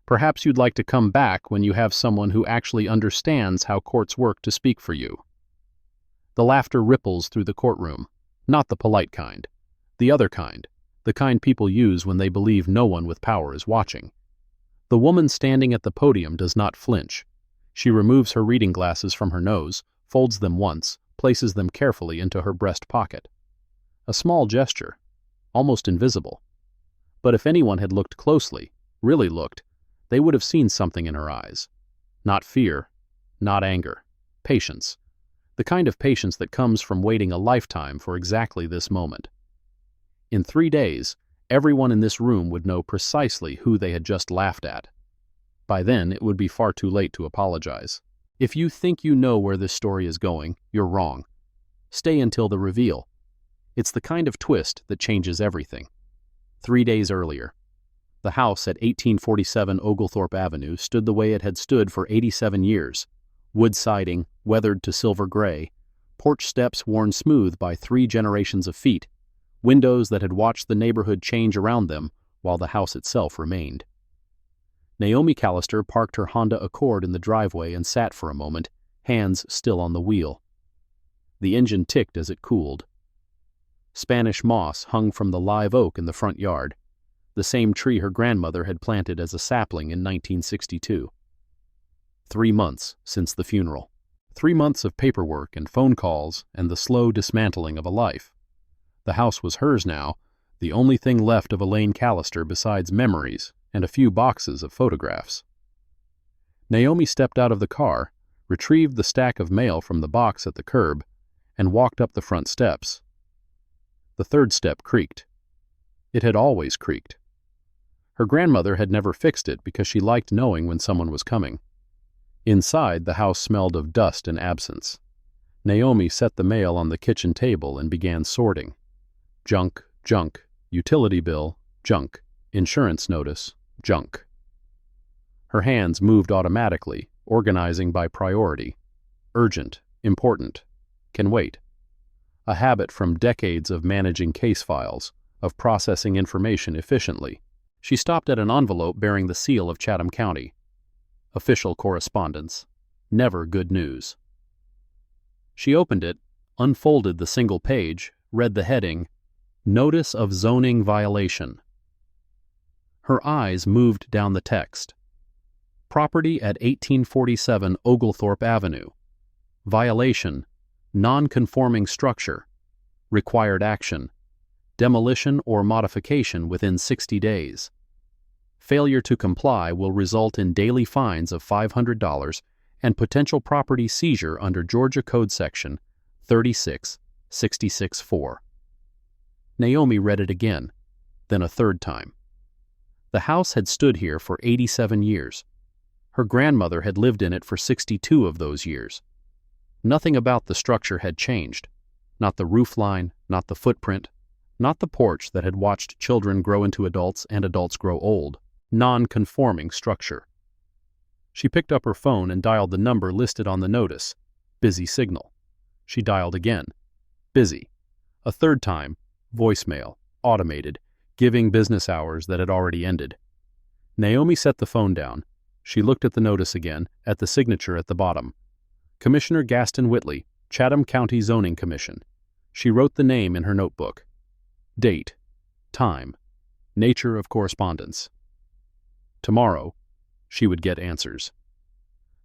Perhaps you'd like to come back when you have someone who actually understands how courts work to speak for you. The laughter ripples through the courtroom, not the polite kind, the other kind, the kind people use when they believe no one with power is watching. The woman standing at the podium does not flinch. She removes her reading glasses from her nose, folds them once, places them carefully into her breast pocket. A small gesture, almost invisible. But if anyone had looked closely, really looked, they would have seen something in her eyes. Not fear, not anger, patience. The kind of patience that comes from waiting a lifetime for exactly this moment. In 3 days, everyone in this room would know precisely who they had just laughed at. By then, it would be far too late to apologize. If you think you know where this story is going, you're wrong. Stay until the reveal. It's the kind of twist that changes everything. 3 days earlier, the house at 1847 Oglethorpe Avenue stood the way it had stood for 87 years. Wood siding, weathered to silver gray, porch steps worn smooth by 3 generations of feet, windows that had watched the neighborhood change around them while the house itself remained. Naomi Callister parked her Honda Accord in the driveway and sat for a moment, hands still on the wheel. The engine ticked as it cooled. Spanish moss hung from the live oak in the front yard, the same tree her grandmother had planted as a sapling in 1962. 3 months since the funeral. 3 months of paperwork and phone calls and the slow dismantling of a life. The house was hers now, the only thing left of Elaine Callister besides memories and a few boxes of photographs. Naomi stepped out of the car, retrieved the stack of mail from the box at the curb, and walked up the front steps. The 3rd step creaked. It had always creaked. Her grandmother had never fixed it because she liked knowing when someone was coming. Inside, the house smelled of dust and absence. Naomi set the mail on the kitchen table and began sorting. Junk, junk, utility bill, junk, insurance notice, junk. Her hands moved automatically, organizing by priority. Urgent, important, can wait. A habit from decades of managing case files, of processing information efficiently. She stopped at an envelope bearing the seal of Chatham County. Official correspondence. Never good news. She opened it, unfolded the single page, read the heading, Notice of Zoning Violation. Her eyes moved down the text. Property at 1847 Oglethorpe Avenue. Violation, non-conforming structure. Required action, demolition or modification within 60 days. Failure to comply will result in daily fines of $500 and potential property seizure under Georgia Code Section 36-66-4. Naomi read it again, then a 3rd time. The house had stood here for 87 years. Her grandmother had lived in it for 62 of those years. Nothing about the structure had changed. Not the roofline, not the footprint, not the porch that had watched children grow into adults and adults grow old. Non-conforming structure. She picked up her phone and dialed the number listed on the notice. Busy signal. She dialed again. Busy. A 3rd time. Voicemail. Automated. Giving business hours that had already ended. Naomi set the phone down. She looked at the notice again, at the signature at the bottom. Commissioner Gaston Whitley, Chatham County Zoning Commission. She wrote the name in her notebook. Date. Time. Nature of correspondence. Tomorrow, she would get answers.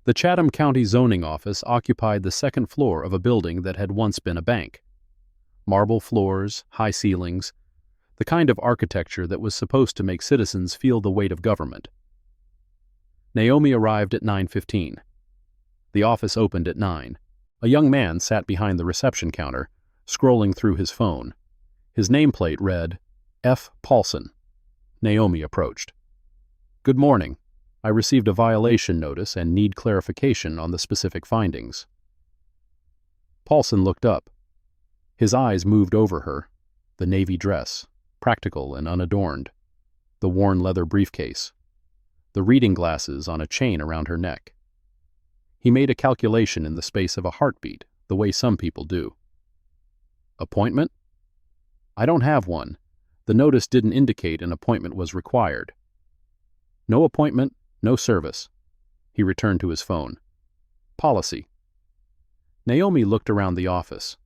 The Chatham County Zoning Office occupied the 2nd floor of a building that had once been a bank. Marble floors, high ceilings, the kind of architecture that was supposed to make citizens feel the weight of government. Naomi arrived at 9:15. The office opened at 9. A young man sat behind the reception counter, scrolling through his phone. His nameplate read, F. Paulson. Naomi approached. Good morning. I received a violation notice and need clarification on the specific findings. Paulson looked up. His eyes moved over her, the navy dress, practical and unadorned, the worn leather briefcase, the reading glasses on a chain around her neck. He made a calculation in the space of a heartbeat, the way some people do. Appointment? I don't have one. The notice didn't indicate an appointment was required. No appointment, No service. He returned to his phone. Policy. Naomi looked around the office.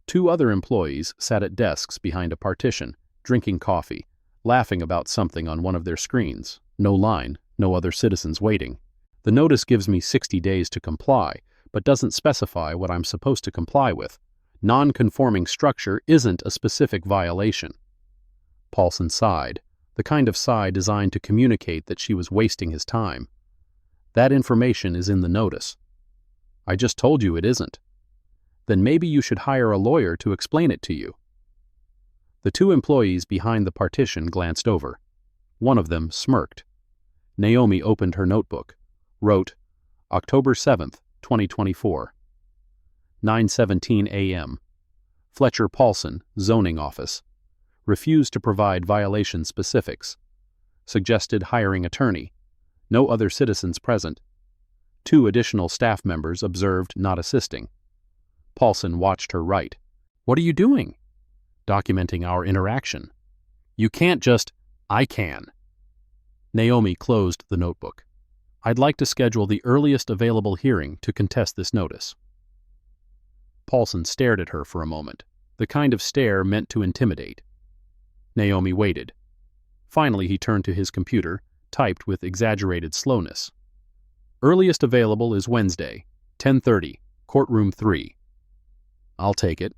2 other employees sat at desks behind a partition, drinking coffee, laughing about something on one of their screens. No line, no other citizens waiting. The notice gives me 60 days to comply, but doesn't specify what I'm supposed to comply with. Non-conforming structure isn't a specific violation. Paulson sighed, the kind of sigh designed to communicate that she was wasting his time. That information is in the notice. I just told you it isn't. Then maybe you should hire a lawyer to explain it to you. The 2 employees behind the partition glanced over. One of them smirked. Naomi opened her notebook, wrote, October 7th, 2024. 9:17 a.m. Fletcher Paulson, Zoning Office. Refused to provide violation specifics. Suggested hiring attorney. No other citizens present. 2 additional staff members observed not assisting. Paulson watched her write. What are you doing? Documenting our interaction. You can't just, I can. Naomi closed the notebook. I'd like to schedule the earliest available hearing to contest this notice. Paulson stared at her for a moment, the kind of stare meant to intimidate. Naomi waited. Finally, he turned to his computer, typed with exaggerated slowness. Earliest available is Wednesday, 10:30, courtroom 3. I'll take it.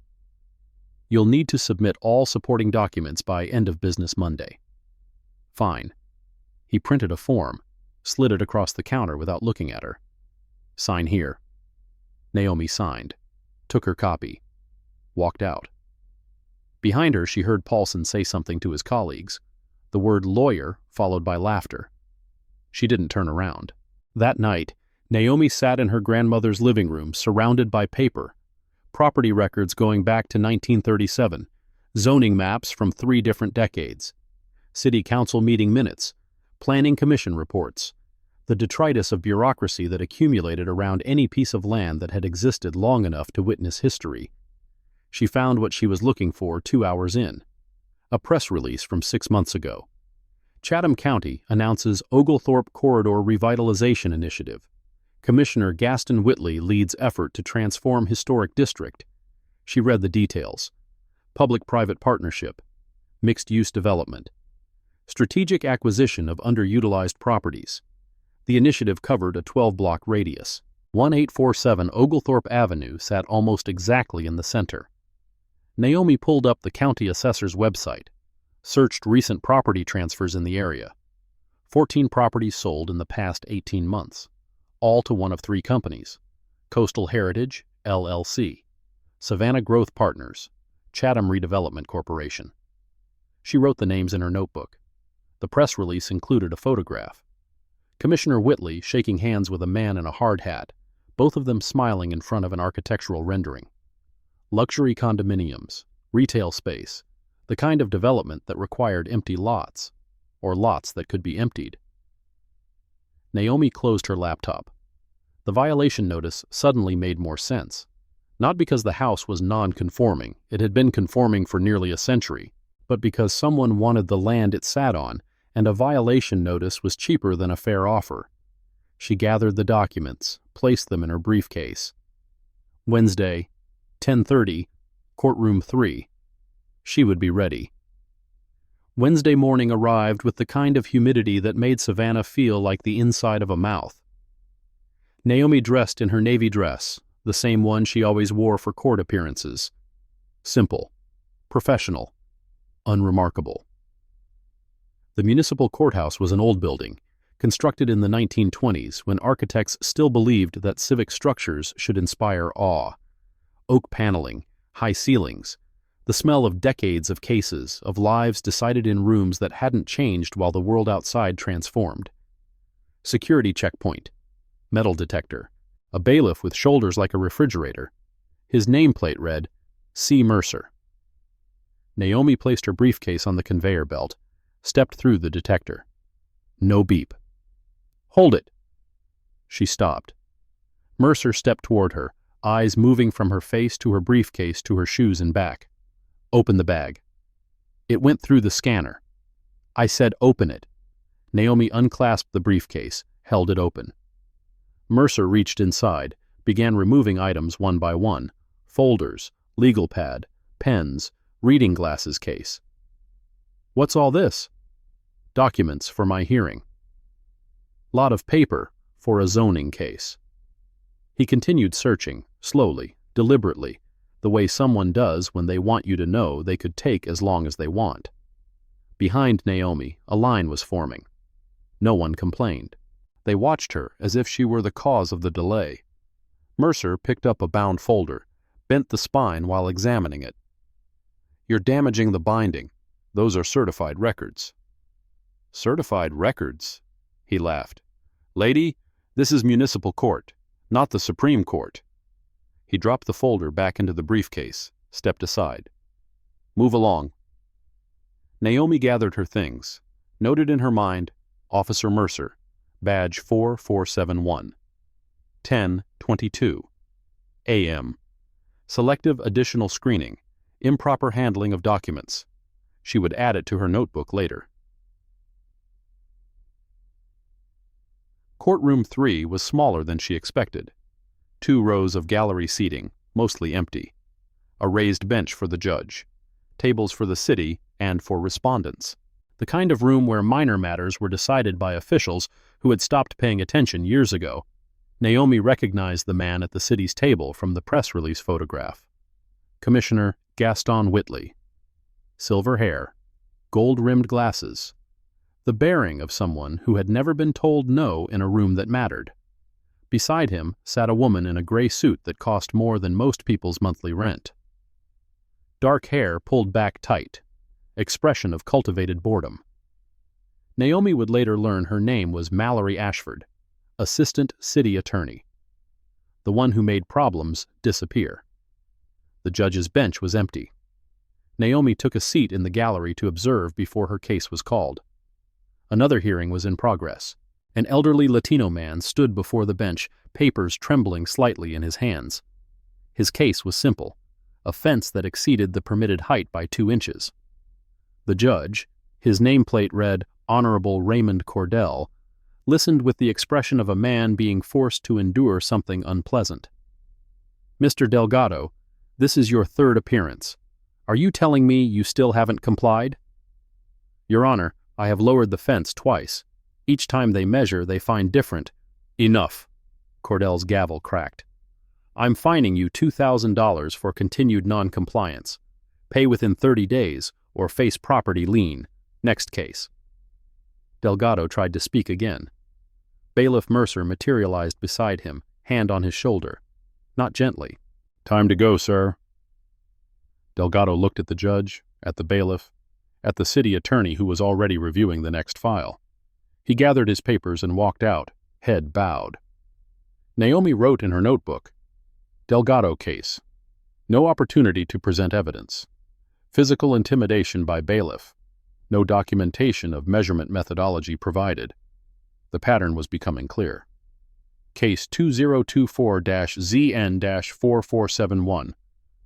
You'll need to submit all supporting documents by end of business Monday. Fine. He printed a form, slid it across the counter without looking at her. Sign here. Naomi signed, took her copy, walked out. Behind her, she heard Paulson say something to his colleagues, the word lawyer followed by laughter. She didn't turn around. That night, Naomi sat in her grandmother's living room surrounded by paper, property records going back to 1937, zoning maps from 3 different decades, city council meeting minutes, planning commission reports, the detritus of bureaucracy that accumulated around any piece of land that had existed long enough to witness history. She found what she was looking for 2 hours in. A press release from 6 months ago. Chatham County announces Oglethorpe Corridor Revitalization Initiative. Commissioner Gaston Whitley leads effort to transform historic district. She read the details. Public-private partnership. Mixed-use development. Strategic acquisition of underutilized properties. The initiative covered a 12-block radius. 1847 Oglethorpe Avenue sat almost exactly in the center. Naomi pulled up the county assessor's website, searched recent property transfers in the area. 14 properties sold in the past 18 months, all to one of 3 companies: Coastal Heritage, LLC, Savannah Growth Partners, Chatham Redevelopment Corporation. She wrote the names in her notebook. The press release included a photograph. Commissioner Whitley shaking hands with a man in a hard hat, both of them smiling in front of an architectural rendering. Luxury condominiums, retail space, the kind of development that required empty lots, or lots that could be emptied. Naomi closed her laptop. The violation notice suddenly made more sense. Not because the house was non-conforming, it had been conforming for nearly a century, but because someone wanted the land it sat on, and a violation notice was cheaper than a fair offer. She gathered the documents, placed them in her briefcase. Wednesday, 10:30, courtroom 3. She would be ready. Wednesday morning arrived with the kind of humidity that made Savannah feel like the inside of a mouth. Naomi dressed in her navy dress, the same one she always wore for court appearances. Simple, professional, unremarkable. The municipal courthouse was an old building, constructed in the 1920s when architects still believed that civic structures should inspire awe. Oak paneling, high ceilings, the smell of decades of cases, of lives decided in rooms that hadn't changed while the world outside transformed. Security checkpoint, metal detector, a bailiff with shoulders like a refrigerator. His nameplate read, C. Mercer. Naomi placed her briefcase on the conveyor belt, stepped through the detector. No beep. Hold it. She stopped. Mercer stepped toward her, eyes moving from her face to her briefcase to her shoes and back. Open the bag. It went through the scanner. I said open it. Naomi unclasped the briefcase, held it open. Mercer reached inside, began removing items one by one: folders, legal pad, pens, reading glasses case. "What's all this?" "Documents for my hearing." "Lot of paper for a zoning case." He continued searching, slowly, deliberately, the way someone does when they want you to know they could take as long as they want. Behind Naomi, a line was forming. No one complained. They watched her as if she were the cause of the delay. Mercer picked up a bound folder, bent the spine while examining it. "You're damaging the binding. Those are certified records." "Certified records?" He laughed. "Lady, this is municipal court, not the Supreme Court." He dropped the folder back into the briefcase, stepped aside. "Move along." Naomi gathered her things, noted in her mind, Officer Mercer, badge 4471. 10:22 a.m. Selective additional screening, improper handling of documents. She would add it to her notebook later. Courtroom 3 was smaller than she expected. 2 rows of gallery seating, mostly empty. A raised bench for the judge. Tables for the city and for respondents. The kind of room where minor matters were decided by officials who had stopped paying attention years ago. Naomi recognized the man at the city's table from the press release photograph. Commissioner Gaston Whitley. Silver hair, gold-rimmed glasses. The bearing of someone who had never been told no in a room that mattered. Beside him sat a woman in a gray suit that cost more than most people's monthly rent. Dark hair pulled back tight, expression of cultivated boredom. Naomi would later learn her name was Mallory Ashford, assistant city attorney. The one who made problems disappear. The judge's bench was empty. Naomi took a seat in the gallery to observe before her case was called. Another hearing was in progress. An elderly Latino man stood before the bench, papers trembling slightly in his hands. His case was simple, a fence that exceeded the permitted height by 2 inches. The judge, his nameplate read Honorable Raymond Cordell, listened with the expression of a man being forced to endure something unpleasant. "Mr. Delgado, this is your 3rd appearance. Are you telling me you still haven't complied?" "Your Honor, I have lowered the fence twice. Each time they measure, they find different." "Enough." Cordell's gavel cracked. "I'm fining you $2,000 for continued non-compliance. Pay within 30 days or face property lien. Next case." Delgado tried to speak again. Bailiff Mercer materialized beside him, hand on his shoulder. Not gently. "Time to go, sir." Delgado looked at the judge, at the bailiff, at the city attorney who was already reviewing the next file. He gathered his papers and walked out, head bowed. Naomi wrote in her notebook, "Delgado case. No opportunity to present evidence. Physical intimidation by bailiff. No documentation of measurement methodology provided." The pattern was becoming clear. Case 2024-ZN-4471.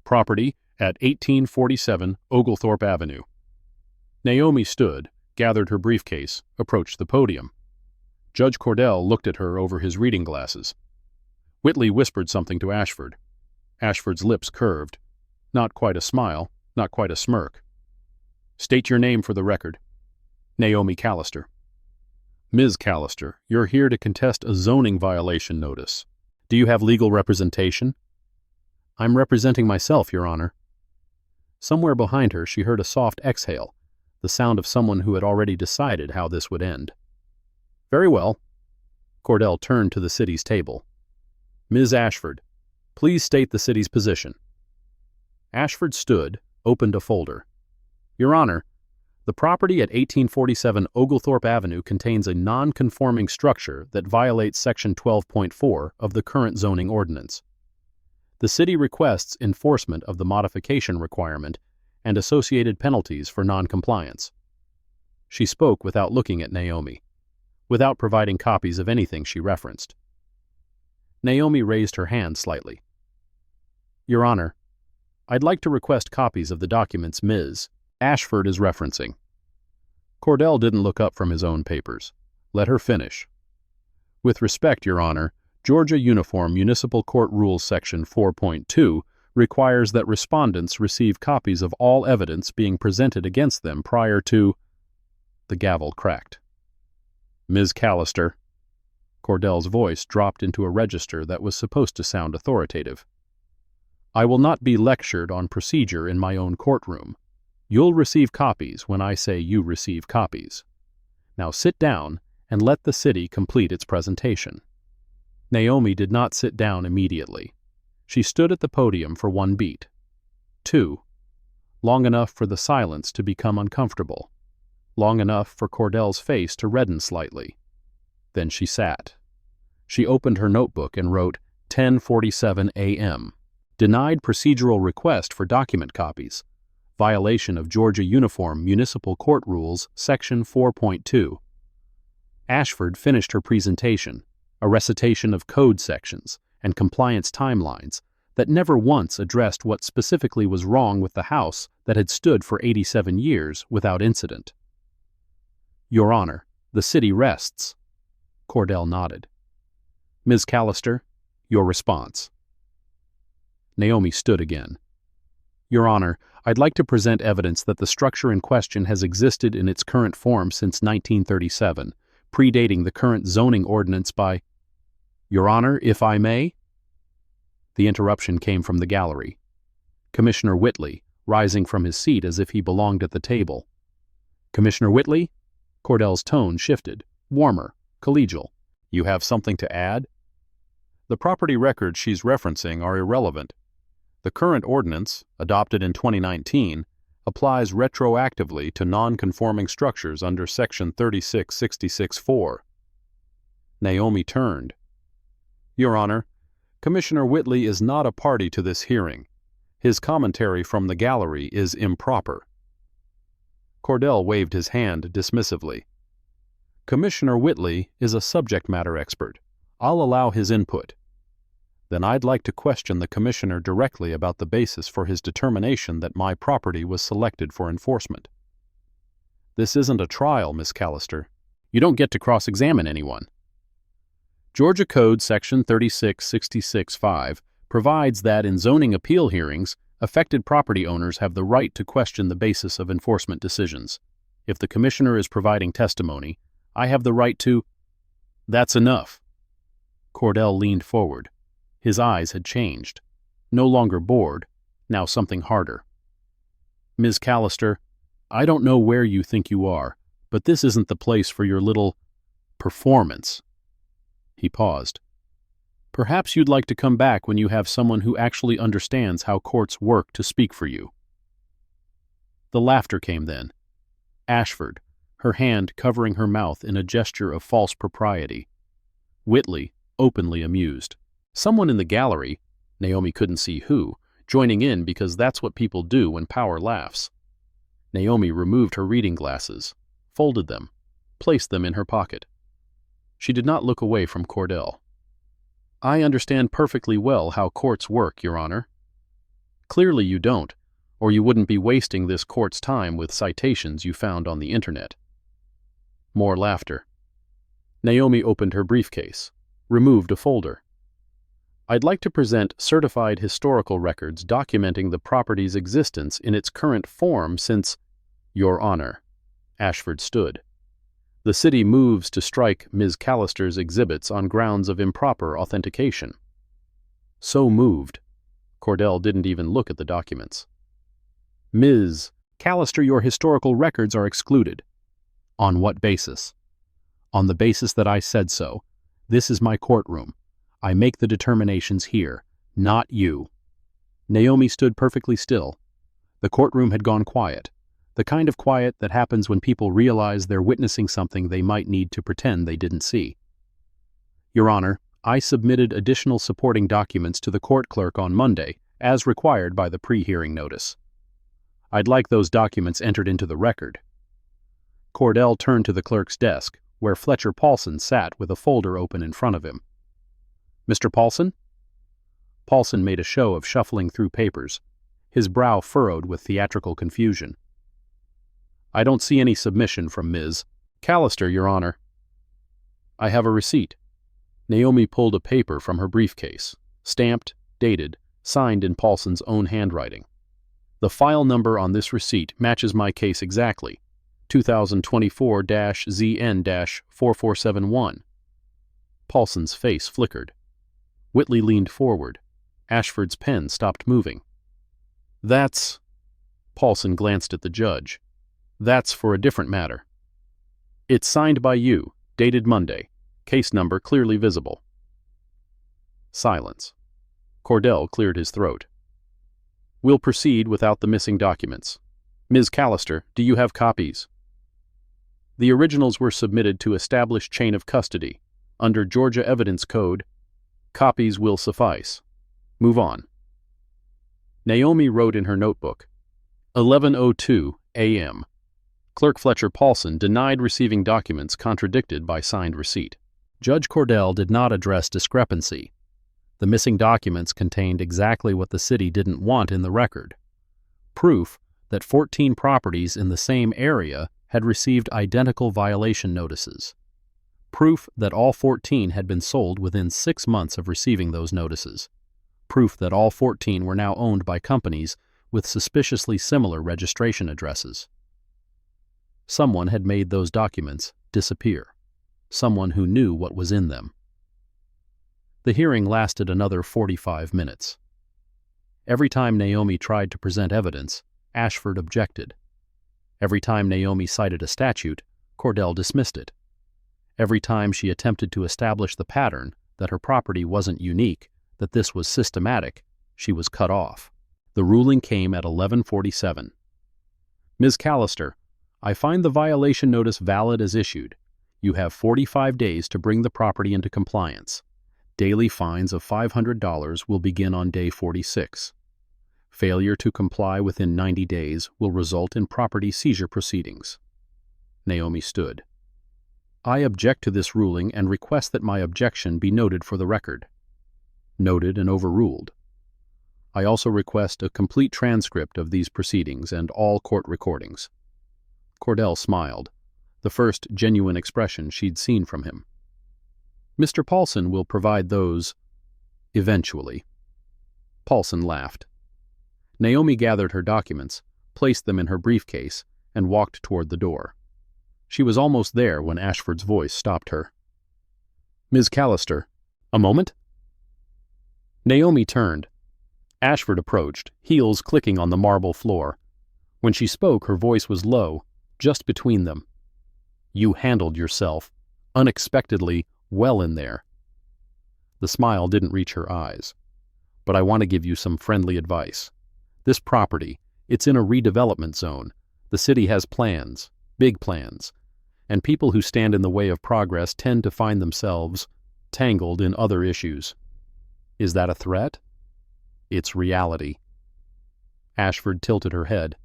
Property at 1847 Oglethorpe Avenue. Naomi stood, gathered her briefcase, approached the podium. Judge Cordell looked at her over his reading glasses. Whitley whispered something to Ashford. Ashford's lips curved. Not quite a smile, not quite a smirk. "State your name for the record." "Naomi Callister." "Ms. Callister, you're here to contest a zoning violation notice. Do you have legal representation?" "I'm representing myself, Your Honor." Somewhere behind her she heard a soft exhale, the sound of someone who had already decided how this would end. "Very well." Cordell turned to the city's table. "Ms. Ashford, please state the city's position." Ashford stood, opened a folder. "Your Honor, the property at 1847 Oglethorpe Avenue contains a non-conforming structure that violates Section 12.4 of the current zoning ordinance. The city requests enforcement of the modification requirement and associated penalties for non-compliance." She spoke without looking at Naomi, without providing copies of anything she referenced. Naomi raised her hand slightly. "Your Honor, I'd like to request copies of the documents Ms. Ashford is referencing." Cordell didn't look up from his own papers. Let her finish. With respect, Your Honor, Georgia Uniform Municipal Court Rules Section 4.2 requires that respondents receive copies of all evidence being presented against them prior to— The gavel cracked. Ms. Callister. Cordell's voice dropped into a register that was supposed to sound authoritative. I will not be lectured on procedure in my own courtroom. You'll receive copies when I say you receive copies. Now sit down and let the city complete its presentation. Naomi did not sit down immediately. She stood at the podium for 1 beat. 2. Long enough for the silence to become uncomfortable. Long enough for Cordell's face to redden slightly. Then she sat. She opened her notebook and wrote 10:47 a.m. Denied procedural request for document copies. Violation of Georgia Uniform Municipal Court Rules, Section 4.2. Ashford finished her presentation, a recitation of code sections and compliance timelines that never once addressed what specifically was wrong with the house that had stood for 87 years without incident. Your Honor, the city rests. Cordell nodded. Ms. Callister, your response. Naomi stood again. Your Honor, I'd like to present evidence that the structure in question has existed in its current form since 1937, predating the current zoning ordinance by— Your Honor, if I may? The interruption came from the gallery. Commissioner Whitley, rising from his seat as if he belonged at the table. Commissioner Whitley? Cordell's tone shifted, warmer, collegial. You have something to add? The property records she's referencing are irrelevant. The current ordinance, adopted in 2019, applies retroactively to non-conforming structures under Section 3666-4. Naomi turned. Your Honor, Commissioner Whitley is not a party to this hearing. His commentary from the gallery is improper. Cordell waved his hand dismissively. Commissioner Whitley is a subject matter expert. I'll allow his input. Then I'd like to question the Commissioner directly about the basis for his determination that my property was selected for enforcement. This isn't a trial, Miss Callister. You don't get to cross-examine anyone. Georgia Code Section 3666-5 provides that in zoning appeal hearings, affected property owners have the right to question the basis of enforcement decisions. If the Commissioner is providing testimony, I have the right to— That's enough. Cordell leaned forward. His eyes had changed. No longer bored, now something harder. Ms. Callister, I don't know where you think you are, but this isn't the place for your little performance. He paused. Perhaps you'd like to come back when you have someone who actually understands how courts work to speak for you. The laughter came then. Ashford, her hand covering her mouth in a gesture of false propriety. Whitley, openly amused. Someone in the gallery, Naomi couldn't see who, joining in because that's what people do when power laughs. Naomi removed her reading glasses, folded them, placed them in her pocket. She did not look away from Cordell. I understand perfectly well how courts work, Your Honor. Clearly you don't, or you wouldn't be wasting this court's time with citations you found on the internet. More laughter. Naomi opened her briefcase, removed a folder. I'd like to present certified historical records documenting the property's existence in its current form since— Your Honor. Ashford stood. The city moves to strike Ms. Callister's exhibits on grounds of improper authentication. So moved. Cordell didn't even look at the documents. Ms. Callister, your historical records are excluded. On what basis? On the basis that I said so. This is my courtroom. I make the determinations here, not you. Naomi stood perfectly still. The courtroom had gone quiet, the kind of quiet that happens when people realize they're witnessing something they might need to pretend they didn't see. Your Honor, I submitted additional supporting documents to the court clerk on Monday, as required by the pre-hearing notice. I'd like those documents entered into the record. Cordell turned to the clerk's desk, where Fletcher Paulson sat with a folder open in front of him. Mr. Paulson? Paulson made a show of shuffling through papers, his brow furrowed with theatrical confusion. I don't see any submission from Ms. Callister, Your Honor. I have a receipt. Naomi pulled a paper from her briefcase, stamped, dated, signed in Paulson's own handwriting. The file number on this receipt matches my case exactly, 2024-ZN-4471. Paulson's face flickered. Whitley leaned forward. Ashford's pen stopped moving. That's... Paulson glanced at the judge. That's for a different matter. It's signed by you, dated Monday. Case number clearly visible. Silence. Cordell cleared his throat. We'll proceed without the missing documents. Ms. Callister, do you have copies? The originals were submitted to establish chain of custody. Under Georgia Evidence Code, copies will suffice. Move on. Naomi wrote in her notebook, 11:02 a.m. Clerk Fletcher Paulson denied receiving documents contradicted by signed receipt. Judge Cordell did not address discrepancy. The missing documents contained exactly what the city didn't want in the record. Proof that 14 properties in the same area had received identical violation notices. Proof that all 14 had been sold within 6 months of receiving those notices. Proof that all 14 were now owned by companies with suspiciously similar registration addresses. Someone had made those documents disappear. Someone who knew what was in them. The hearing lasted another 45 minutes. Every time Naomi tried to present evidence, Ashford objected. Every time Naomi cited a statute, Cordell dismissed it. Every time she attempted to establish the pattern, that her property wasn't unique, that this was systematic, she was cut off. The ruling came at 11:47. Ms. Callister, I find the violation notice valid as issued. You have 45 days to bring the property into compliance. Daily fines of $500 will begin on day 46. Failure to comply within 90 days will result in property seizure proceedings. Naomi stood. I object to this ruling and request that my objection be noted for the record. Noted and overruled. I also request a complete transcript of these proceedings and all court recordings. Cordell smiled, the first genuine expression she'd seen from him. Mr. Paulson will provide those, eventually. Paulson laughed. Naomi gathered her documents, placed them in her briefcase, and walked toward the door. She was almost there when Ashford's voice stopped her. Ms. Callister, a moment? Naomi turned. Ashford approached, heels clicking on the marble floor. When she spoke, her voice was low, just between them. You handled yourself, unexpectedly, well in there. The smile didn't reach her eyes. But I want to give you some friendly advice. This property, it's in a redevelopment zone. The city has plans, big plans, and people who stand in the way of progress tend to find themselves tangled in other issues. Is that a threat? It's reality. Ashford tilted her head.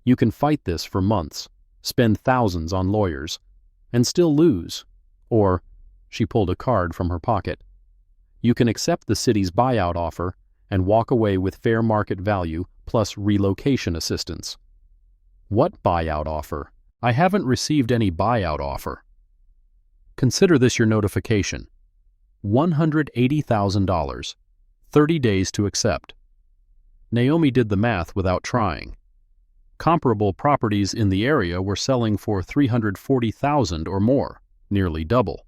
You can fight this for months, spend thousands on lawyers, and still lose. Or, she pulled a card from her pocket. You can accept the city's buyout offer and walk away with fair market value plus relocation assistance. What buyout offer? I haven't received any buyout offer. Consider this your notification. $180,000. 30 days to accept. Naomi did the math without trying. Comparable properties in the area were selling for $340,000 or more, nearly double.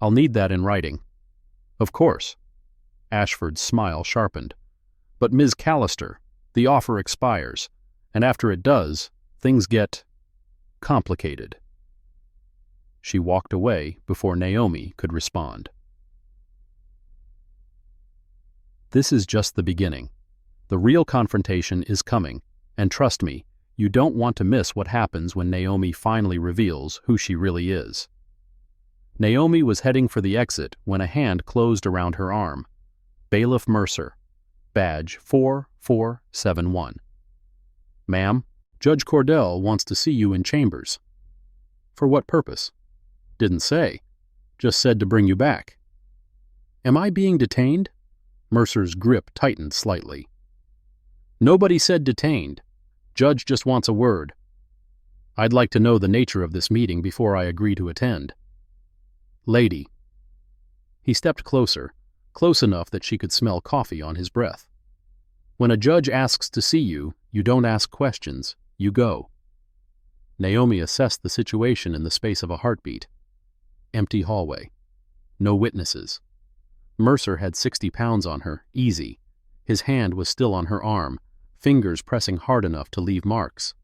I'll need that in writing. Of course. Ashford's smile sharpened. But Ms. Callister, the offer expires, and after it does, things get complicated. She walked away before Naomi could respond. This is just the beginning. The real confrontation is coming, and trust me, you don't want to miss what happens when Naomi finally reveals who she really is. Naomi was heading for the exit when a hand closed around her arm. Bailiff Mercer, badge 4471. Ma'am, Judge Cordell wants to see you in chambers. For what purpose? Didn't say. Just said to bring you back. Am I being detained? Mercer's grip tightened slightly. Nobody said detained. Judge just wants a word. I'd like to know the nature of this meeting before I agree to attend. Lady. He stepped closer, close enough that she could smell coffee on his breath. When a judge asks to see you, you don't ask questions, you go. Naomi assessed the situation in the space of a heartbeat. Empty hallway. No witnesses. Mercer had 60 pounds on her, easy. His hand was still on her arm, fingers pressing hard enough to leave marks.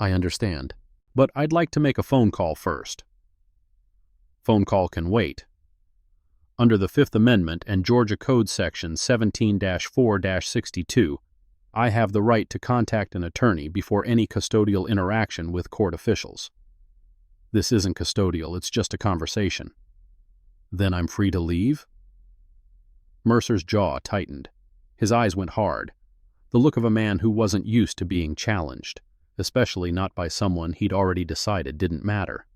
I understand, but I'd like to make a phone call first. Phone call can wait. Under the Fifth Amendment and Georgia Code Section 17-4-62, I have the right to contact an attorney before any custodial interaction with court officials. This isn't custodial, it's just a conversation. Then I'm free to leave? Mercer's jaw tightened. His eyes went hard, the look of a man who wasn't used to being challenged, especially not by someone he'd already decided didn't matter.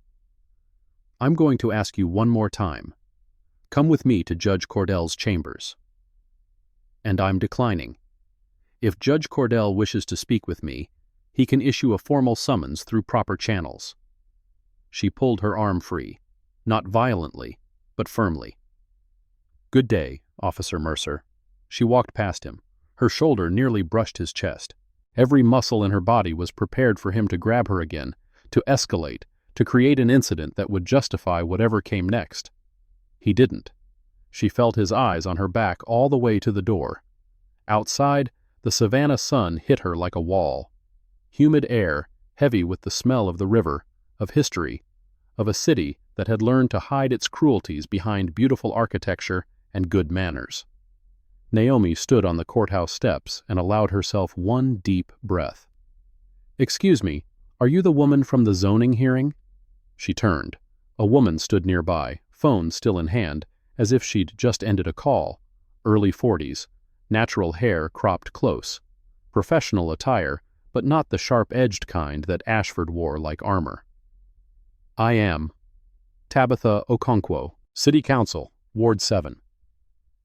I'm going to ask you one more time. Come with me to Judge Cordell's chambers. And I'm declining. If Judge Cordell wishes to speak with me, he can issue a formal summons through proper channels. She pulled her arm free, not violently, but firmly. Good day, Officer Mercer. She walked past him. Her shoulder nearly brushed his chest. Every muscle in her body was prepared for him to grab her again, to escalate, to create an incident that would justify whatever came next. He didn't. She felt his eyes on her back all the way to the door. Outside, the Savannah sun hit her like a wall. Humid air, heavy with the smell of the river, of history, of a city that had learned to hide its cruelties behind beautiful architecture and good manners. Naomi stood on the courthouse steps and allowed herself one deep breath. Excuse me, are you the woman from the zoning hearing? She turned. A woman stood nearby, phone still in hand, as if she'd just ended a call. Early 40s, natural hair cropped close. Professional attire, but not the sharp-edged kind that Ashford wore like armor. I am Tabitha Okonkwo, City Council, Ward 7.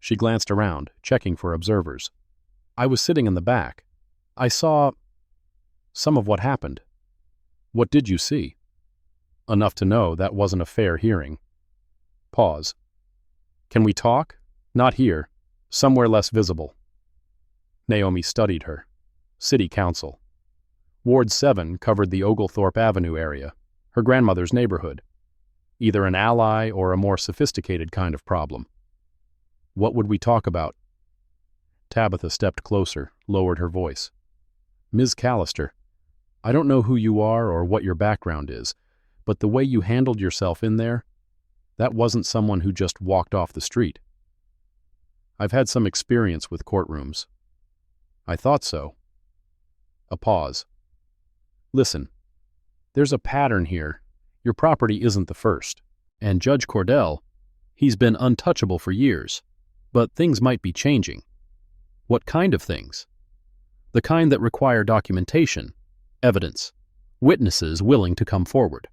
She glanced around, checking for observers. I was sitting in the back. I saw some of what happened. What did you see? Enough to know that wasn't a fair hearing. Pause. Can we talk? Not here. Somewhere less visible. Naomi studied her. City Council. Ward 7 covered the Oglethorpe Avenue area, her grandmother's neighborhood. Either an ally or a more sophisticated kind of problem. What would we talk about? Tabitha stepped closer, lowered her voice. Ms. Callister, I don't know who you are or what your background is, but the way you handled yourself in there, that wasn't someone who just walked off the street. I've had some experience with courtrooms. I thought so. A pause. Listen, there's a pattern here. Your property isn't the first. And Judge Cordell, he's been untouchable for years. But things might be changing. What kind of things? The kind that require documentation, evidence, witnesses willing to come forward.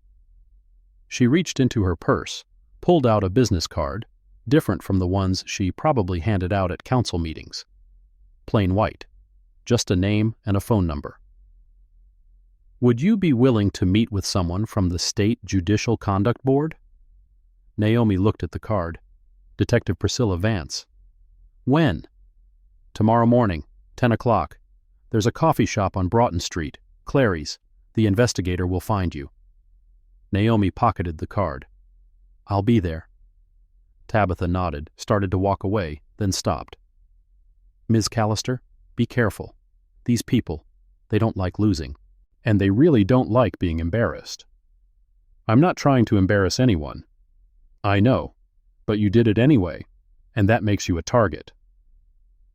She reached into her purse, pulled out a business card, different from the ones she probably handed out at council meetings. Plain white, just a name and a phone number. Would you be willing to meet with someone from the State Judicial Conduct Board? Naomi looked at the card. Detective Priscilla Vance. When? Tomorrow morning, 10 o'clock. There's a coffee shop on Broughton Street, Clary's. The investigator will find you. Naomi pocketed the card. I'll be there. Tabitha nodded, started to walk away, then stopped. Ms. Callister, be careful. These people, they don't like losing. And they really don't like being embarrassed. I'm not trying to embarrass anyone. I know. But you did it anyway, and that makes you a target.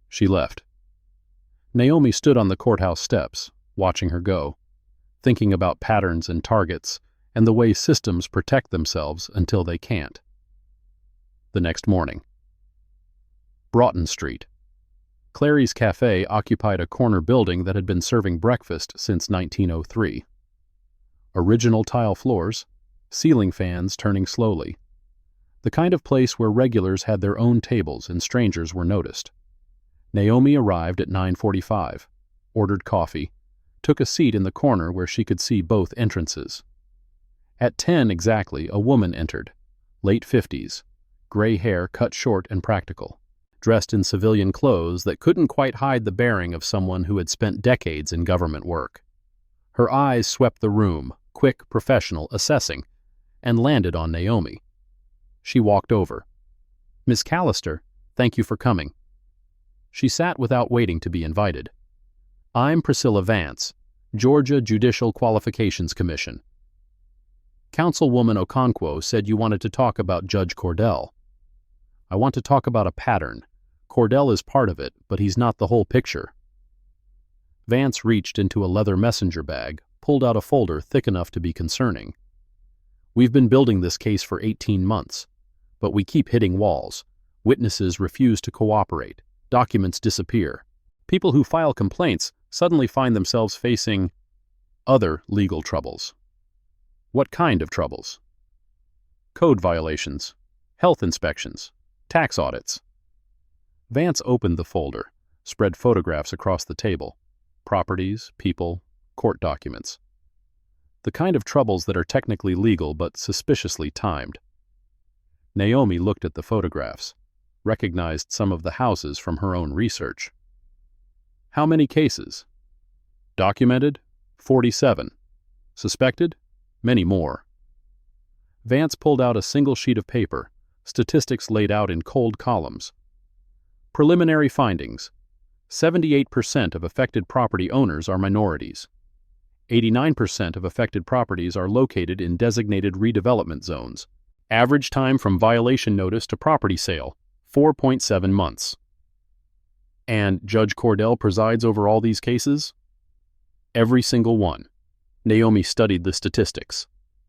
She left. Naomi stood on the courthouse steps, watching her go, thinking about patterns and targets, and the way systems protect themselves until they can't. The next morning. Broughton Street. Clary's Cafe occupied a corner building that had been serving breakfast since 1903. Original tile floors, ceiling fans turning slowly. The kind of place where regulars had their own tables and strangers were noticed. Naomi arrived at 9:45, ordered coffee, took a seat in the corner where she could see both entrances. At 10 exactly, a woman entered, late 50s, gray hair cut short and practical, dressed in civilian clothes that couldn't quite hide the bearing of someone who had spent decades in government work. Her eyes swept the room, quick, professional, assessing, and landed on Naomi. She walked over. "Miss Callister, thank you for coming." She sat without waiting to be invited. "I'm Priscilla Vance, Georgia Judicial Qualifications Commission. Councilwoman Okonkwo said you wanted to talk about Judge Cordell. I want to talk about a pattern. Cordell is part of it, but he's not the whole picture." Vance reached into a leather messenger bag, pulled out a folder thick enough to be concerning. "We've been building this case for 18 months, but we keep hitting walls. Witnesses refuse to cooperate. Documents disappear. People who file complaints suddenly find themselves facing other legal troubles." "What kind of troubles?" "Code violations, health inspections, tax audits." Vance opened the folder, spread photographs across the table. Properties, people, court documents. The kind of troubles that are technically legal but suspiciously timed. Naomi looked at the photographs, recognized some of the houses from her own research. "How many cases?" "Documented? 47. Suspected? Many more." Vance pulled out a single sheet of paper, statistics laid out in cold columns. Preliminary findings. 78% of affected property owners are minorities. 89% of affected properties are located in designated redevelopment zones. Average time from violation notice to property sale, 4.7 months. "And Judge Cordell presides over all these cases?" "Every single one." Naomi studied the statistics.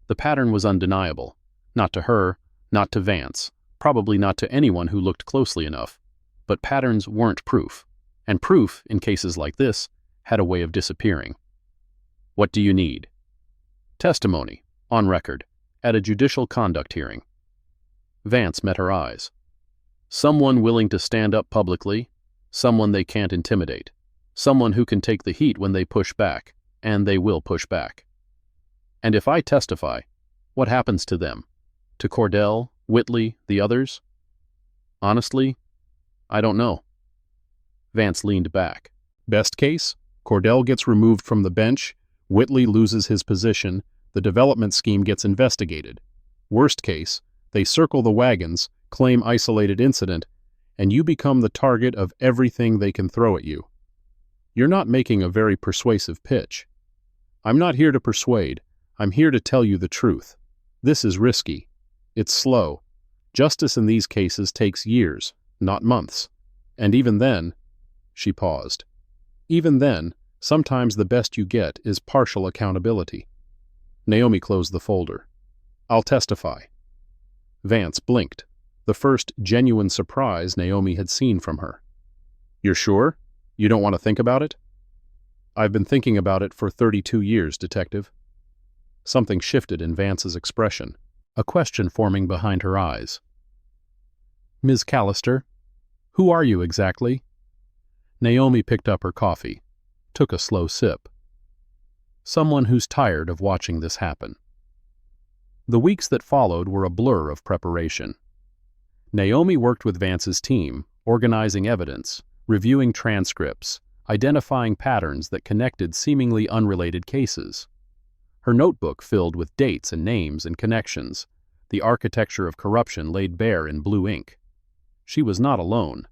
The pattern was undeniable. Not to her, not to Vance, probably not to anyone who looked closely enough. But patterns weren't proof. And proof, in cases like this, had a way of disappearing. "What do you need?" "Testimony, on record, at a judicial conduct hearing." Vance met her eyes. "Someone willing to stand up publicly, someone they can't intimidate, someone who can take the heat when they push back, and they will push back." "And if I testify, what happens to them? To Cordell, Whitley, the others?" "Honestly, I don't know." Vance leaned back. "Best case, Cordell gets removed from the bench, Whitley loses his position, the development scheme gets investigated. Worst case, they circle the wagons, claim isolated incident, and you become the target of everything they can throw at you. You're not making a very persuasive pitch." "I'm not here to persuade. I'm here to tell you the truth. This is risky. It's slow. Justice in these cases takes years, not months. And even then," she paused, "even then, sometimes the best you get is partial accountability." Naomi closed the folder. "I'll testify." Vance blinked, the first genuine surprise Naomi had seen from her. "You're sure? You don't want to think about it?" "I've been thinking about it for 32 years, Detective." Something shifted in Vance's expression, a question forming behind her eyes. "Ms. Callister, who are you exactly?" Naomi picked up her coffee, took a slow sip. "Someone who's tired of watching this happen." The weeks that followed were a blur of preparation. Naomi worked with Vance's team, organizing evidence, reviewing transcripts, identifying patterns that connected seemingly unrelated cases. Her notebook filled with dates and names and connections, the architecture of corruption laid bare in blue ink. She was not alone.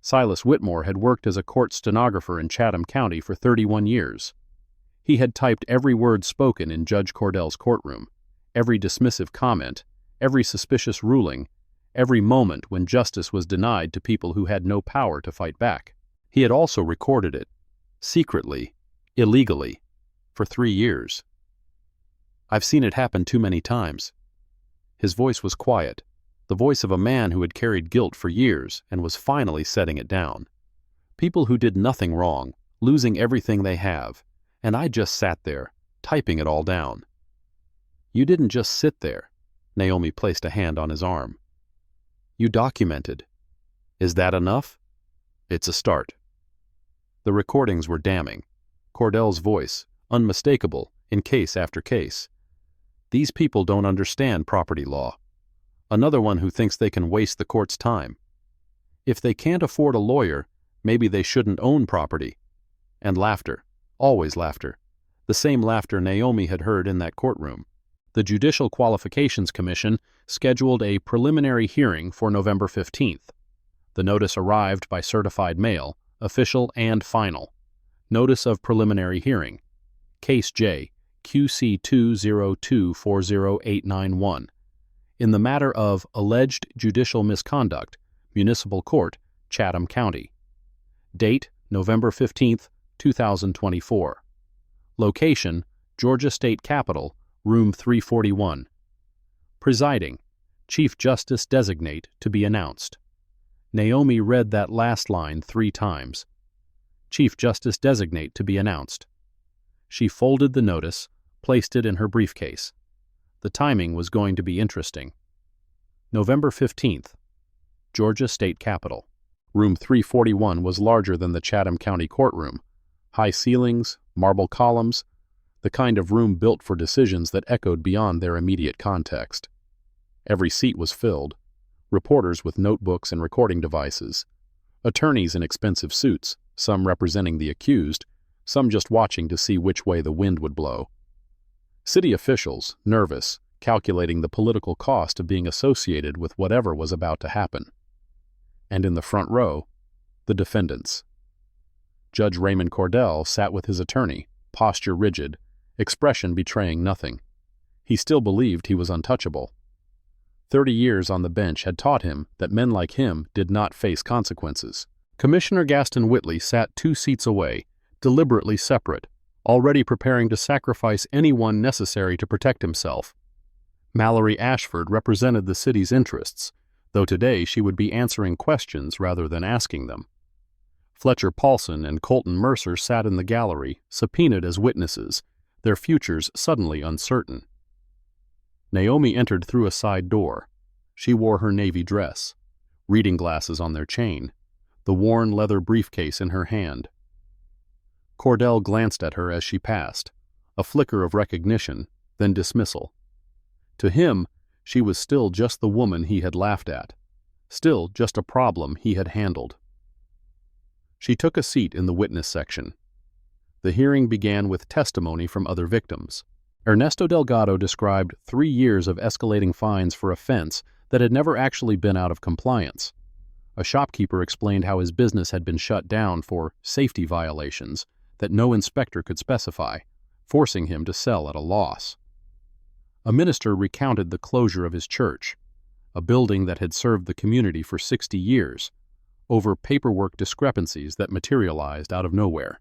Silas Whitmore had worked as a court stenographer in Chatham County for 31 years. He had typed every word spoken in Judge Cordell's courtroom, every dismissive comment, every suspicious ruling, every moment when justice was denied to people who had no power to fight back. He had also recorded it, secretly, illegally, for 3 years. "I've seen it happen too many times." His voice was quiet, the voice of a man who had carried guilt for years and was finally setting it down. "People who did nothing wrong, losing everything they have, and I just sat there, typing it all down." "You didn't just sit there." Naomi placed a hand on his arm. "You documented. Is that enough?" "It's a start." The recordings were damning. Cordell's voice, unmistakable, in case after case. "These people don't understand property law. Another one who thinks they can waste the court's time. If they can't afford a lawyer, maybe they shouldn't own property. And laughter. Always laughter. The same laughter Naomi had heard in that courtroom. The Judicial Qualifications Commission scheduled a preliminary hearing for November 15th. The notice arrived by certified mail, official and final. Notice of preliminary hearing. Case J, QC 202-40891. In the matter of alleged judicial misconduct, Municipal Court, Chatham County. Date, November 15th, 2024. Location, Georgia State Capitol, Room 341. Presiding, Chief Justice Designate to be announced. Naomi read that last line 3 times. Chief Justice Designate to be announced. She folded the notice, placed it in her briefcase. The timing was going to be interesting. November 15th. Georgia State Capitol. Room 341 was larger than the Chatham County courtroom. High ceilings, marble columns, the kind of room built for decisions that echoed beyond their immediate context. Every seat was filled. Reporters with notebooks and recording devices. Attorneys in expensive suits, some representing the accused, some just watching to see which way the wind would blow. City officials, nervous, calculating the political cost of being associated with whatever was about to happen. And in the front row, the defendants. Judge Raymond Cordell sat with his attorney, posture rigid, expression betraying nothing. He still believed he was untouchable. 30 years on the bench had taught him that men like him did not face consequences. Commissioner Gaston Whitley sat 2 seats away, deliberately separate, already preparing to sacrifice anyone necessary to protect himself. Mallory Ashford represented the city's interests, though today she would be answering questions rather than asking them. Fletcher Paulson and Colton Mercer sat in the gallery, subpoenaed as witnesses, their futures suddenly uncertain. Naomi entered through a side door. She wore her navy dress, reading glasses on their chain, the worn leather briefcase in her hand. Cordell glanced at her as she passed, a flicker of recognition, then dismissal. To him, she was still just the woman he had laughed at, still just a problem he had handled. She took a seat in the witness section. The hearing began with testimony from other victims. Ernesto Delgado described 3 years of escalating fines for a fence that had never actually been out of compliance. A shopkeeper explained how his business had been shut down for safety violations that no inspector could specify, forcing him to sell at a loss. A minister recounted the closure of his church, a building that had served the community for 60 years, over paperwork discrepancies that materialized out of nowhere.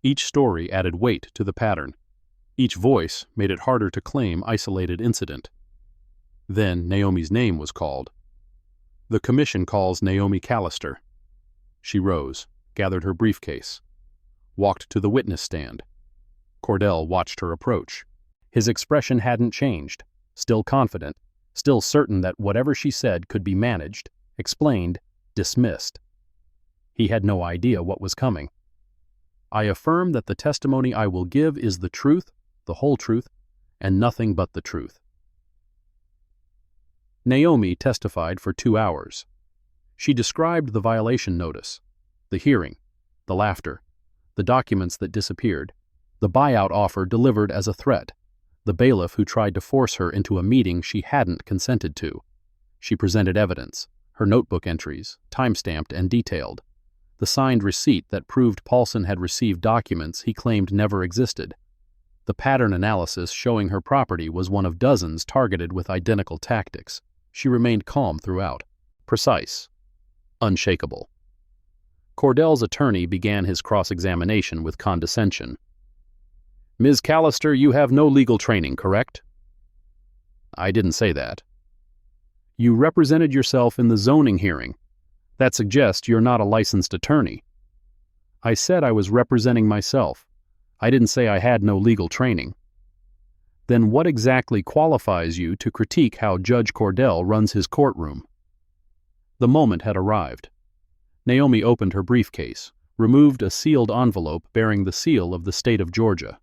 Each story added weight to the pattern. Each voice made it harder to claim isolated incident. Then Naomi's name was called. The commission calls Naomi Callister. She rose, gathered her briefcase, walked to the witness stand. Cordell watched her approach. His expression hadn't changed, still confident, still certain that whatever she said could be managed, explained, dismissed. He had no idea what was coming. I affirm that the testimony I will give is the truth, the whole truth, and nothing but the truth. Naomi testified for 2 hours. She described the violation notice, the hearing, the laughter, the documents that disappeared, the buyout offer delivered as a threat, the bailiff who tried to force her into a meeting she hadn't consented to. She presented evidence, her notebook entries, time-stamped and detailed, the signed receipt that proved Paulson had received documents he claimed never existed. The pattern analysis showing her property was one of dozens targeted with identical tactics. She remained calm throughout, precise, unshakable. Cordell's attorney began his cross-examination with condescension. Ms. Callister, you have no legal training, correct? I didn't say that. You represented yourself in the zoning hearing. That suggests you're not a licensed attorney. I said I was representing myself. I didn't say I had no legal training. Then what exactly qualifies you to critique how Judge Cordell runs his courtroom? The moment had arrived. Naomi opened her briefcase, removed a sealed envelope bearing the seal of the state of Georgia.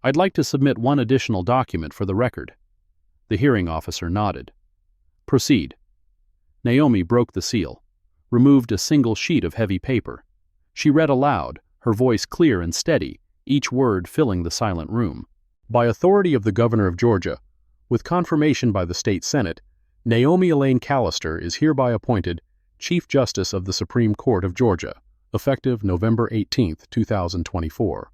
I'd like to submit one additional document for the record. The hearing officer nodded. Proceed. Naomi broke the seal, removed a single sheet of heavy paper. She read aloud, her voice clear and steady, each word filling the silent room. By authority of the Governor of Georgia, with confirmation by the State Senate, Naomi Elaine Callister is hereby appointed Chief Justice of the Supreme Court of Georgia, effective November 18, 2024.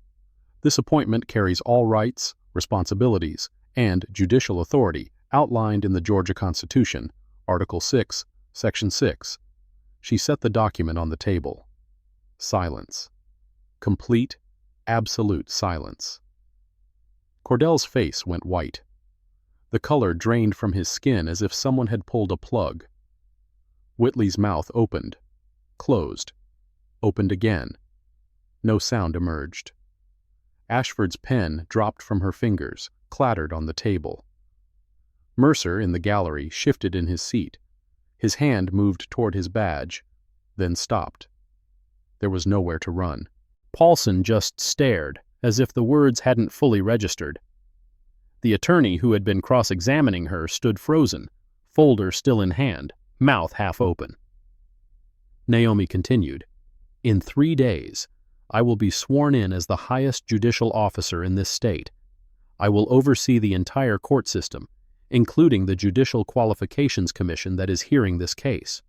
This appointment carries all rights, responsibilities, and judicial authority outlined in the Georgia Constitution, Article 6, Section 6. She set the document on the table. Silence. Complete, absolute silence. Cordell's face went white. The color drained from his skin as if someone had pulled a plug. Whitley's mouth opened, closed, opened again. No sound emerged. Ashford's pen dropped from her fingers, clattered on the table. Mercer, in the gallery, shifted in his seat. His hand moved toward his badge, then stopped. There was nowhere to run. Paulson just stared, as if the words hadn't fully registered. The attorney who had been cross-examining her stood frozen, folder still in hand, mouth half open. Naomi continued, "In 3 days, I will be sworn in as the highest judicial officer in this state. I will oversee the entire court system, including the Judicial Qualifications Commission that is hearing this case."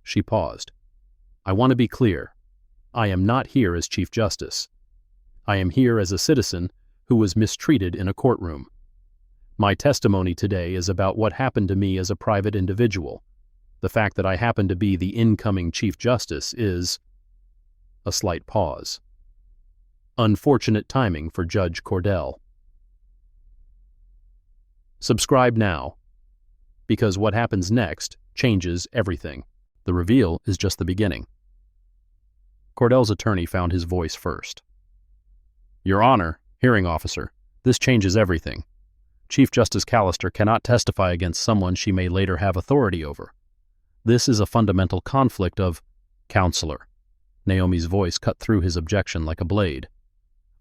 She paused. "I want to be clear. I am not here as Chief Justice. I am here as a citizen who was mistreated in a courtroom. My testimony today is about what happened to me as a private individual. The fact that I happen to be the incoming Chief Justice is—" a slight pause. "Unfortunate timing for Judge Cordell." Subscribe now, because what happens next changes everything. The reveal is just the beginning. Cordell's attorney found his voice first. "Your Honor, hearing officer, this changes everything. Chief Justice Callister cannot testify against someone she may later have authority over. This is a fundamental conflict of—" "Counselor." Naomi's voice cut through his objection like a blade.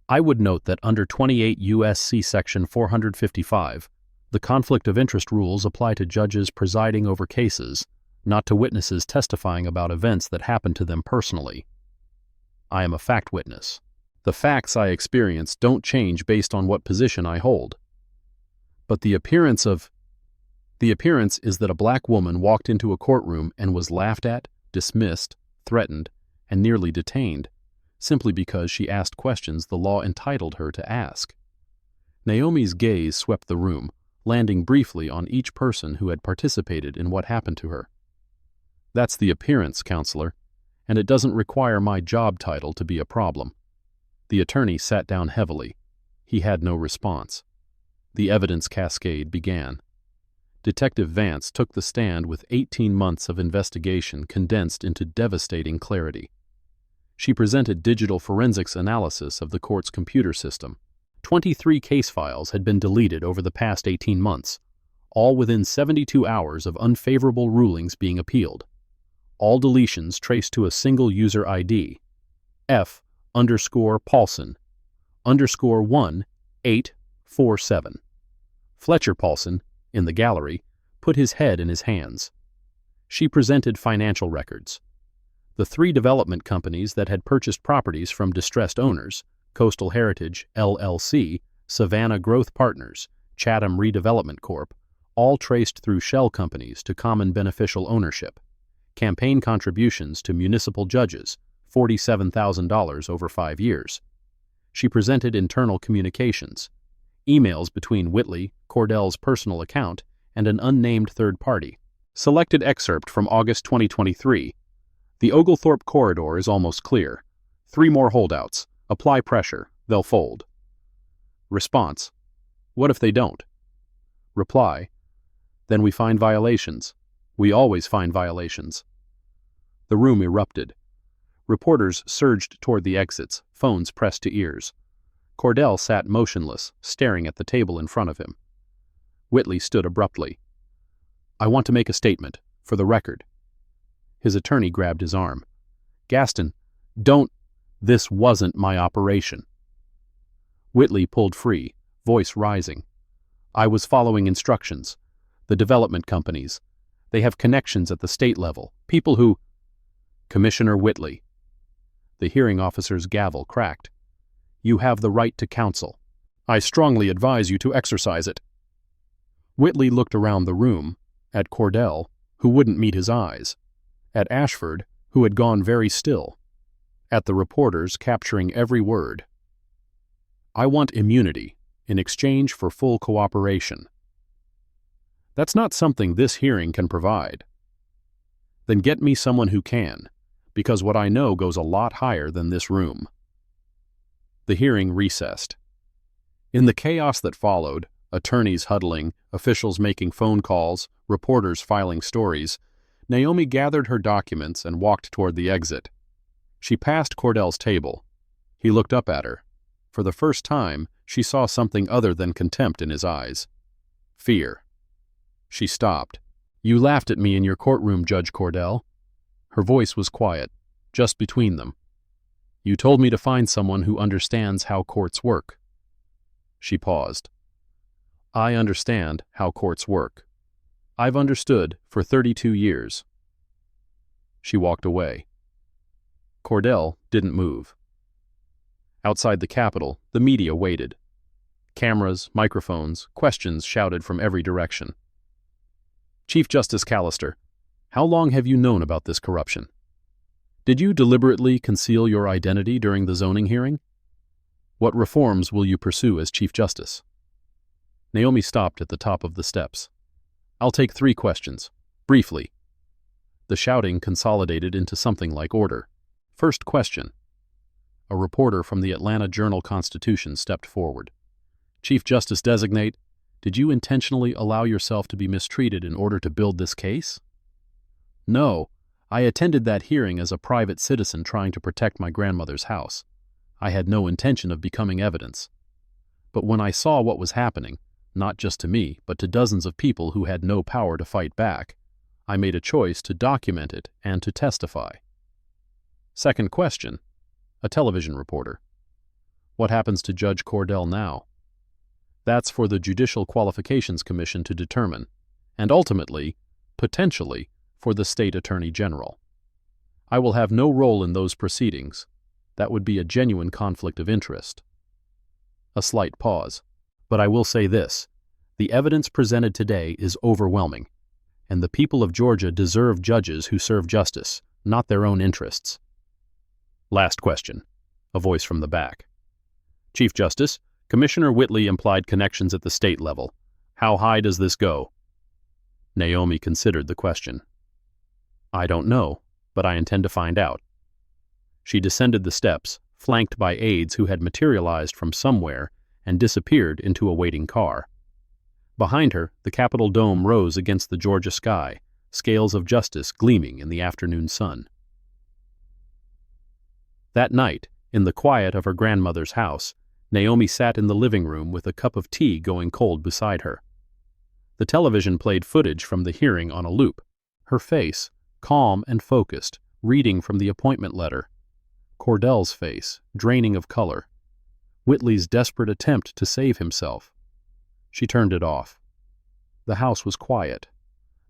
"I would note that under 28 U.S.C. Section 455, the conflict of interest rules apply to judges presiding over cases, not to witnesses testifying about events that happened to them personally. I am a fact witness. The facts I experience don't change based on what position I hold. But the appearance is that a black woman walked into a courtroom and was laughed at, dismissed, threatened, and nearly detained, simply because she asked questions the law entitled her to ask." Naomi's gaze swept the room, landing briefly on each person who had participated in what happened to her. "That's the appearance, Counselor, and it doesn't require my job title to be a problem." The attorney sat down heavily. He had no response. The evidence cascade began. Detective Vance took the stand with 18 months of investigation condensed into devastating clarity. She presented digital forensics analysis of the court's computer system. 23 case files had been deleted over the past 18 months, all within 72 hours of unfavorable rulings being appealed. All deletions traced to a single user ID, F_Paulson_1-847. Fletcher Paulson, in the gallery, put his head in his hands. She presented financial records. The 3 development companies that had purchased properties from distressed owners, Coastal Heritage, LLC, Savannah Growth Partners, Chatham Redevelopment Corp., all traced through shell companies to common beneficial ownership. Campaign contributions to municipal judges, $47,000 over 5 years. She presented internal communications, emails between Whitley, Cordell's personal account, and an unnamed third party. Selected excerpt from August 2023. "The Oglethorpe corridor is almost clear. 3 more holdouts. Apply pressure. They'll fold." Response: "What if they don't?" Reply: "Then we find violations. We always find violations." The room erupted. Reporters surged toward the exits, phones pressed to ears. Cordell sat motionless, staring at the table in front of him. Whitley stood abruptly. "I want to make a statement, for the record." His attorney grabbed his arm. "Gaston, don't— This wasn't my operation." Whitley pulled free, voice rising. "I was following instructions. The development companies, They have connections at the state level. People who... Commissioner Whitley. The hearing officer's gavel cracked. You have the right to counsel. I strongly advise you to exercise it. Whitley looked around the room, at Cordell, who wouldn't meet his eyes, at Ashford, who had gone very still, at the reporters capturing every word. I want immunity in exchange for full cooperation. That's not something this hearing can provide. Then get me someone who can, because what I know goes a lot higher than this room. The hearing recessed. In the chaos that followed, attorneys huddling, officials making phone calls, reporters filing stories, Naomi gathered her documents and walked toward the exit. She passed Cordell's table. He looked up at her. For the first time, she saw something other than contempt in his eyes. Fear. She stopped. You laughed at me in your courtroom, Judge Cordell. Her voice was quiet, just between them. You told me to find someone who understands how courts work. She paused. I understand how courts work. I've understood for 32 years. She walked away. Cordell didn't move. Outside the Capitol, the media waited. Cameras, microphones, questions shouted from every direction. Chief Justice Callister, how long have you known about this corruption? Did you deliberately conceal your identity during the zoning hearing? What reforms will you pursue as Chief Justice? Naomi stopped at the top of the steps. I'll take 3 questions, briefly. The shouting consolidated into something like order. First question. A reporter from the Atlanta Journal-Constitution stepped forward. Chief Justice Designate, did you intentionally allow yourself to be mistreated in order to build this case? No, I attended that hearing as a private citizen trying to protect my grandmother's house. I had no intention of becoming evidence. But when I saw what was happening, not just to me, but to dozens of people who had no power to fight back, I made a choice to document it and to testify. Second question. A television reporter. What happens to Judge Cordell now? That's for the Judicial Qualifications Commission to determine, and ultimately, potentially, for the State Attorney General. I will have no role in those proceedings. That would be a genuine conflict of interest. A slight pause. But I will say this. The evidence presented today is overwhelming, and the people of Georgia deserve judges who serve justice, not their own interests. Last question. A voice from the back. Chief Justice, Commissioner Whitley implied connections at the state level. How high does this go? Naomi considered the question. I don't know, but I intend to find out. She descended the steps, flanked by aides who had materialized from somewhere and disappeared into a waiting car. Behind her, the Capitol dome rose against the Georgia sky, scales of justice gleaming in the afternoon sun. That night, in the quiet of her grandmother's house, Naomi sat in the living room with a cup of tea going cold beside her. The television played footage from the hearing on a loop. Her face, calm and focused, reading from the appointment letter. Cordell's face, draining of color. Whitley's desperate attempt to save himself. She turned it off. The house was quiet.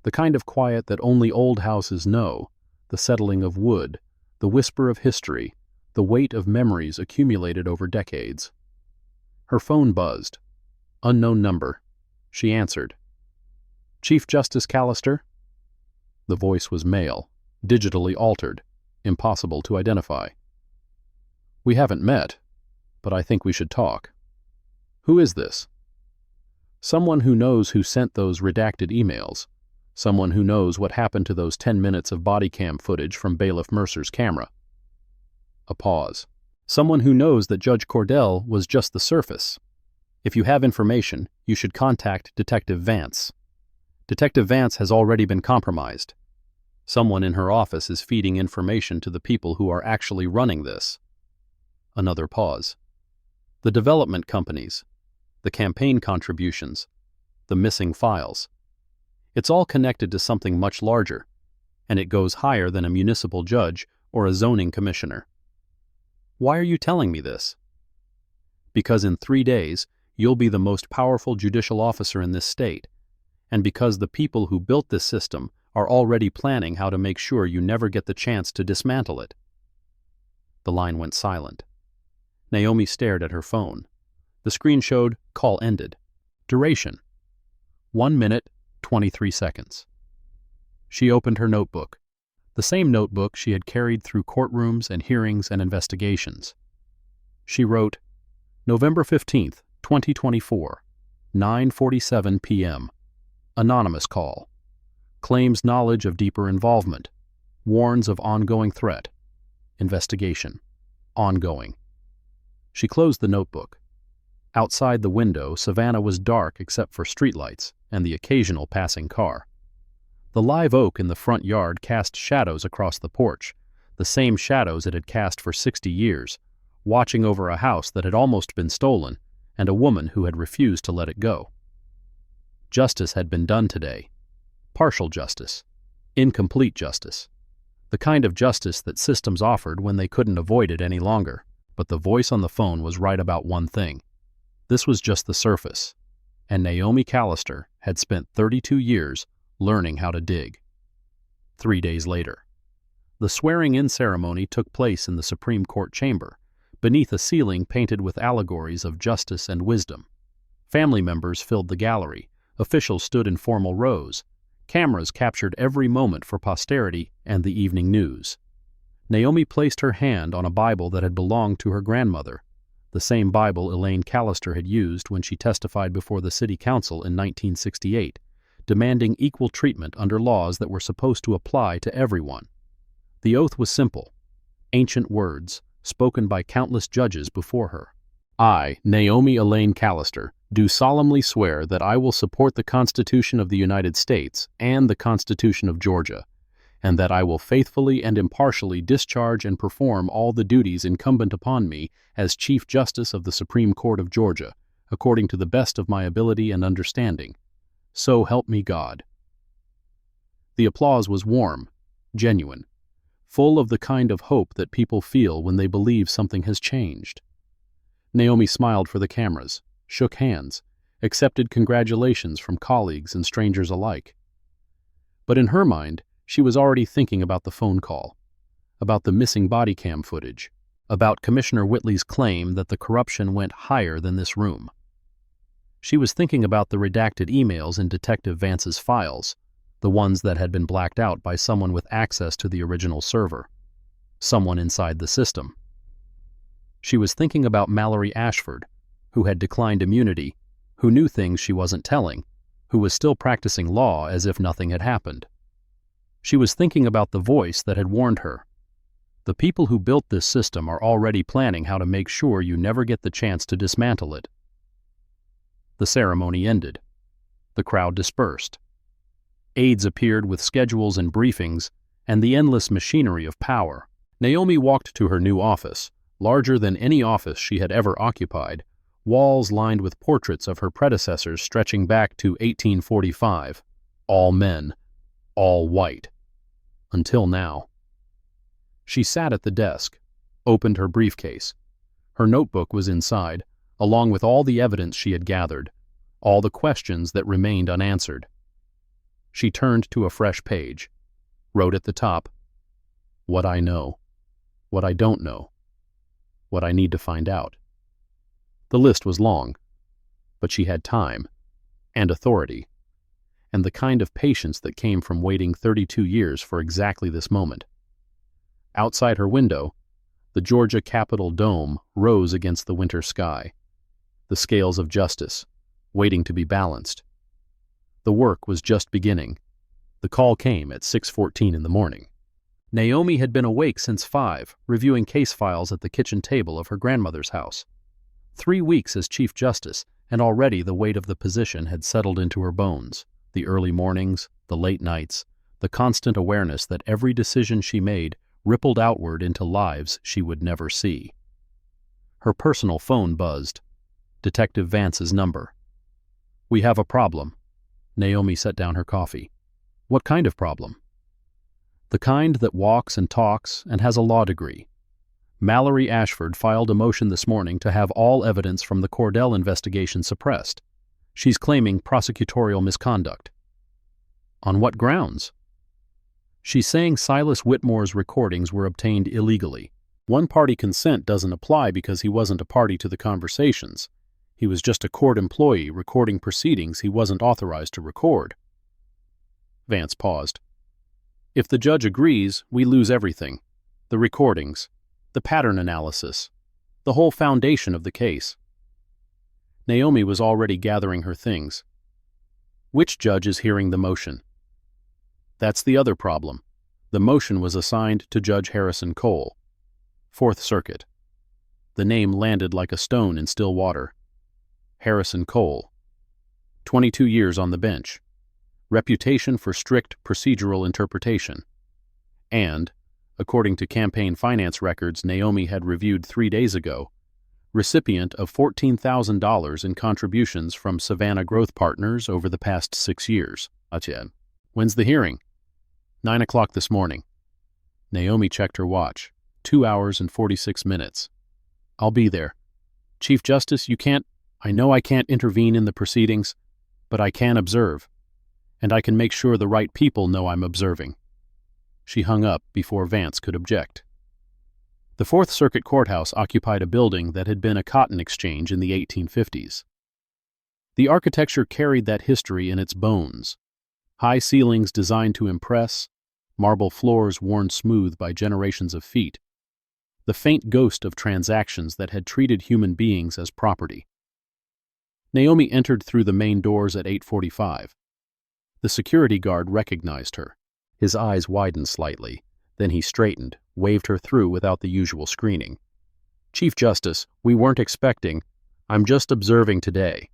The kind of quiet that only old houses know, the settling of wood, the whisper of history, the weight of memories accumulated over decades. Her phone buzzed. Unknown number. She answered. Chief Justice Callister? The voice was male, digitally altered, impossible to identify. We haven't met, but I think we should talk. Who is this? Someone who knows who sent those redacted emails. Someone who knows what happened to those 10 minutes of body cam footage from Bailiff Mercer's camera. A pause. Someone who knows that Judge Cordell was just the surface. If you have information, you should contact Detective Vance. Detective Vance has already been compromised. Someone in her office is feeding information to the people who are actually running this. Another pause. The development companies, the campaign contributions, the missing files. It's all connected to something much larger, and it goes higher than a municipal judge or a zoning commissioner. Why are you telling me this? Because in 3 days, you'll be the most powerful judicial officer in this state, and because the people who built this system are already planning how to make sure you never get the chance to dismantle it. The line went silent. Naomi stared at her phone. The screen showed call ended. Duration: 1 minute, 23 seconds. She opened her notebook, the same notebook she had carried through courtrooms and hearings and investigations. She wrote, November 15th, 2024, 9:47 p.m. Anonymous call. Claims knowledge of deeper involvement. Warns of ongoing threat. Investigation. Ongoing. She closed the notebook. Outside the window, Savannah was dark except for streetlights and the occasional passing car. The live oak in the front yard cast shadows across the porch, the same shadows it had cast for 60 years, watching over a house that had almost been stolen and a woman who had refused to let it go. Justice had been done today. Partial justice. Incomplete justice. The kind of justice that systems offered when they couldn't avoid it any longer. But the voice on the phone was right about one thing. This was just the surface, and Naomi Callister had spent 32 years learning how to dig. 3 days later. The swearing-in ceremony took place in the Supreme Court chamber, beneath a ceiling painted with allegories of justice and wisdom. Family members filled the gallery, officials stood in formal rows, cameras captured every moment for posterity and the evening news. Naomi placed her hand on a Bible that had belonged to her grandmother, the same Bible Elaine Callister had used when she testified before the city council in 1968, demanding equal treatment under laws that were supposed to apply to everyone. The oath was simple, ancient words, spoken by countless judges before her. I, Naomi Elaine Callister, do solemnly swear that I will support the Constitution of the United States and the Constitution of Georgia, and that I will faithfully and impartially discharge and perform all the duties incumbent upon me as Chief Justice of the Supreme Court of Georgia, according to the best of my ability and understanding. So help me God. The applause was warm, genuine, full of the kind of hope that people feel when they believe something has changed. Naomi smiled for the cameras, shook hands, accepted congratulations from colleagues and strangers alike. But in her mind, she was already thinking about the phone call, about the missing body cam footage, about Commissioner Whitley's claim that the corruption went higher than this room. She was thinking about the redacted emails in Detective Vance's files, the ones that had been blacked out by someone with access to the original server, someone inside the system. She was thinking about Mallory Ashford, who had declined immunity, who knew things she wasn't telling, who was still practicing law as if nothing had happened. She was thinking about the voice that had warned her. The people who built this system are already planning how to make sure you never get the chance to dismantle it. The ceremony ended. The crowd dispersed. Aides appeared with schedules and briefings, and the endless machinery of power. Naomi walked to her new office, larger than any office she had ever occupied, walls lined with portraits of her predecessors stretching back to 1845. All men, all white. Until now. She sat at the desk, opened her briefcase. Her notebook was inside, along with all the evidence she had gathered, all the questions that remained unanswered. She turned to a fresh page, wrote at the top, what I know, what I don't know, what I need to find out. The list was long, but she had time, and authority, and the kind of patience that came from waiting 32 years for exactly this moment. Outside her window, the Georgia Capitol dome rose against the winter sky, the scales of justice, waiting to be balanced. The work was just beginning. The call came at 6:14 in the morning. Naomi had been awake since 5, reviewing case files at the kitchen table of her grandmother's house. 3 weeks as Chief Justice, and already the weight of the position had settled into her bones. The early mornings, the late nights, the constant awareness that every decision she made rippled outward into lives she would never see. Her personal phone buzzed. Detective Vance's number. We have a problem. Naomi set down her coffee. What kind of problem? The kind that walks and talks and has a law degree. Mallory Ashford filed a motion this morning to have all evidence from the Cordell investigation suppressed. She's claiming prosecutorial misconduct. On what grounds? She's saying Silas Whitmore's recordings were obtained illegally. One-party consent doesn't apply because he wasn't a party to the conversations. He was just a court employee recording proceedings he wasn't authorized to record. Vance paused. If the judge agrees, we lose everything. The recordings, the pattern analysis, the whole foundation of the case. Naomi was already gathering her things. Which judge is hearing the motion? That's the other problem. The motion was assigned to Judge Harrison Cole, Fourth Circuit. The name landed like a stone in still water. Harrison Cole. 22 years on the bench. Reputation for strict procedural interpretation. And, according to campaign finance records Naomi had reviewed 3 days ago, recipient of $14,000 in contributions from Savannah Growth Partners over the past 6 years. When's the hearing? 9 o'clock this morning. Naomi checked her watch. 2 hours and 46 minutes. I'll be there. Chief Justice, I know I can't intervene in the proceedings, but I can observe, and I can make sure the right people know I'm observing. She hung up before Vance could object. The Fourth Circuit Courthouse occupied a building that had been a cotton exchange in the 1850s. The architecture carried that history in its bones. High ceilings designed to impress, marble floors worn smooth by generations of feet, the faint ghost of transactions that had treated human beings as property. Naomi entered through the main doors at 8:45. The security guard recognized her. His eyes widened slightly. Then he straightened, waved her through without the usual screening. Chief Justice, we weren't expecting. I'm just observing today.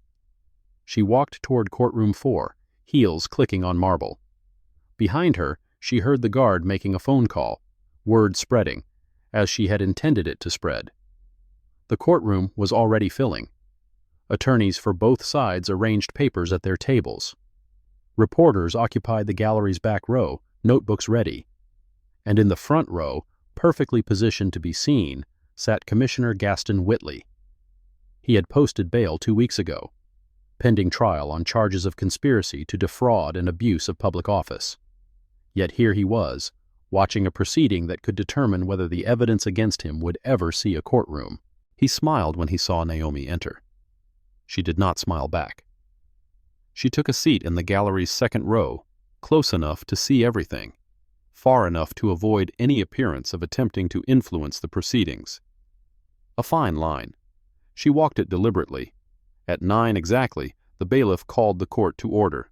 She walked toward courtroom 4, heels clicking on marble. Behind her, she heard the guard making a phone call, word spreading, as she had intended it to spread. The courtroom was already filling. Attorneys for both sides arranged papers at their tables. Reporters occupied the gallery's back row, notebooks ready. And in the front row, perfectly positioned to be seen, sat Commissioner Gaston Whitley. He had posted bail 2 weeks ago, pending trial on charges of conspiracy to defraud and abuse of public office. Yet here he was, watching a proceeding that could determine whether the evidence against him would ever see a courtroom. He smiled when he saw Naomi enter. She did not smile back. She took a seat in the gallery's second row, close enough to see everything, far enough to avoid any appearance of attempting to influence the proceedings. A fine line. She walked it deliberately. At 9 exactly, the bailiff called the court to order.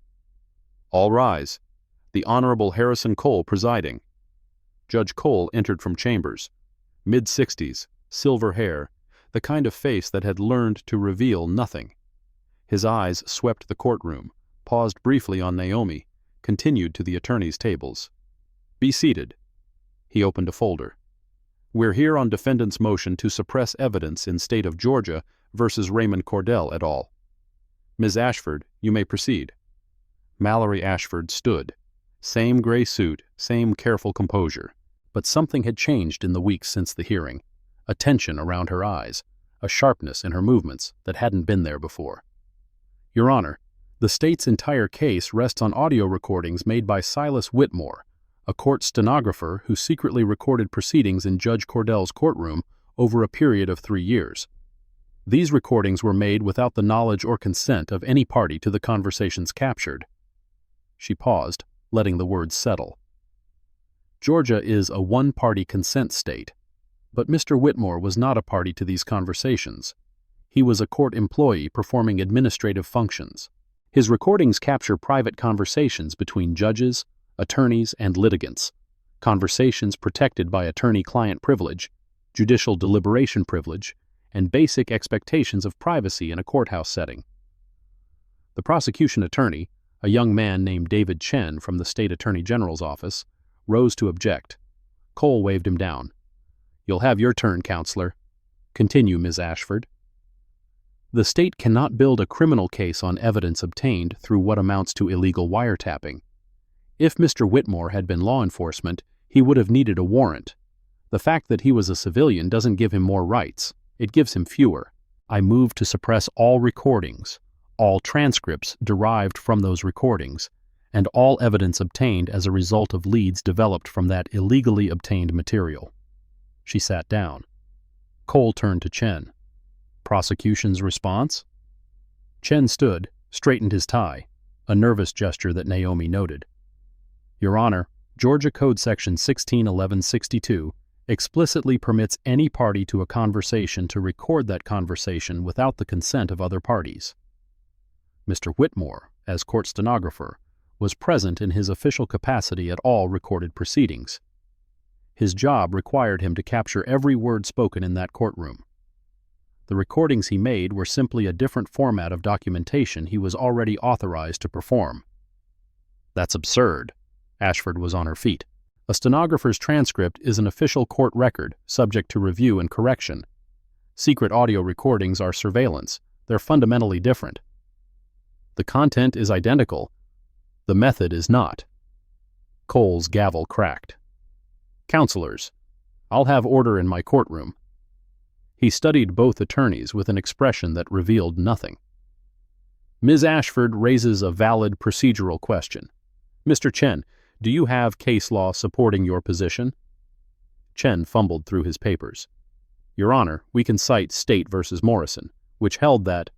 All rise. The Honorable Harrison Cole presiding. Judge Cole entered from chambers. Mid-60s, silver hair, the kind of face that had learned to reveal nothing. His eyes swept the courtroom, paused briefly on Naomi, continued to the attorneys' tables. Be seated. He opened a folder. We're here on defendant's motion to suppress evidence in State of Georgia versus Raymond Cordell et al. Ms. Ashford, you may proceed. Mallory Ashford stood. Same gray suit, same careful composure. But something had changed in the weeks since the hearing. A tension around her eyes, a sharpness in her movements that hadn't been there before. Your Honor, the state's entire case rests on audio recordings made by Silas Whitmore, a court stenographer who secretly recorded proceedings in Judge Cordell's courtroom over a period of 3 years. These recordings were made without the knowledge or consent of any party to the conversations captured. She paused, letting the words settle. Georgia is a one-party consent state, but Mr. Whitmore was not a party to these conversations. He was a court employee performing administrative functions. His recordings capture private conversations between judges, attorneys, and litigants, conversations protected by attorney-client privilege, judicial deliberation privilege, and basic expectations of privacy in a courthouse setting. The prosecution attorney, a young man named David Chen from the State Attorney General's office, rose to object. Cole waved him down. You'll have your turn, counselor. Continue, Ms. Ashford. The state cannot build a criminal case on evidence obtained through what amounts to illegal wiretapping. If Mr. Whitmore had been law enforcement, he would have needed a warrant. The fact that he was a civilian doesn't give him more rights. It gives him fewer. I move to suppress all recordings, all transcripts derived from those recordings, and all evidence obtained as a result of leads developed from that illegally obtained material. She sat down. Cole turned to Chen. Prosecution's response? Chen stood, straightened his tie, a nervous gesture that Naomi noted. Your Honor, Georgia Code Section 161162 explicitly permits any party to a conversation to record that conversation without the consent of other parties. Mr. Whitmore, as court stenographer, was present in his official capacity at all recorded proceedings. His job required him to capture every word spoken in that courtroom. The recordings he made were simply a different format of documentation he was already authorized to perform. That's absurd. Ashford was on her feet. A stenographer's transcript is an official court record, subject to review and correction. Secret audio recordings are surveillance. They're fundamentally different. The content is identical. The method is not. Cole's gavel cracked. Counselors, I'll have order in my courtroom. He studied both attorneys with an expression that revealed nothing. Ms. Ashford raises a valid procedural question. Mr. Chen, do you have case law supporting your position? Chen fumbled through his papers. Your Honor, we can cite State v. Morrison, which held that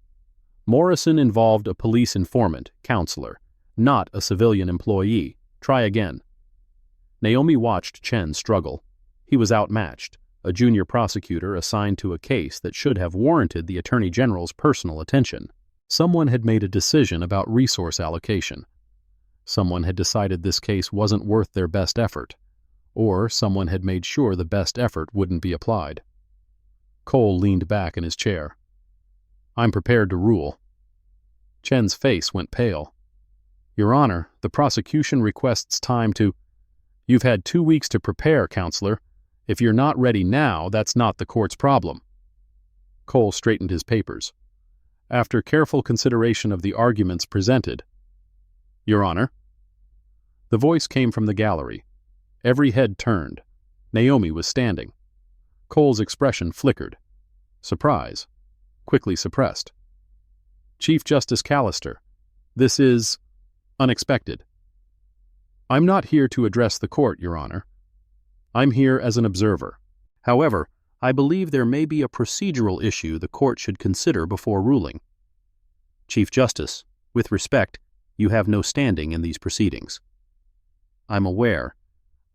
Morrison involved a police informant, counselor, not a civilian employee. Try again. Naomi watched Chen struggle. He was outmatched, a junior prosecutor assigned to a case that should have warranted the Attorney General's personal attention. Someone had made a decision about resource allocation. Someone had decided this case wasn't worth their best effort, or someone had made sure the best effort wouldn't be applied. Cole leaned back in his chair. I'm prepared to rule. Chen's face went pale. Your Honor, the prosecution requests time to... You've had 2 weeks to prepare, Counselor. If you're not ready now, that's not the court's problem. Cole straightened his papers. After careful consideration of the arguments presented, Your Honor. The voice came from the gallery. Every head turned. Naomi was standing. Cole's expression flickered. Surprise. Quickly suppressed. Chief Justice Callister, this is unexpected. I'm not here to address the court, Your Honor. I'm here as an observer. However, I believe there may be a procedural issue the court should consider before ruling. Chief Justice, with respect, you have no standing in these proceedings. I'm aware,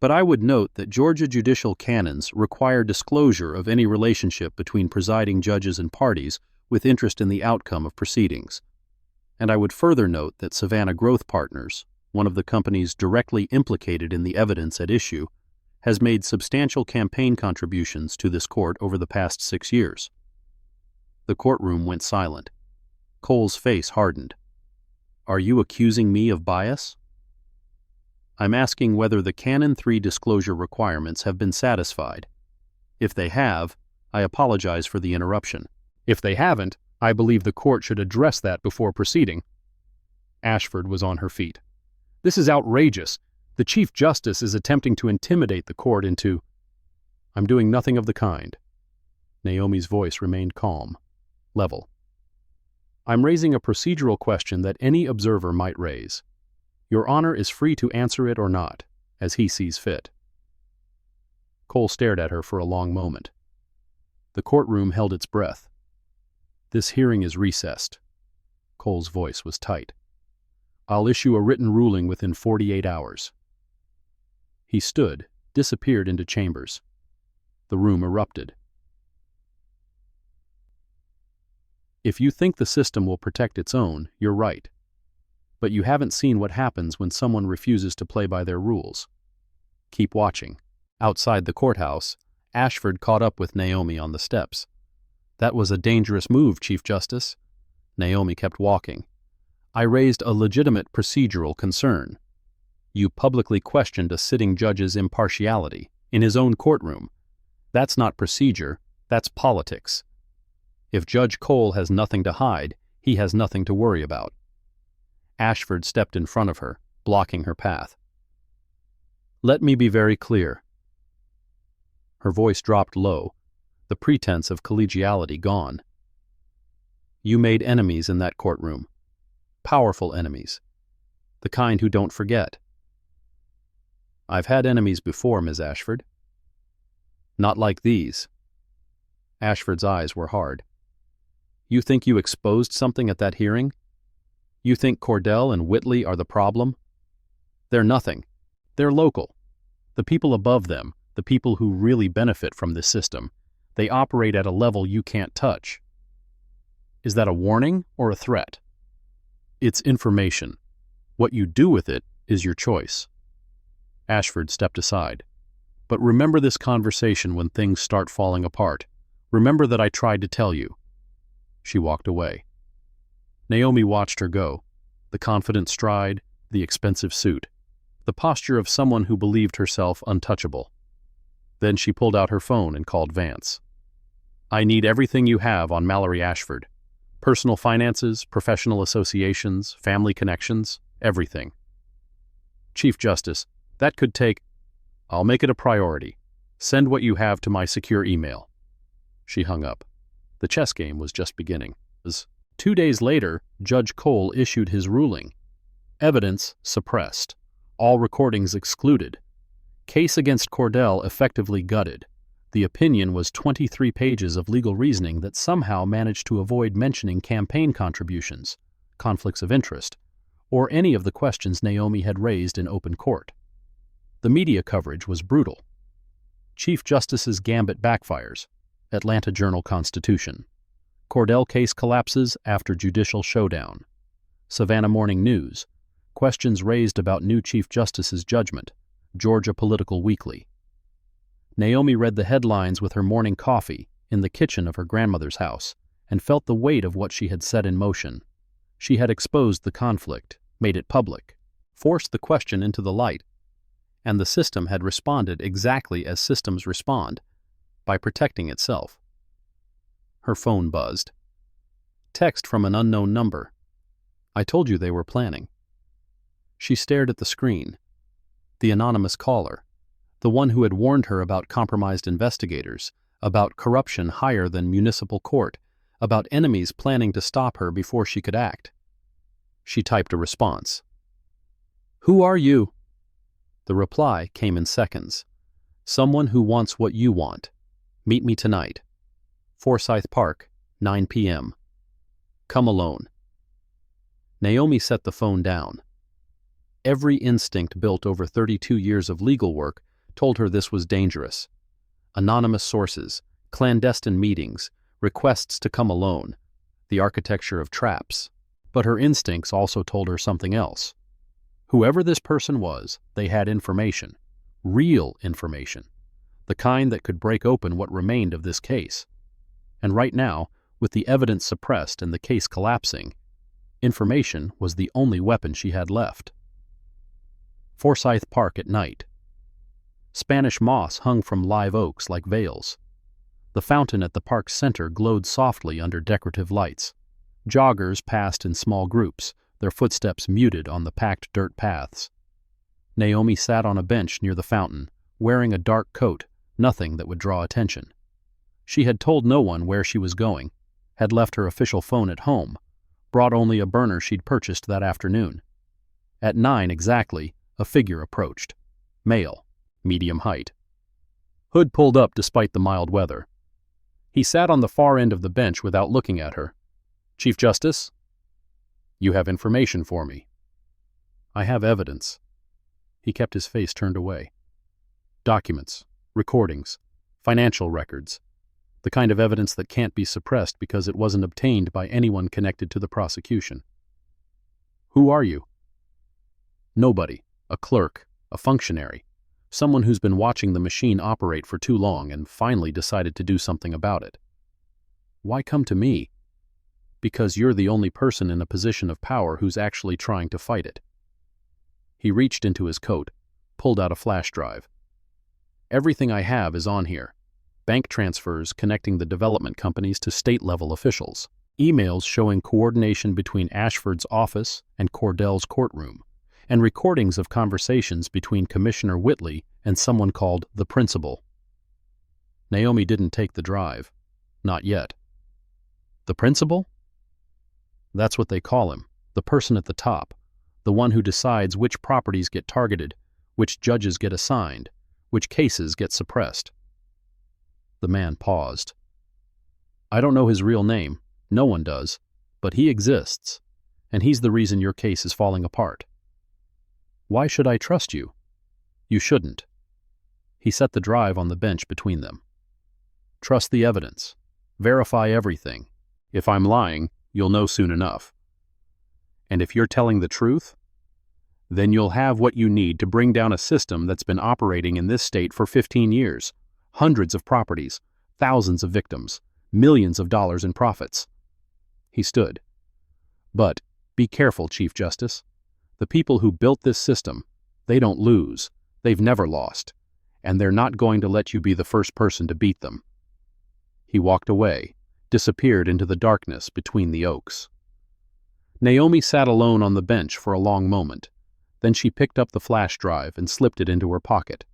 but I would note that Georgia judicial canons require disclosure of any relationship between presiding judges and parties with interest in the outcome of proceedings. And I would further note that Savannah Growth Partners, one of the companies directly implicated in the evidence at issue, has made substantial campaign contributions to this court over the past 6 years. The courtroom went silent. Cole's face hardened. Are you accusing me of bias? I'm asking whether the Canon 3 disclosure requirements have been satisfied. If they have, I apologize for the interruption. If they haven't, I believe the court should address that before proceeding. Ashford was on her feet. This is outrageous. The Chief Justice is attempting to intimidate the court into... I'm doing nothing of the kind. Naomi's voice remained calm, level. I'm raising a procedural question that any observer might raise. Your Honor is free to answer it or not, as he sees fit. Cole stared at her for a long moment. The courtroom held its breath. This hearing is recessed. Cole's voice was tight. I'll issue a written ruling within 48 hours. He stood, disappeared into chambers. The room erupted. If you think the system will protect its own, you're right. But you haven't seen what happens when someone refuses to play by their rules. Keep watching. Outside the courthouse, Ashford caught up with Naomi on the steps. That was a dangerous move, Chief Justice. Naomi kept walking. I raised a legitimate procedural concern. You publicly questioned a sitting judge's impartiality in his own courtroom. That's not procedure, that's politics. If Judge Cole has nothing to hide, he has nothing to worry about. Ashford stepped in front of her, blocking her path. Let me be very clear. Her voice dropped low, the pretense of collegiality gone. You made enemies in that courtroom. Powerful enemies. the kind who don't forget. I've had enemies before, Ms. Ashford. Not like these. Ashford's eyes were hard. You think you exposed something at that hearing? You think Cordell and Whitley are the problem? They're nothing. They're local. The people above them, the people who really benefit from this system, they operate at a level you can't touch. Is that a warning or a threat? It's information. What you do with it is your choice. Ashford stepped aside. But remember this conversation when things start falling apart. Remember that I tried to tell you. She walked away. Naomi watched her go, the confident stride, the expensive suit, the posture of someone who believed herself untouchable. Then she pulled out her phone and called Vance. I need everything you have on Mallory Ashford. Personal finances, professional associations, family connections, everything. Chief Justice, that could take... I'll make it a priority. Send what you have to my secure email. She hung up. The chess game was just beginning. 2 days later, Judge Cole issued his ruling. Evidence suppressed. All recordings excluded. Case against Cordell effectively gutted. The opinion was 23 pages of legal reasoning that somehow managed to avoid mentioning campaign contributions, conflicts of interest, or any of the questions Naomi had raised in open court. The media coverage was brutal. Chief Justice's gambit backfires. Atlanta Journal-Constitution. Cordell case collapses after judicial showdown. Savannah Morning News. Questions raised about new Chief Justice's judgment. Georgia Political Weekly. Naomi read the headlines with her morning coffee in the kitchen of her grandmother's house and felt the weight of what she had set in motion. She had exposed the conflict, made it public, forced the question into the light, and the system had responded exactly as systems respond, by protecting itself. Her phone buzzed. Text from an unknown number. I told you they were planning. She stared at the screen. The anonymous caller, the one who had warned her about compromised investigators, about corruption higher than municipal court, about enemies planning to stop her before she could act. She typed a response. Who are you? The reply came in seconds. Someone who wants what you want. Meet me tonight. Forsyth Park, 9 p.m. Come alone. Naomi set the phone down. Every instinct built over 32 years of legal work told her this was dangerous. Anonymous sources, clandestine meetings, requests to come alone, the architecture of traps. But her instincts also told her something else. Whoever this person was, they had information. Real information. The kind that could break open what remained of this case. And right now, with the evidence suppressed and the case collapsing, information was the only weapon she had left. Forsyth Park at night. Spanish moss hung from live oaks like veils. The fountain at the park's center glowed softly under decorative lights. Joggers passed in small groups, their footsteps muted on the packed dirt paths. Naomi sat on a bench near the fountain, wearing a dark coat, nothing that would draw attention. She had told no one where she was going, had left her official phone at home, brought only a burner she'd purchased that afternoon. At 9 exactly, a figure approached. Male, medium height. Hood pulled up despite the mild weather. He sat on the far end of the bench without looking at her. Chief Justice? You have information for me. I have evidence. He kept his face turned away. Documents, recordings, financial records, the kind of evidence that can't be suppressed because it wasn't obtained by anyone connected to the prosecution. Who are you? Nobody, a clerk, a functionary, someone who's been watching the machine operate for too long and finally decided to do something about it. Why come to me? Because you're the only person in a position of power who's actually trying to fight it. He reached into his coat, pulled out a flash drive. Everything I have is on here. Bank transfers connecting the development companies to state-level officials. Emails showing coordination between Ashford's office and Cordell's courtroom. And recordings of conversations between Commissioner Whitley and someone called the principal. Naomi didn't take the drive. Not yet. The principal? That's what they call him, the person at the top, the one who decides which properties get targeted, which judges get assigned, which cases get suppressed. The man paused. I don't know his real name, no one does, but he exists, and he's the reason your case is falling apart. Why should I trust you? You shouldn't. He set the drive on the bench between them. Trust the evidence. Verify everything. If I'm lying, you'll know soon enough. And if you're telling the truth, then you'll have what you need to bring down a system that's been operating in this state for 15 years, hundreds of properties, thousands of victims, millions of dollars in profits. He stood. But be careful, Chief Justice. The people who built this system, they don't lose. They've never lost. And they're not going to let you be the first person to beat them. He walked away, disappeared into the darkness between the oaks. Naomi sat alone on the bench for a long moment. Then she picked up the flash drive and slipped it into her pocket.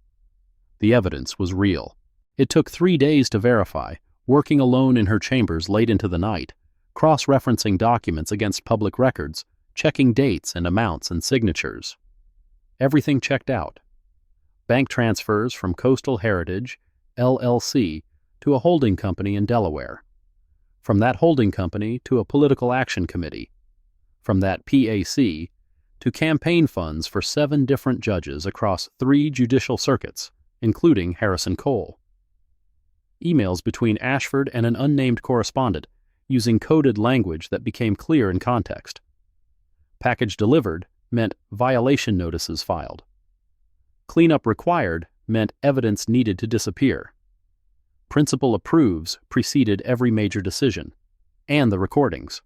The evidence was real. It took 3 days to verify, working alone in her chambers late into the night, cross-referencing documents against public records, checking dates and amounts and signatures. Everything checked out. Bank transfers from Coastal Heritage, LLC, to a holding company in Delaware. From that holding company to a political action committee. From that PAC to campaign funds for 7 different judges across 3 judicial circuits, including Harrison Cole. Emails between Ashford and an unnamed correspondent, using coded language that became clear in context. Package delivered meant violation notices filed. Cleanup required meant evidence needed to disappear. Principal approves preceded every major decision, and the recordings.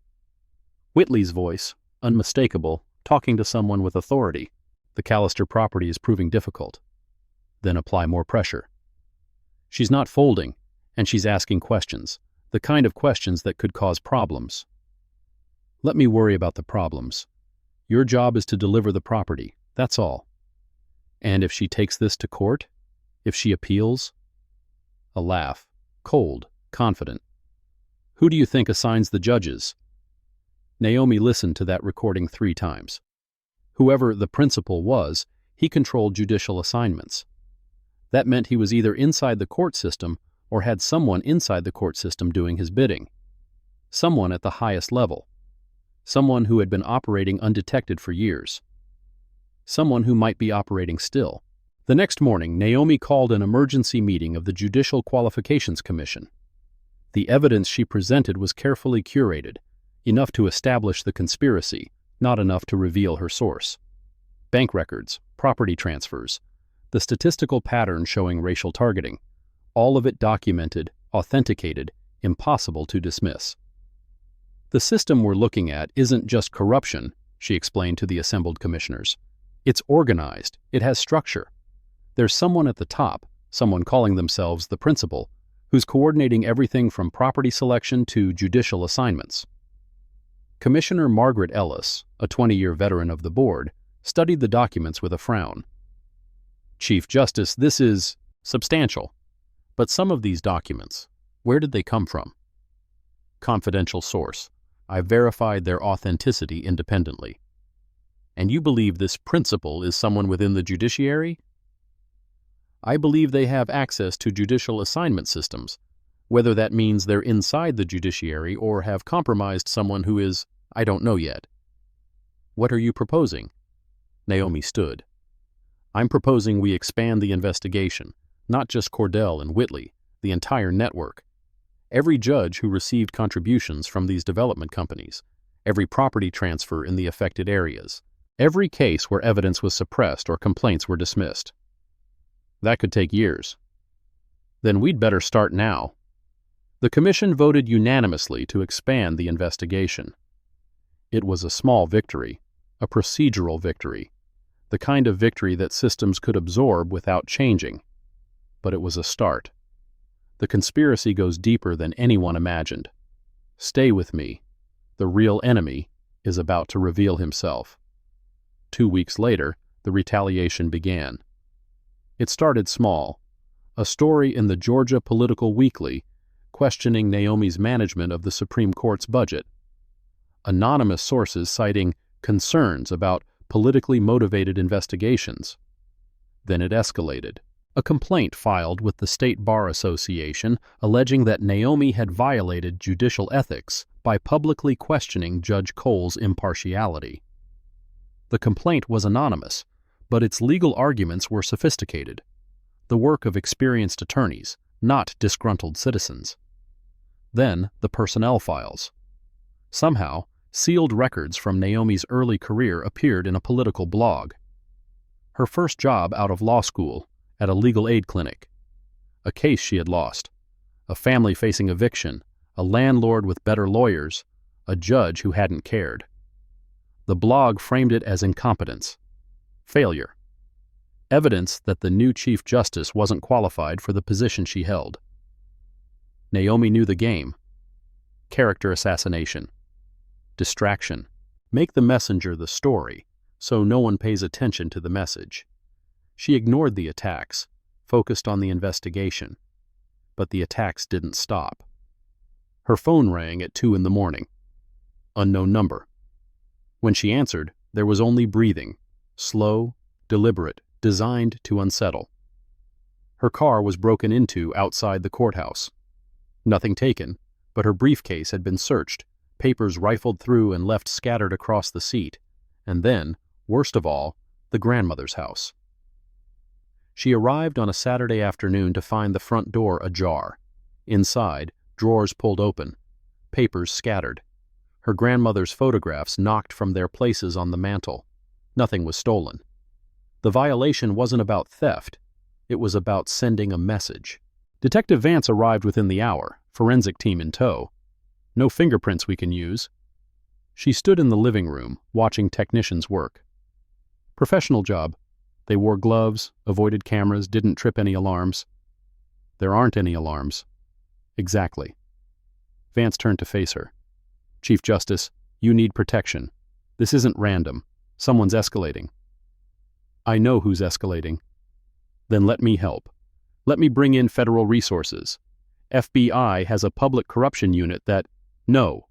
Whitley's voice, unmistakable, talking to someone with authority. The Callister property is proving difficult. Then apply more pressure. She's not folding, and she's asking questions, the kind of questions that could cause problems. Let me worry about the problems. Your job is to deliver the property, that's all. And if she takes this to court? If she appeals? A laugh, cold, confident. Who do you think assigns the judges? Naomi listened to that recording 3 times. Whoever the principal was, he controlled judicial assignments. That meant he was either inside the court system or had someone inside the court system doing his bidding. Someone at the highest level. Someone who had been operating undetected for years. Someone who might be operating still. The next morning, Naomi called an emergency meeting of the Judicial Qualifications Commission. The evidence she presented was carefully curated, enough to establish the conspiracy, not enough to reveal her source. Bank records, property transfers, the statistical pattern showing racial targeting, all of it documented, authenticated, impossible to dismiss. The system we're looking at isn't just corruption, she explained to the assembled commissioners. It's organized, it has structure. There's someone at the top, someone calling themselves the principal, who's coordinating everything from property selection to judicial assignments. Commissioner Margaret Ellis, a 20-year veteran of the board, studied the documents with a frown. Chief Justice, this is substantial. But some of these documents, where did they come from? Confidential source. I verified their authenticity independently. And you believe this principal is someone within the judiciary? I believe they have access to judicial assignment systems, whether that means they're inside the judiciary or have compromised someone who is, I don't know yet. What are you proposing? Naomi stood. I'm proposing we expand the investigation, not just Cordell and Whitley, the entire network. Every judge who received contributions from these development companies, every property transfer in the affected areas, every case where evidence was suppressed or complaints were dismissed. That could take years. Then we'd better start now. The commission voted unanimously to expand the investigation. It was a small victory, a procedural victory, the kind of victory that systems could absorb without changing. But it was a start. The conspiracy goes deeper than anyone imagined. Stay with me. The real enemy is about to reveal himself. 2 weeks later, the retaliation began. It started small, a story in the Georgia Political Weekly questioning Naomi's management of the Supreme Court's budget. Anonymous sources citing concerns about politically motivated investigations. Then it escalated. A complaint filed with the State Bar Association alleging that Naomi had violated judicial ethics by publicly questioning Judge Cole's impartiality. The complaint was anonymous, but its legal arguments were sophisticated, the work of experienced attorneys, not disgruntled citizens. Then the personnel files. Somehow, sealed records from Naomi's early career appeared in a political blog. Her first job out of law school, at a legal aid clinic. A case she had lost. A family facing eviction. A landlord with better lawyers. A judge who hadn't cared. The blog framed it as incompetence. Failure. Evidence that the new Chief Justice wasn't qualified for the position she held. Naomi knew the game. Character assassination. Distraction. Make the messenger the story, so no one pays attention to the message. She ignored the attacks, focused on the investigation. But the attacks didn't stop. Her phone rang at 2 a.m. Unknown number. When she answered, there was only breathing, slow, deliberate, designed to unsettle. Her car was broken into outside the courthouse. Nothing taken, but her briefcase had been searched, papers rifled through and left scattered across the seat, and then, worst of all, the grandmother's house. She arrived on a Saturday afternoon to find the front door ajar. Inside, drawers pulled open, papers scattered. Her grandmother's photographs knocked from their places on the mantel. Nothing was stolen. The violation wasn't about theft. It was about sending a message. Detective Vance arrived within the hour, forensic team in tow. No fingerprints we can use. She stood in the living room, watching technicians work. Professional job. They wore gloves, avoided cameras, didn't trip any alarms. There aren't any alarms. Exactly. Vance turned to face her. Chief Justice, you need protection. This isn't random. Someone's escalating. I know who's escalating. Then let me help. Let me bring in federal resources. FBI has a public corruption unit that... No.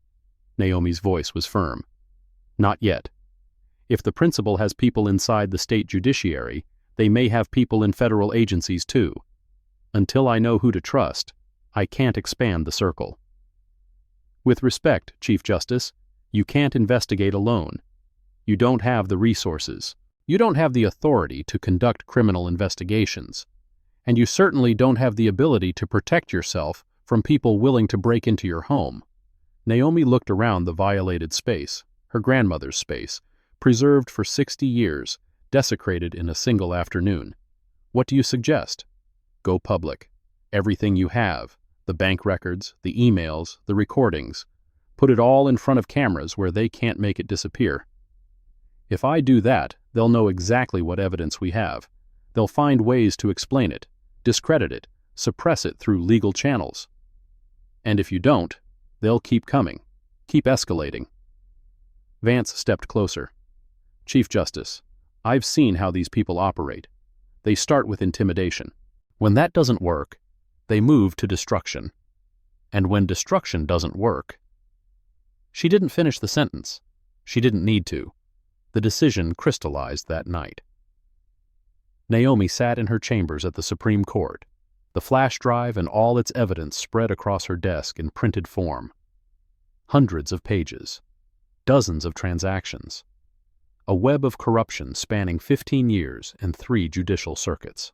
Naomi's voice was firm. Not yet. If the principal has people inside the state judiciary, they may have people in federal agencies too. Until I know who to trust, I can't expand the circle. With respect, Chief Justice, you can't investigate alone. You don't have the resources. You don't have the authority to conduct criminal investigations. And you certainly don't have the ability to protect yourself from people willing to break into your home. Naomi looked around the violated space, her grandmother's space, preserved for 60 years, desecrated in a single afternoon. What do you suggest? Go public. Everything you have, the bank records, the emails, the recordings. Put it all in front of cameras where they can't make it disappear. If I do that, they'll know exactly what evidence we have. They'll find ways to explain it, discredit it, suppress it through legal channels. And if you don't, they'll keep coming, keep escalating. Vance stepped closer. Chief Justice, I've seen how these people operate. They start with intimidation. When that doesn't work, they move to destruction. And when destruction doesn't work... She didn't finish the sentence. She didn't need to. The decision crystallized that night. Naomi sat in her chambers at the Supreme Court, the flash drive and all its evidence spread across her desk in printed form. Hundreds of pages, dozens of transactions, a web of corruption spanning 15 years and 3 judicial circuits.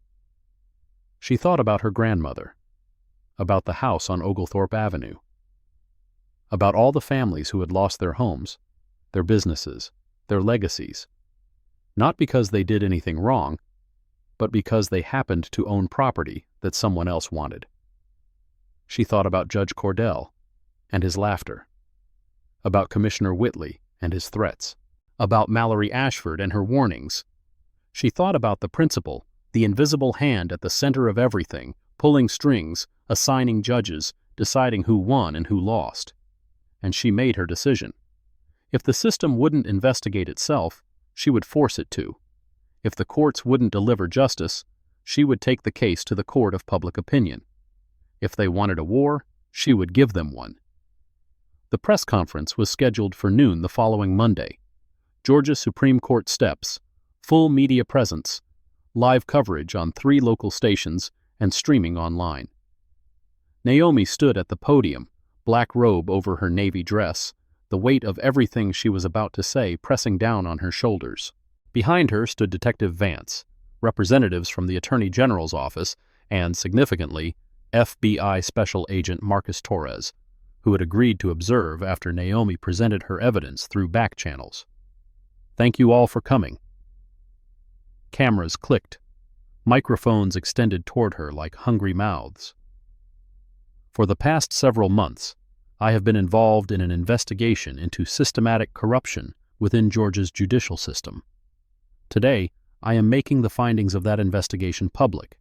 She thought about her grandmother, about the house on Oglethorpe Avenue, about all the families who had lost their homes, their businesses, their legacies, not because they did anything wrong, but because they happened to own property that someone else wanted. She thought about Judge Cordell and his laughter, about Commissioner Whitley and his threats, about Mallory Ashford and her warnings. She thought about the principal, the invisible hand at the center of everything, pulling strings, assigning judges, deciding who won and who lost. And she made her decision. If the system wouldn't investigate itself, she would force it to. If the courts wouldn't deliver justice, she would take the case to the court of public opinion. If they wanted a war, she would give them one. The press conference was scheduled for noon the following Monday. Georgia Supreme Court steps, full media presence, live coverage on 3 local stations, and streaming online. Naomi stood at the podium, black robe over her navy dress, the weight of everything she was about to say pressing down on her shoulders. Behind her stood Detective Vance, representatives from the Attorney General's office, and, significantly, FBI Special Agent Marcus Torres, who had agreed to observe after Naomi presented her evidence through back channels. "Thank you all for coming." Cameras clicked. Microphones extended toward her like hungry mouths. For the past several months, I have been involved in an investigation into systematic corruption within Georgia's judicial system. Today, I am making the findings of that investigation public,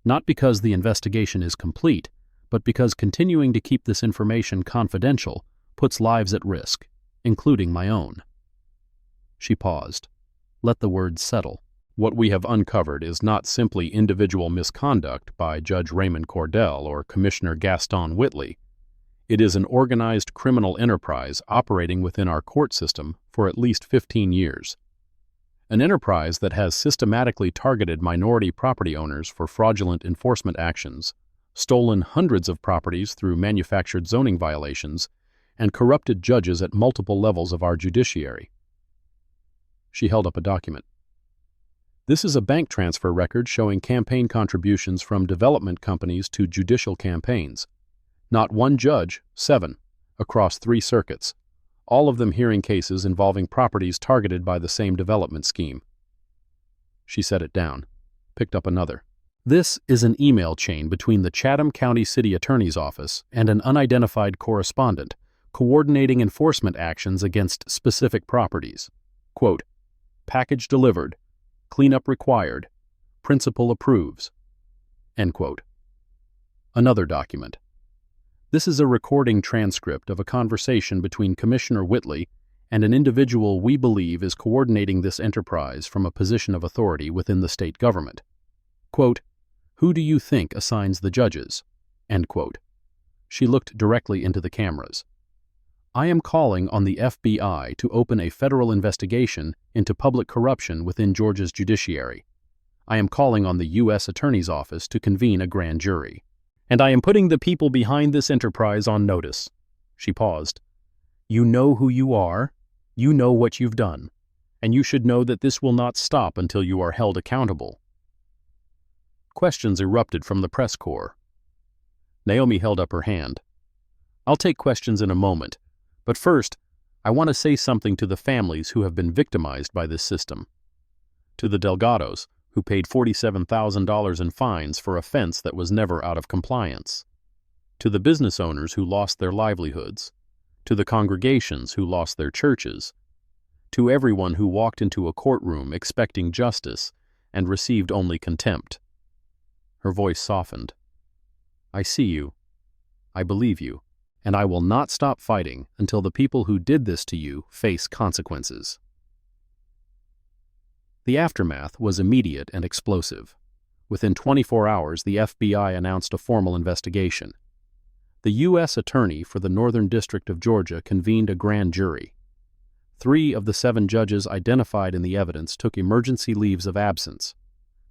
not because the investigation is complete, but because continuing to keep this information confidential puts lives at risk, including my own. She paused. Let the words settle. What we have uncovered is not simply individual misconduct by Judge Raymond Cordell or Commissioner Gaston Whitley. It is an organized criminal enterprise operating within our court system for at least 15 years. An enterprise that has systematically targeted minority property owners for fraudulent enforcement actions, stolen hundreds of properties through manufactured zoning violations, and corrupted judges at multiple levels of our judiciary. She held up a document. This is a bank transfer record showing campaign contributions from development companies to judicial campaigns. Not one judge, 7, across 3 circuits, all of them hearing cases involving properties targeted by the same development scheme. She set it down, picked up another. This is an email chain between the Chatham County City Attorney's Office and an unidentified correspondent, coordinating enforcement actions against specific properties. Quote, "Package delivered. Cleanup required. Principal approves." End quote. Another document. This is a recording transcript of a conversation between Commissioner Whitley and an individual we believe is coordinating this enterprise from a position of authority within the state government. Quote, "Who do you think assigns the judges?" End quote. She looked directly into the cameras. "I am calling on the FBI to open a federal investigation into public corruption within Georgia's judiciary. I am calling on the U.S. Attorney's Office to convene a grand jury. And I am putting the people behind this enterprise on notice." She paused. "You know who you are, you know what you've done, and you should know that this will not stop until you are held accountable." Questions erupted from the press corps. Naomi held up her hand. "I'll take questions in a moment, but first, I want to say something to the families who have been victimized by this system. To the Delgados, who paid $47,000 in fines for a fence that was never out of compliance. To the business owners who lost their livelihoods. To the congregations who lost their churches. To everyone who walked into a courtroom expecting justice and received only contempt." Her voice softened. "I see you. I believe you. And I will not stop fighting until the people who did this to you face consequences." The aftermath was immediate and explosive. Within 24 hours, the FBI announced a formal investigation. The U.S. Attorney for the Northern District of Georgia convened a grand jury. 3 of the 7 judges identified in the evidence took emergency leaves of absence.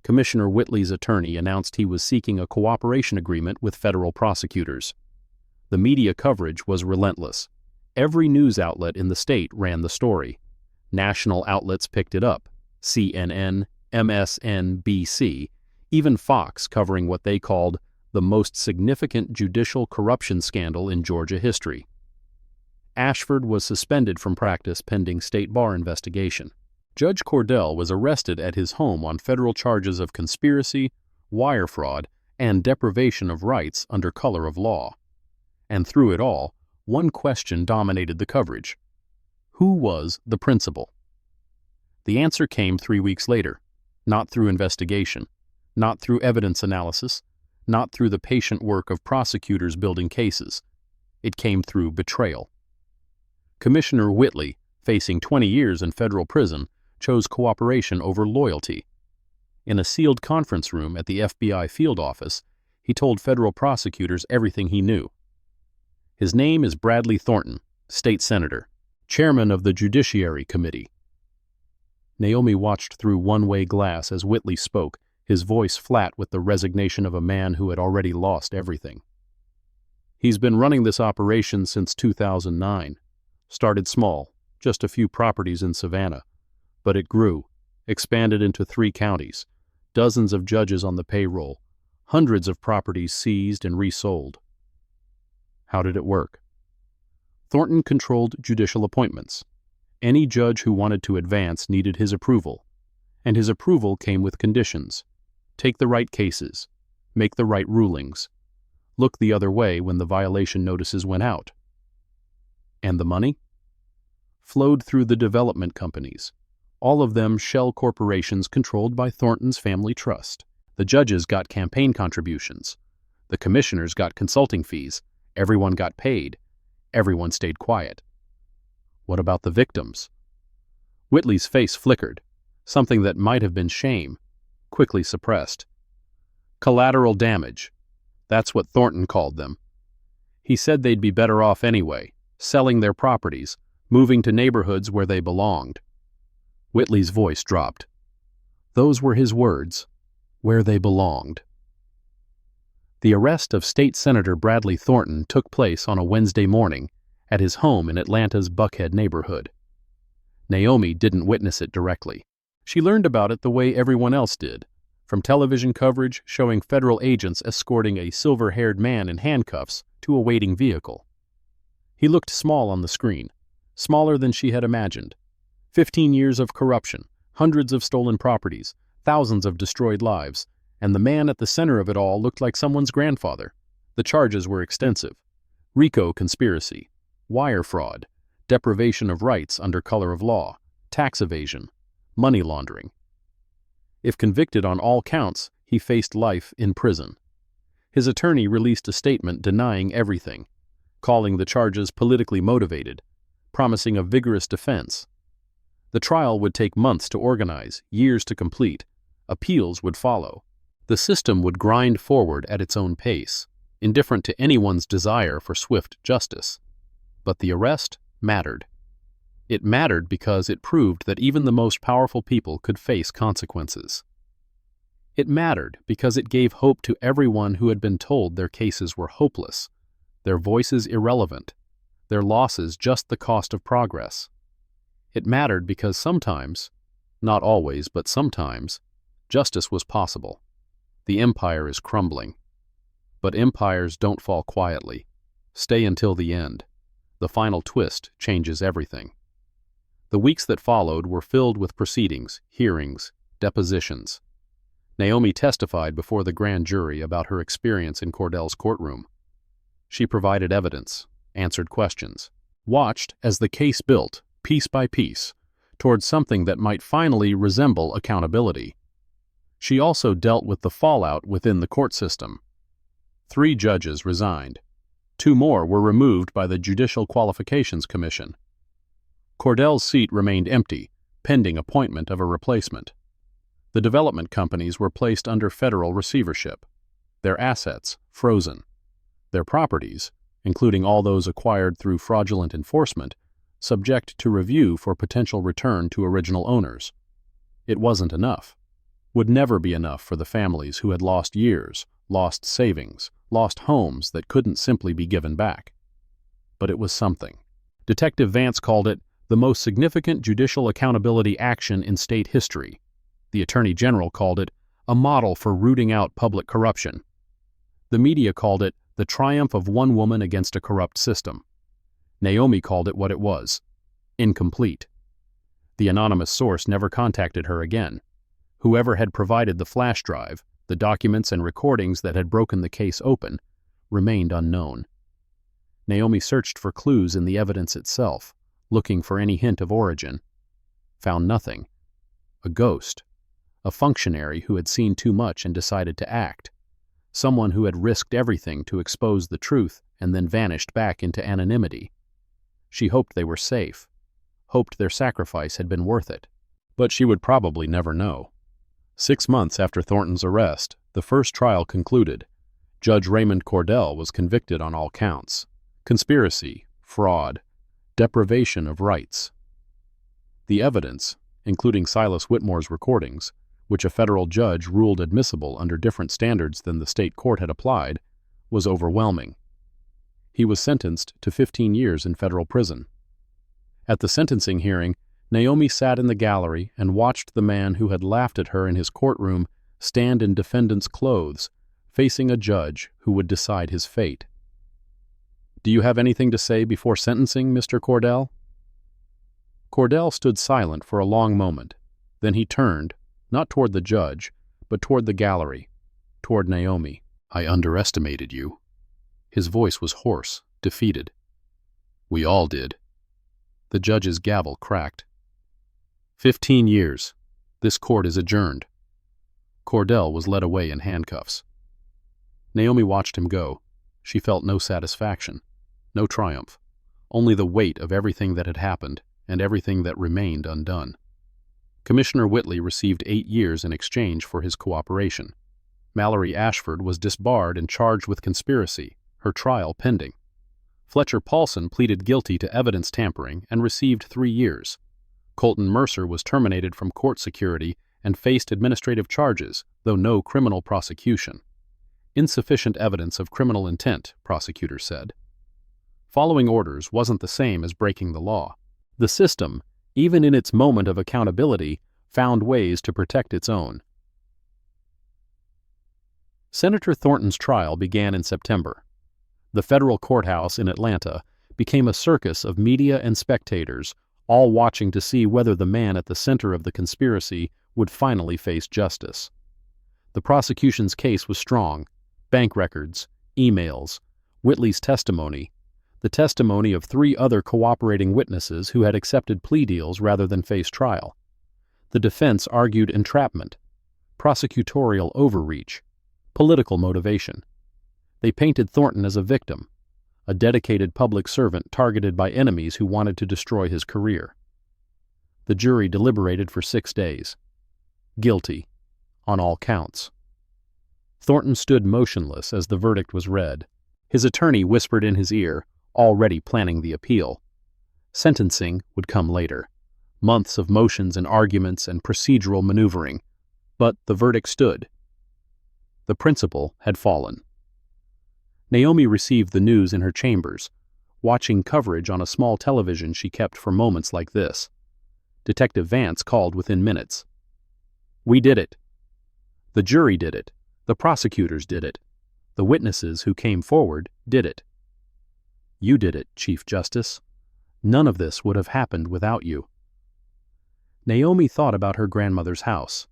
Commissioner Whitley's attorney announced he was seeking a cooperation agreement with federal prosecutors. The media coverage was relentless. Every news outlet in the state ran the story. National outlets picked it up. CNN, MSNBC, even Fox covering what they called the most significant judicial corruption scandal in Georgia history. Ashford was suspended from practice pending state bar investigation. Judge Cordell was arrested at his home on federal charges of conspiracy, wire fraud, and deprivation of rights under color of law. And through it all, one question dominated the coverage. Who was the principal? The answer came 3 weeks later, not through investigation, not through evidence analysis, not through the patient work of prosecutors building cases. It came through betrayal. Commissioner Whitley, facing 20 years in federal prison, chose cooperation over loyalty. In a sealed conference room at the FBI field office, he told federal prosecutors everything he knew. His name is Bradley Thornton, state senator, chairman of the Judiciary Committee. Naomi watched through one-way glass as Whitley spoke, his voice flat with the resignation of a man who had already lost everything. He's been running this operation since 2009. Started small, just a few properties in Savannah. But it grew, expanded into 3 counties, dozens of judges on the payroll, hundreds of properties seized and resold. How did it work? Thornton controlled judicial appointments. Any judge who wanted to advance needed his approval, and his approval came with conditions. Take the right cases, make the right rulings, look the other way when the violation notices went out. And the money? Flowed through the development companies, all of them shell corporations controlled by Thornton's family trust. The judges got campaign contributions. The commissioners got consulting fees. Everyone got paid. Everyone stayed quiet. What about the victims? Whitley's face flickered, something that might have been shame, quickly suppressed. Collateral damage. That's what Thornton called them. He said they'd be better off anyway, selling their properties, moving to neighborhoods where they belonged. Whitley's voice dropped. Those were his words, where they belonged. The arrest of State Senator Bradley Thornton took place on a Wednesday morning at his home in Atlanta's Buckhead neighborhood. Naomi didn't witness it directly. She learned about it the way everyone else did, from television coverage showing federal agents escorting a silver-haired man in handcuffs to a waiting vehicle. He looked small on the screen, smaller than she had imagined. 15 years of corruption, hundreds of stolen properties, thousands of destroyed lives, and the man at the center of it all looked like someone's grandfather. The charges were extensive. RICO conspiracy, wire fraud, deprivation of rights under color of law, tax evasion, money laundering. If convicted on all counts, he faced life in prison. His attorney released a statement denying everything, calling the charges politically motivated, promising a vigorous defense. The trial would take months to organize, years to complete. Appeals would follow. The system would grind forward at its own pace, indifferent to anyone's desire for swift justice. But the arrest mattered. It mattered because it proved that even the most powerful people could face consequences. It mattered because it gave hope to everyone who had been told their cases were hopeless, their voices irrelevant, their losses just the cost of progress. It mattered because sometimes, not always, but sometimes, justice was possible. The empire is crumbling. But empires don't fall quietly. Stay until the end. The final twist changes everything. The weeks that followed were filled with proceedings, hearings, depositions. Naomi testified before the grand jury about her experience in Cordell's courtroom. She provided evidence, answered questions, watched as the case built, piece by piece, towards something that might finally resemble accountability. She also dealt with the fallout within the court system. 3 judges resigned. 2 more were removed by the Judicial Qualifications Commission. Cordell's seat remained empty, pending appointment of a replacement. The development companies were placed under federal receivership, their assets frozen, their properties, including all those acquired through fraudulent enforcement, subject to review for potential return to original owners. It wasn't enough. Would never be enough for the families who had lost years, lost savings, lost homes that couldn't simply be given back. But it was something. Detective Vance called it the most significant judicial accountability action in state history. The Attorney General called it a model for rooting out public corruption. The media called it the triumph of one woman against a corrupt system. Naomi called it what it was: incomplete. The anonymous source never contacted her again. Whoever had provided the flash drive, the documents and recordings that had broken the case open, remained unknown. Naomi searched for clues in the evidence itself, looking for any hint of origin. Found nothing. A ghost. A functionary who had seen too much and decided to act. Someone who had risked everything to expose the truth and then vanished back into anonymity. She hoped they were safe, hoped their sacrifice had been worth it. But she would probably never know. 6 months after Thornton's arrest, the first trial concluded. Judge Raymond Cordell was convicted on all counts: conspiracy, fraud, deprivation of rights. The evidence, including Silas Whitmore's recordings, which a federal judge ruled admissible under different standards than the state court had applied, was overwhelming. He was sentenced to 15 years in federal prison. At the sentencing hearing, Naomi sat in the gallery and watched the man who had laughed at her in his courtroom stand in defendant's clothes, facing a judge who would decide his fate. "Do you have anything to say before sentencing, Mr. Cordell?" Cordell stood silent for a long moment. Then he turned, not toward the judge, but toward the gallery, toward Naomi. "I underestimated you." His voice was hoarse, defeated. "We all did." The judge's gavel cracked. 15 years. This court is adjourned. Cordell was led away in handcuffs. Naomi watched him go. She felt no satisfaction, no triumph, only the weight of everything that had happened and everything that remained undone. Commissioner Whitley received 8 years in exchange for his cooperation. Mallory Ashford was disbarred and charged with conspiracy, her trial pending. Fletcher Paulson pleaded guilty to evidence tampering and received 3 years. Colton Mercer was terminated from court security and faced administrative charges, though no criminal prosecution. Insufficient evidence of criminal intent, prosecutors said. Following orders wasn't the same as breaking the law. The system, even in its moment of accountability, found ways to protect its own. Senator Thornton's trial began in September. The federal courthouse in Atlanta became a circus of media and spectators, all watching to see whether the man at the center of the conspiracy would finally face justice. The prosecution's case was strong. Bank records, emails, Whitley's testimony, the testimony of 3 other cooperating witnesses who had accepted plea deals rather than face trial. The defense argued entrapment, prosecutorial overreach, political motivation. They painted Thornton as a victim, a dedicated public servant targeted by enemies who wanted to destroy his career. The jury deliberated for 6 days. Guilty, on all counts. Thornton stood motionless as the verdict was read. His attorney whispered in his ear, already planning the appeal. Sentencing would come later. Months of motions and arguments and procedural maneuvering. But the verdict stood. The principal had fallen. Naomi received the news in her chambers, watching coverage on a small television she kept for moments like this. Detective Vance called within minutes. "We did it. The jury did it. The prosecutors did it. The witnesses who came forward did it. You did it, Chief Justice. None of this would have happened without you." Naomi thought about her grandmother's house,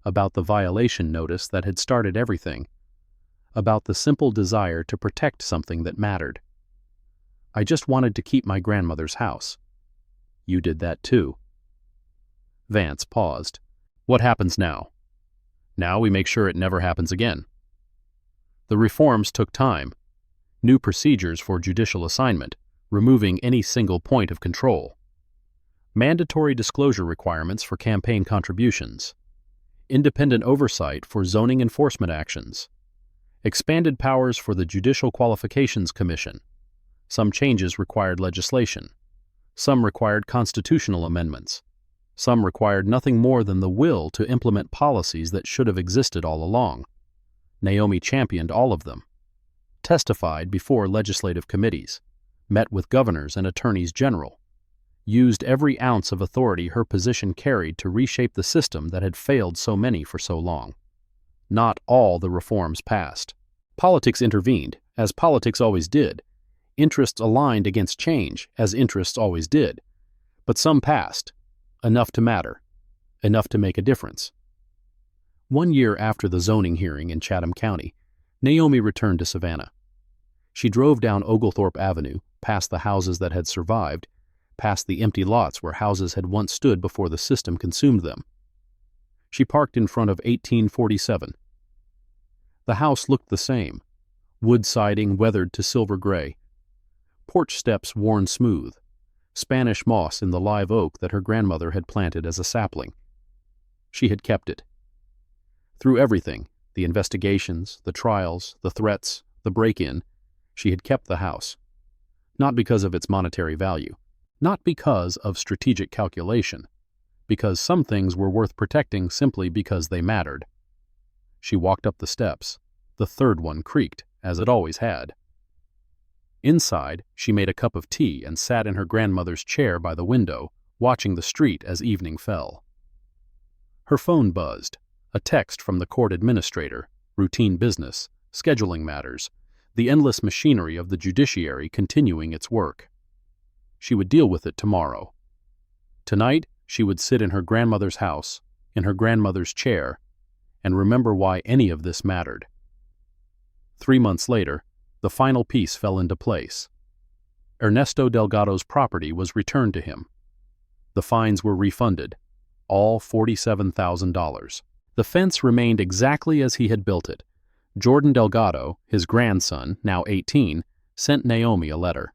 about the violation notice that had started everything, about the simple desire to protect something that mattered. "I just wanted to keep my grandmother's house. You did that too." Vance paused. "What happens now?" "Now we make sure it never happens again." The reforms took time. New procedures for judicial assignment, removing any single point of control. Mandatory disclosure requirements for campaign contributions. Independent oversight for zoning enforcement actions. Expanded powers for the Judicial Qualifications Commission. Some changes required legislation. Some required constitutional amendments. Some required nothing more than the will to implement policies that should have existed all along. Naomi championed all of them. Testified before legislative committees. Met with governors and attorneys general. Used every ounce of authority her position carried to reshape the system that had failed so many for so long. Not all the reforms passed. Politics intervened, as politics always did. Interests aligned against change, as interests always did. But some passed. Enough to matter. Enough to make a difference. 1 year after the zoning hearing in Chatham County, Naomi returned to Savannah. She drove down Oglethorpe Avenue, past the houses that had survived, past the empty lots where houses had once stood before the system consumed them. She parked in front of 1847. The house looked the same, wood siding weathered to silver gray, porch steps worn smooth, Spanish moss in the live oak that her grandmother had planted as a sapling. She had kept it. Through everything, the investigations, the trials, the threats, the break-in, she had kept the house. Not because of its monetary value, not because of strategic calculation, because some things were worth protecting simply because they mattered. She walked up the steps. The third one creaked, as it always had. Inside, she made a cup of tea and sat in her grandmother's chair by the window, watching the street as evening fell. Her phone buzzed, a text from the court administrator, routine business, scheduling matters, the endless machinery of the judiciary continuing its work. She would deal with it tomorrow. Tonight, she would sit in her grandmother's house, in her grandmother's chair, and remember why any of this mattered. 3 months later, the final piece fell into place. Ernesto Delgado's property was returned to him. The fines were refunded, all $47,000. The fence remained exactly as he had built it. Jordan Delgado, his grandson, now 18, sent Naomi a letter.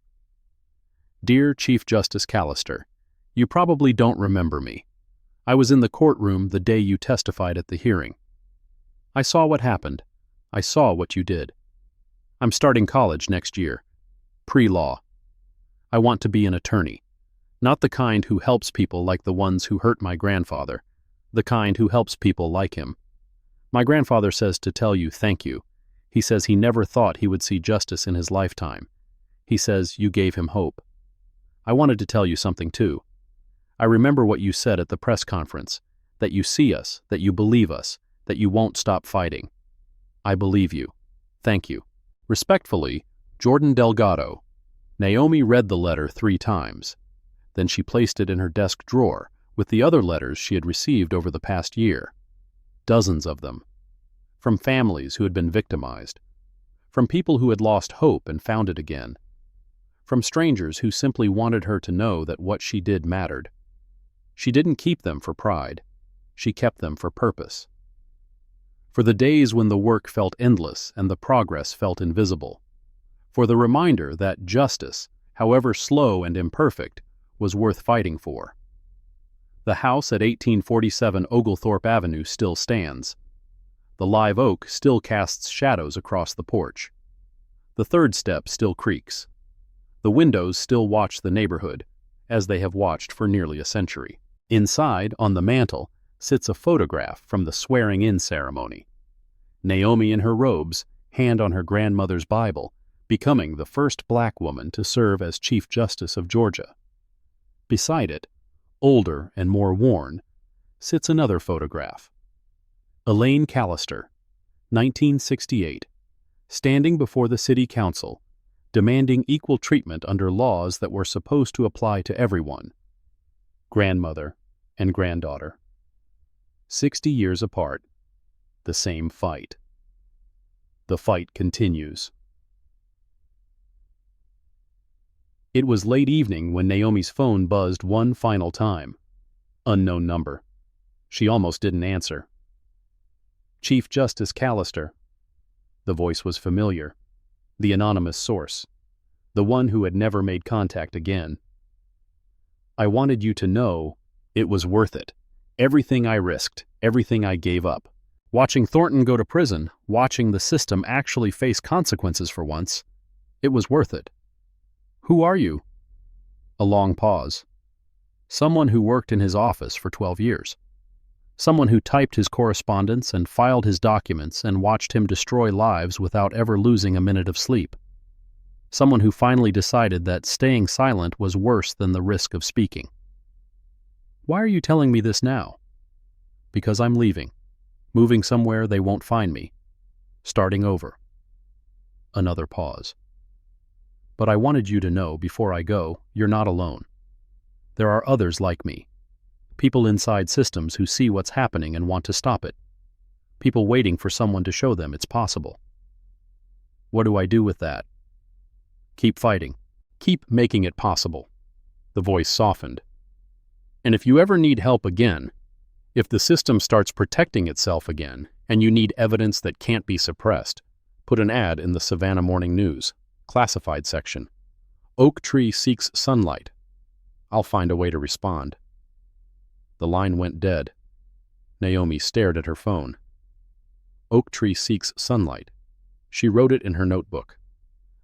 Dear Chief Justice Callister, you probably don't remember me. I was in the courtroom the day you testified at the hearing. I saw what happened. I saw what you did. I'm starting college next year. Pre-law. I want to be an attorney. Not the kind who helps people like the ones who hurt my grandfather. The kind who helps people like him. My grandfather says to tell you thank you. He says he never thought he would see justice in his lifetime. He says you gave him hope. I wanted to tell you something too. I remember what you said at the press conference, that you see us, that you believe us, that you won't stop fighting. I believe you. Thank you. Respectfully, Jordan Delgado. Naomi read the letter 3 times. Then she placed it in her desk drawer with the other letters she had received over the past year. Dozens of them. From families who had been victimized. From people who had lost hope and found it again. From strangers who simply wanted her to know that what she did mattered. She didn't keep them for pride. She kept them for purpose. For the days when the work felt endless and the progress felt invisible. For the reminder that justice, however slow and imperfect, was worth fighting for. The house at 1847 Oglethorpe Avenue still stands. The live oak still casts shadows across the porch. The third step still creaks. The windows still watch the neighborhood, as they have watched for nearly a century. Inside, on the mantel, sits a photograph from the swearing-in ceremony. Naomi in her robes, hand on her grandmother's Bible, becoming the first black woman to serve as Chief Justice of Georgia. Beside it, older and more worn, sits another photograph. Elaine Callister, 1968, standing before the city council, demanding equal treatment under laws that were supposed to apply to everyone. Grandmother and granddaughter. 60 years apart. The same fight. The fight continues. It was late evening when Naomi's phone buzzed one final time. Unknown number. She almost didn't answer. Chief Justice Callister. The voice was familiar. The anonymous source. The one who had never made contact again. I wanted you to know it was worth it. Everything I risked, everything I gave up. Watching Thornton go to prison, watching the system actually face consequences for once, it was worth it. Who are you? A long pause. Someone who worked in his office for 12 years. Someone who typed his correspondence and filed his documents and watched him destroy lives without ever losing a minute of sleep. Someone who finally decided that staying silent was worse than the risk of speaking. Why are you telling me this now? Because I'm leaving. Moving somewhere they won't find me. Starting over. Another pause. But I wanted you to know before I go, you're not alone. There are others like me. People inside systems who see what's happening and want to stop it. People waiting for someone to show them it's possible. What do I do with that? Keep fighting. Keep making it possible. The voice softened. And if you ever need help again, if the system starts protecting itself again, and you need evidence that can't be suppressed, put an ad in the Savannah Morning News, classified section. Oak tree seeks sunlight. I'll find a way to respond. The line went dead. Naomi stared at her phone. Oak tree seeks sunlight. She wrote it in her notebook.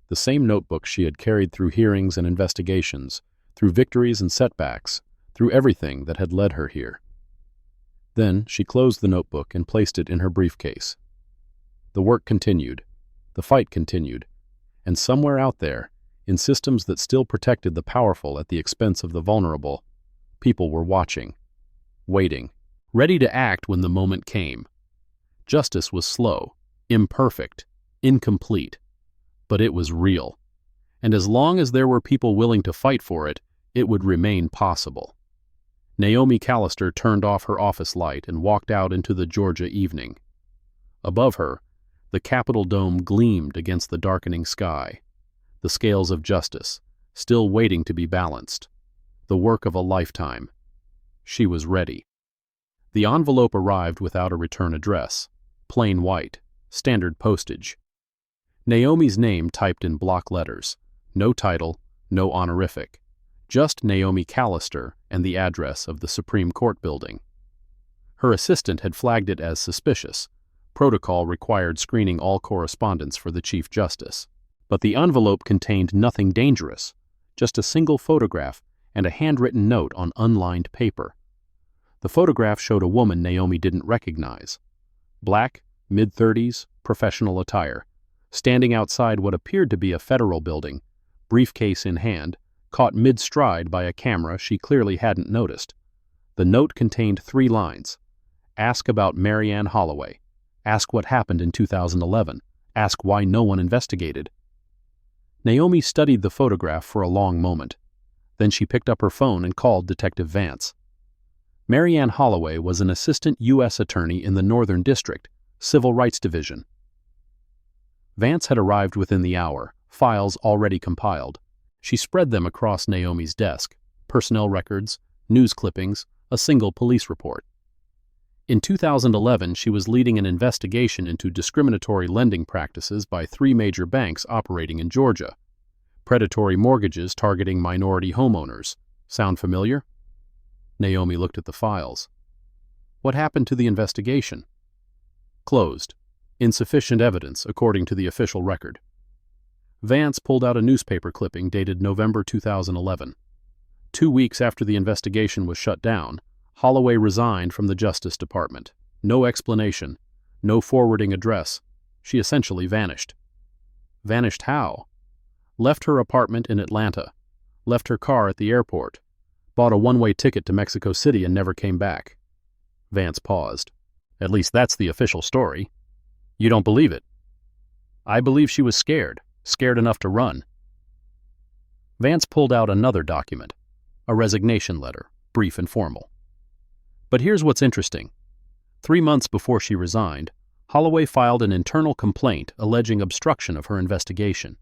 The same notebook she had carried through hearings and investigations, through victories and setbacks, through through everything that had led her here. Then she closed the notebook and placed it in her briefcase. The work continued, the fight continued, and somewhere out there, in systems that still protected the powerful at the expense of the vulnerable, people were watching, waiting, ready to act when the moment came. Justice was slow, imperfect, incomplete, but it was real. And as long as there were people willing to fight for it, it would remain possible. Naomi Callister turned off her office light and walked out into the Georgia evening. Above her, the Capitol dome gleamed against the darkening sky, the scales of justice, still waiting to be balanced, the work of a lifetime. She was ready. The envelope arrived without a return address, plain white, standard postage. Naomi's name typed in block letters, no title, no honorific, just Naomi Callister and the address of the Supreme Court building. Her assistant had flagged it as suspicious. Protocol required screening all correspondence for the Chief Justice. But the envelope contained nothing dangerous, just a single photograph and a handwritten note on unlined paper. The photograph showed a woman Naomi didn't recognize. Black, mid-30s, professional attire, standing outside what appeared to be a federal building, briefcase in hand, caught mid-stride by a camera she clearly hadn't noticed. The note contained 3 lines. Ask about Marianne Holloway. Ask what happened in 2011. Ask why no one investigated. Naomi studied the photograph for a long moment. Then she picked up her phone and called Detective Vance. Marianne Holloway was an assistant U.S. attorney in the Northern District, Civil Rights Division. Vance had arrived within the hour, files already compiled. She spread them across Naomi's desk, personnel records, news clippings, a single police report. In 2011, she was leading an investigation into discriminatory lending practices by 3 major banks operating in Georgia. Predatory mortgages targeting minority homeowners. Sound familiar? Naomi looked at the files. What happened to the investigation? Closed. Insufficient evidence, according to the official record. Vance pulled out a newspaper clipping dated November 2011. 2 weeks after the investigation was shut down, Holloway resigned from the Justice Department. No explanation, no forwarding address. She essentially vanished. Vanished how? Left her apartment in Atlanta, left her car at the airport, bought a one-way ticket to Mexico City and never came back. Vance paused. At least that's the official story. You don't believe it? I believe she was scared enough to run. Vance pulled out another document, a resignation letter, brief and formal. But here's what's interesting. 3 months before she resigned, Holloway filed an internal complaint alleging obstruction of her investigation.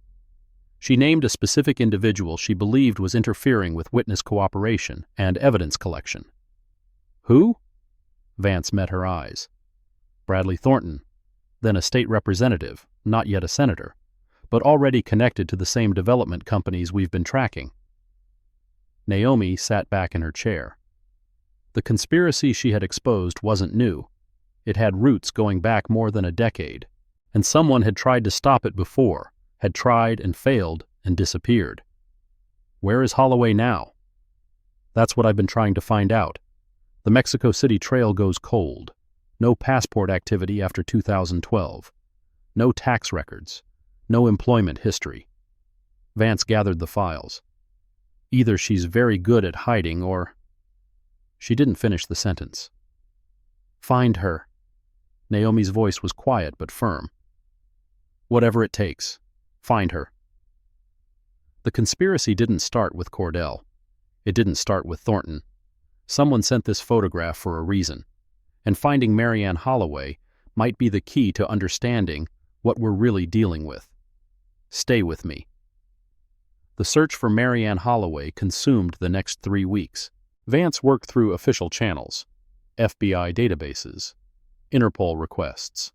She named a specific individual she believed was interfering with witness cooperation and evidence collection. Who? Vance met her eyes. Bradley Thornton, then a state representative, not yet a senator, but already connected to the same development companies we've been tracking. Naomi sat back in her chair. The conspiracy she had exposed wasn't new. It had roots going back more than a decade, and someone had tried to stop it before, had tried and failed and disappeared. Where is Holloway now? That's what I've been trying to find out. The Mexico City trail goes cold. No passport activity after 2012. No tax records. No employment history. Vance gathered the files. Either she's very good at hiding or... She didn't finish the sentence. Find her. Naomi's voice was quiet but firm. Whatever it takes. Find her. The conspiracy didn't start with Cordell. It didn't start with Thornton. Someone sent this photograph for a reason, and finding Marianne Holloway might be the key to understanding what we're really dealing with. Stay with me. The search for Marianne Holloway consumed the next 3 weeks. Vance worked through official channels, FBI databases, Interpol requests,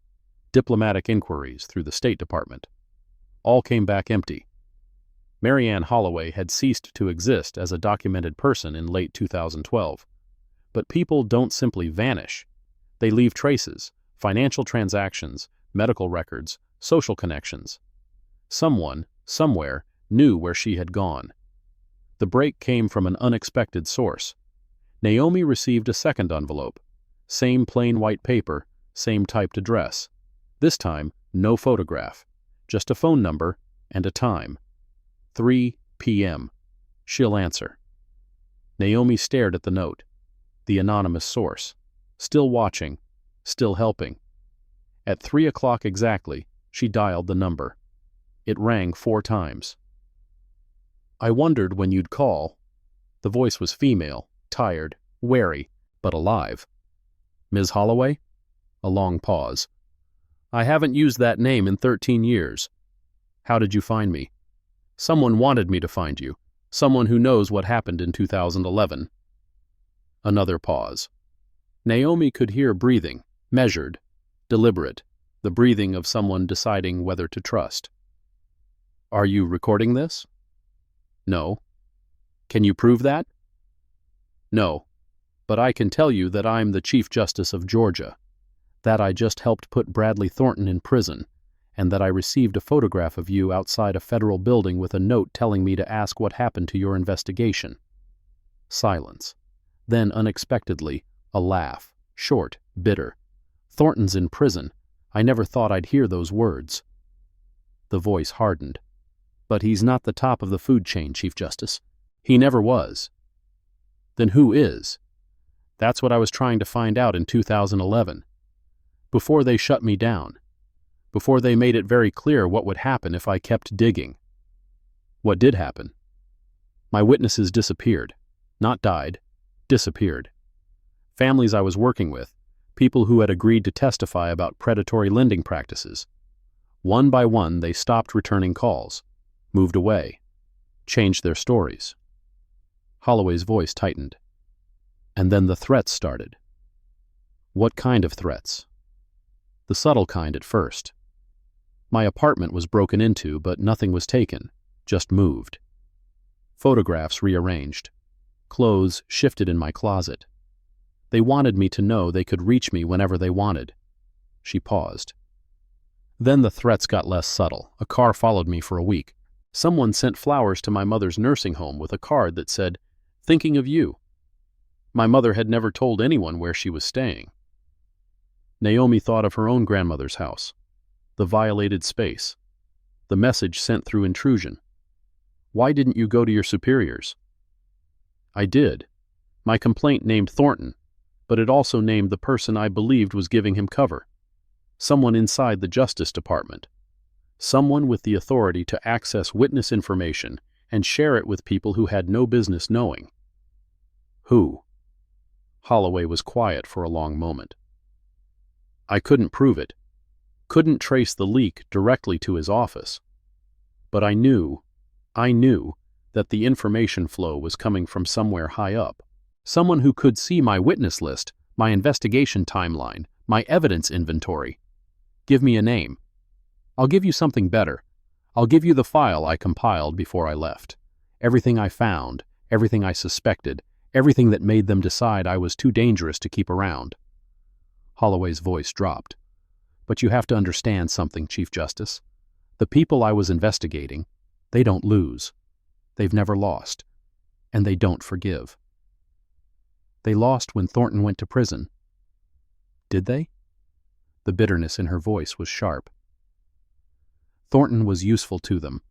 diplomatic inquiries through the State Department. All came back empty. Marianne Holloway had ceased to exist as a documented person in late 2012. But people don't simply vanish. They leave traces, financial transactions, medical records, social connections. Someone, somewhere, knew where she had gone. The break came from an unexpected source. Naomi received a second envelope. Same plain white paper, same typed address. This time, no photograph, just a phone number and a time. 3 p.m. She'll answer. Naomi stared at the note. The anonymous source. Still watching, still helping. At 3 o'clock exactly, she dialed the number. It rang 4 times. I wondered when you'd call. The voice was female, tired, wary, but alive. Ms. Holloway? A long pause. I haven't used that name in 13 years. How did you find me? Someone wanted me to find you. Someone who knows what happened in 2011. Another pause. Naomi could hear breathing, measured, deliberate, the breathing of someone deciding whether to trust. Are you recording this? No. Can you prove that? No. But I can tell you that I'm the Chief Justice of Georgia, that I just helped put Bradley Thornton in prison, and that I received a photograph of you outside a federal building with a note telling me to ask what happened to your investigation. Silence. Then, unexpectedly, a laugh, short, bitter. Thornton's in prison. I never thought I'd hear those words. The voice hardened. But he's not the top of the food chain, Chief Justice. He never was. Then who is? That's what I was trying to find out in 2011. Before they shut me down. Before they made it very clear what would happen if I kept digging. What did happen? My witnesses disappeared. Not died. Disappeared. Families I was working with, people who had agreed to testify about predatory lending practices. One by one, they stopped returning calls, moved away, changed their stories. Holloway's voice tightened. And then the threats started. What kind of threats? The subtle kind at first. My apartment was broken into, but nothing was taken, just moved. Photographs rearranged. Clothes shifted in my closet. They wanted me to know they could reach me whenever they wanted. She paused. Then the threats got less subtle. A car followed me for a week. Someone sent flowers to my mother's nursing home with a card that said, "Thinking of you." My mother had never told anyone where she was staying. Naomi thought of her own grandmother's house. The violated space. The message sent through intrusion. Why didn't you go to your superiors? I did. My complaint named Thornton, but it also named the person I believed was giving him cover. Someone inside the Justice Department. Someone with the authority to access witness information and share it with people who had no business knowing. Who? Holloway was quiet for a long moment. I couldn't prove it. Couldn't trace the leak directly to his office. But I knew that the information flow was coming from somewhere high up. Someone who could see my witness list, my investigation timeline, my evidence inventory. Give me a name. I'll give you something better. I'll give you the file I compiled before I left. Everything I found, everything I suspected, everything that made them decide I was too dangerous to keep around. Holloway's voice dropped. But you have to understand something, Chief Justice. The people I was investigating, they don't lose. They've never lost. And they don't forgive. They lost when Thornton went to prison. Did they? The bitterness in her voice was sharp. Thornton was useful to them,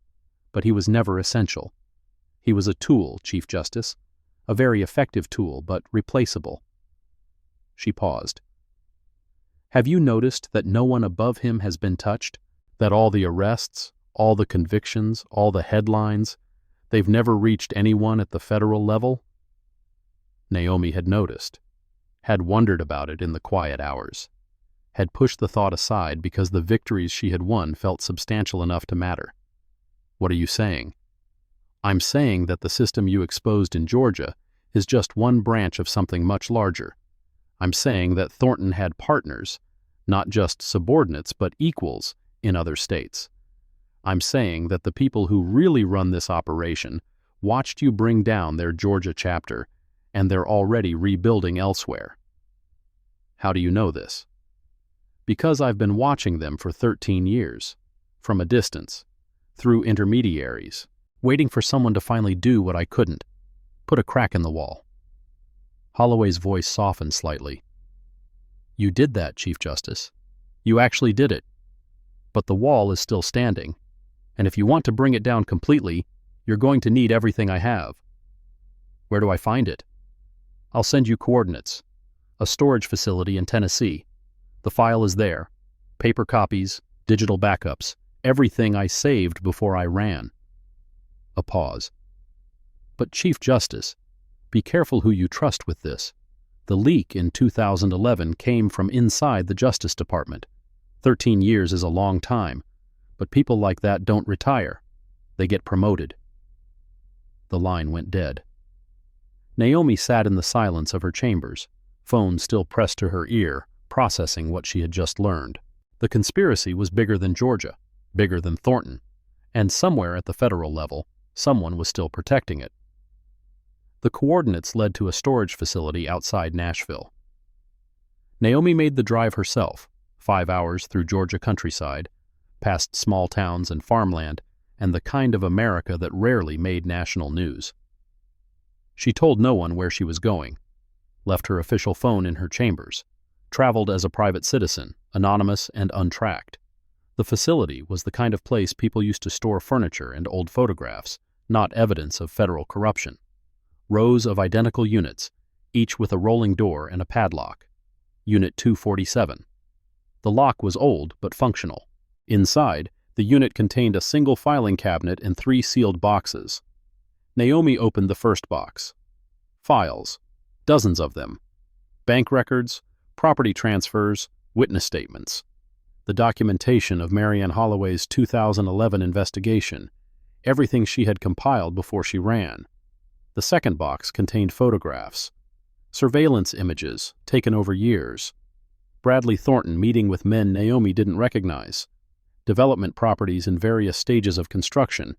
but he was never essential. He was a tool, Chief Justice, a very effective tool, but replaceable. She paused. Have you noticed that no one above him has been touched? That all the arrests, all the convictions, all the headlines, they've never reached anyone at the federal level? Naomi had noticed, had wondered about it in the quiet hours, had pushed the thought aside because the victories she had won felt substantial enough to matter. What are you saying? I'm saying that the system you exposed in Georgia is just one branch of something much larger. I'm saying that Thornton had partners, not just subordinates but equals, in other states. I'm saying that the people who really run this operation watched you bring down their Georgia chapter, and they're already rebuilding elsewhere. How do you know this? Because I've been watching them for 13 years, from a distance, through intermediaries, waiting for someone to finally do what I couldn't, put a crack in the wall. Holloway's voice softened slightly. "You did that, Chief Justice. You actually did it. But the wall is still standing, and if you want to bring it down completely, you're going to need everything I have." "Where do I find it?" "I'll send you coordinates. A storage facility in Tennessee. The file is there. Paper copies, digital backups, everything I saved before I ran." A pause. "But Chief Justice, be careful who you trust with this. The leak in 2011 came from inside the Justice Department. 13 years is a long time, but people like that don't retire. They get promoted." The line went dead. Naomi sat in the silence of her chambers, phone still pressed to her ear, processing what she had just learned. The conspiracy was bigger than Georgia, bigger than Thornton, and somewhere at the federal level, someone was still protecting it. The coordinates led to a storage facility outside Nashville. Naomi made the drive herself, 5 hours through Georgia countryside, past small towns and farmland, and the kind of America that rarely made national news. She told no one where she was going, left her official phone in her chambers, traveled as a private citizen, anonymous and untracked. The facility was the kind of place people used to store furniture and old photographs, not evidence of federal corruption. Rows of identical units, each with a rolling door and a padlock. Unit 247. The lock was old but functional. Inside, the unit contained a single filing cabinet and 3 sealed boxes. Naomi opened the first box. Files. Dozens of them. Bank records, property transfers, witness statements. The documentation of Marianne Holloway's 2011 investigation, everything she had compiled before she ran. The second box contained photographs. Surveillance images, taken over years. Bradley Thornton meeting with men Naomi didn't recognize. Development properties in various stages of construction.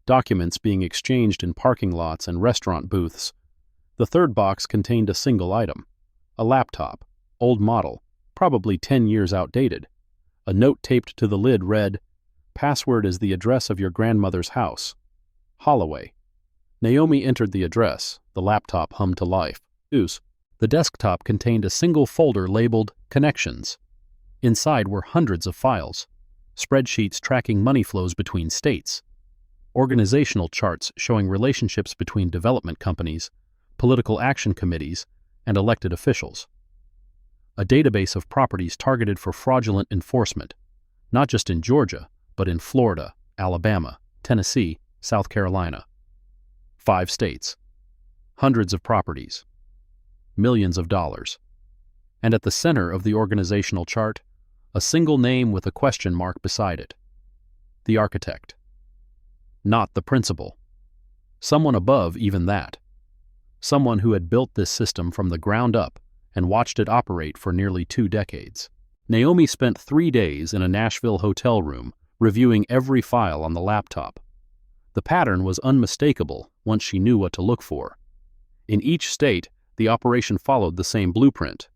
Documents being exchanged in parking lots and restaurant booths. The third box contained a single item. A laptop, old model, probably 10 years outdated. A note taped to the lid read, "Password is the address of your grandmother's house. Holloway." Naomi entered the address. The laptop hummed to life. The desktop contained a single folder labeled Connections. Inside were hundreds of files, spreadsheets tracking money flows between states, organizational charts showing relationships between development companies, political action committees, and elected officials. A database of properties targeted for fraudulent enforcement, not just in Georgia, but in Florida, Alabama, Tennessee, South Carolina. 5 states. Hundreds of properties. Millions of dollars. And at the center of the organizational chart, a single name with a question mark beside it. The architect. Not the principal. Someone above even that. Someone who had built this system from the ground up and watched it operate for nearly 2 decades. Naomi spent 3 days in a Nashville hotel room reviewing every file on the laptop. The pattern was unmistakable once she knew what to look for. In each state, the operation followed the same blueprint.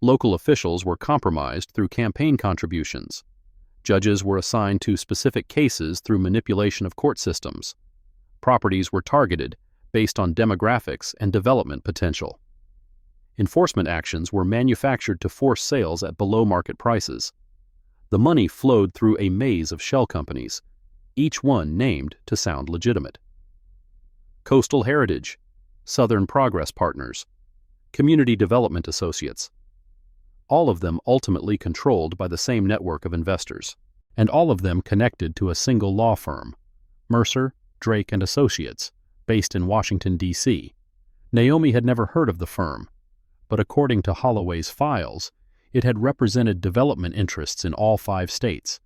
Local officials were compromised through campaign contributions. Judges were assigned to specific cases through manipulation of court systems. Properties were targeted based on demographics and development potential. Enforcement actions were manufactured to force sales at below-market prices. The money flowed through a maze of shell companies, each one named to sound legitimate. Coastal Heritage, Southern Progress Partners, Community Development Associates. All of them ultimately controlled by the same network of investors, and all of them connected to a single law firm, Mercer, Drake and Associates, based in Washington, D.C. Naomi had never heard of the firm, but according to Holloway's files, it had represented development interests in all 5 states,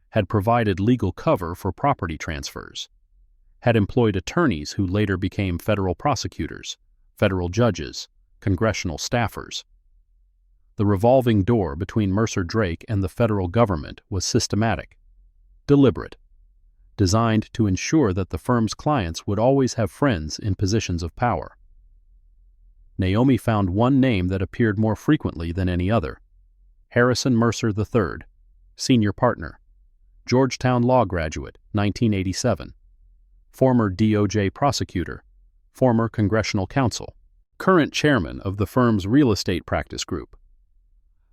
had provided legal cover for property transfers, had employed attorneys who later became federal prosecutors, federal judges, congressional staffers. The revolving door between Mercer Drake and the federal government was systematic, deliberate, designed to ensure that the firm's clients would always have friends in positions of power. Naomi found one name that appeared more frequently than any other: Harrison Mercer III, senior partner, Georgetown law graduate, 1987, former DOJ prosecutor, former congressional counsel. current chairman of the firm's real estate practice group.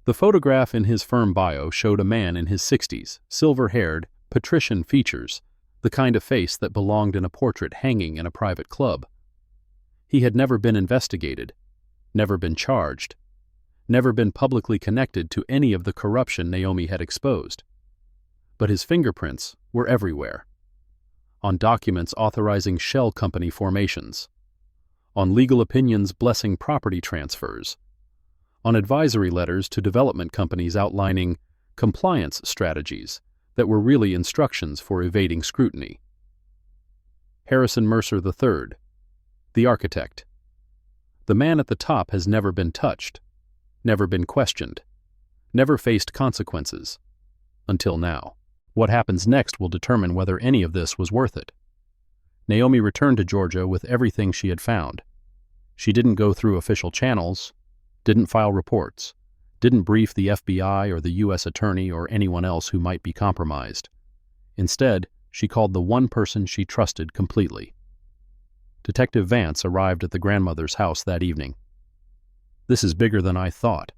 The photograph in his firm bio showed a man in his 60s, silver-haired, patrician features, the kind of face that belonged in a portrait hanging in a private club. He had never been investigated, never been charged, never been publicly connected to any of the corruption Naomi had exposed. But his fingerprints were everywhere. On documents authorizing shell company formations, on legal opinions blessing property transfers, on advisory letters to development companies outlining compliance strategies that were really instructions for evading scrutiny. Harrison Mercer III, the architect. The man at the top has never been touched, never been questioned, never faced consequences. Until now. What happens next will determine whether any of this was worth it. Naomi returned to Georgia with everything she had found. She didn't go through official channels, didn't file reports, didn't brief the FBI or the U.S. attorney or anyone else who might be compromised. Instead, she called the one person she trusted completely. Detective Vance arrived at the grandmother's house that evening. "This is bigger than I thought."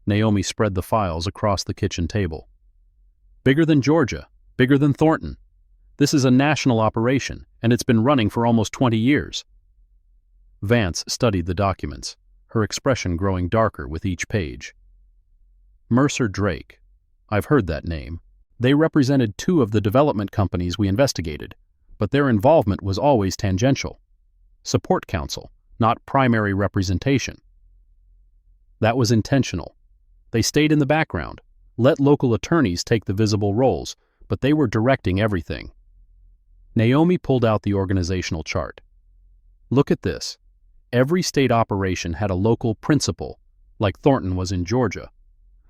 Naomi spread the files across the kitchen table. "Bigger than Georgia, bigger than Thornton. This is a national operation, and it's been running for almost 20 years. Vance studied the documents, her expression growing darker with each page. Mercer Drake. I've heard that name. They represented 2 of the development companies we investigated, but their involvement was always tangential. Support counsel, not primary representation. That was intentional. They stayed in the background, let local attorneys take the visible roles, but they were directing everything. Naomi pulled out the organizational chart. Look at this. Every state operation had a local principal, like Thornton was in Georgia,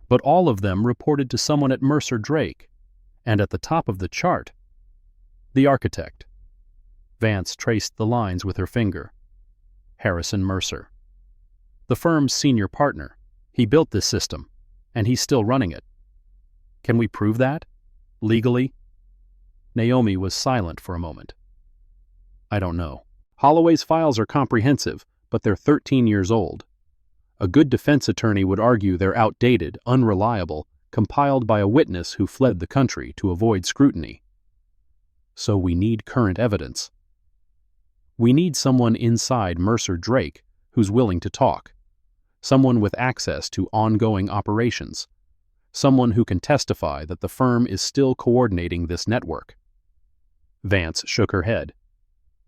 but all of them reported to someone at Mercer Drake, and at the top of the chart, the architect. Vance traced the lines with her finger. Harrison Mercer. The firm's senior partner. He built this system, and he's still running it. Can we prove that? Legally? Naomi was silent for a moment. I don't know. Holloway's files are comprehensive, but they're 13 years old. A good defense attorney would argue they're outdated, unreliable, compiled by a witness who fled the country to avoid scrutiny. So we need current evidence. We need someone inside Mercer Drake who's willing to talk. Someone with access to ongoing operations. Someone who can testify that the firm is still coordinating this network. Vance shook her head.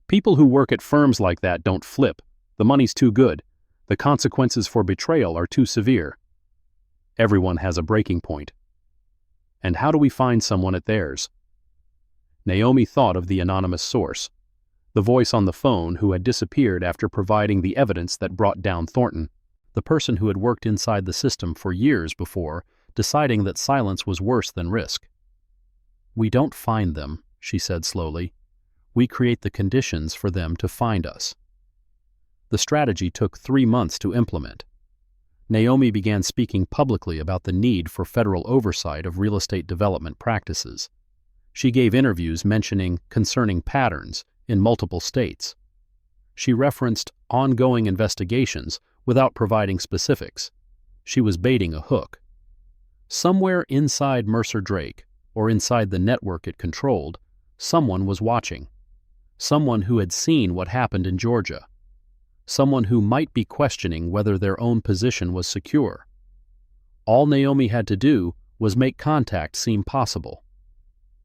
People who work at firms like that don't flip. The money's too good. The consequences for betrayal are too severe. Everyone has a breaking point. And how do we find someone at theirs? Naomi thought of the anonymous source, the voice on the phone who had disappeared after providing the evidence that brought down Thornton, the person who had worked inside the system for years before, deciding that silence was worse than risk. We don't find them, she said slowly. We create the conditions for them to find us. The strategy took 3 months to implement. Naomi began speaking publicly about the need for federal oversight of real estate development practices. She gave interviews mentioning concerning patterns in multiple states. She referenced ongoing investigations without providing specifics. She was baiting a hook. Somewhere inside Mercer Drake, or inside the network it controlled, someone was watching. Someone who had seen what happened in Georgia. Someone who might be questioning whether their own position was secure. All Naomi had to do was make contact seem possible.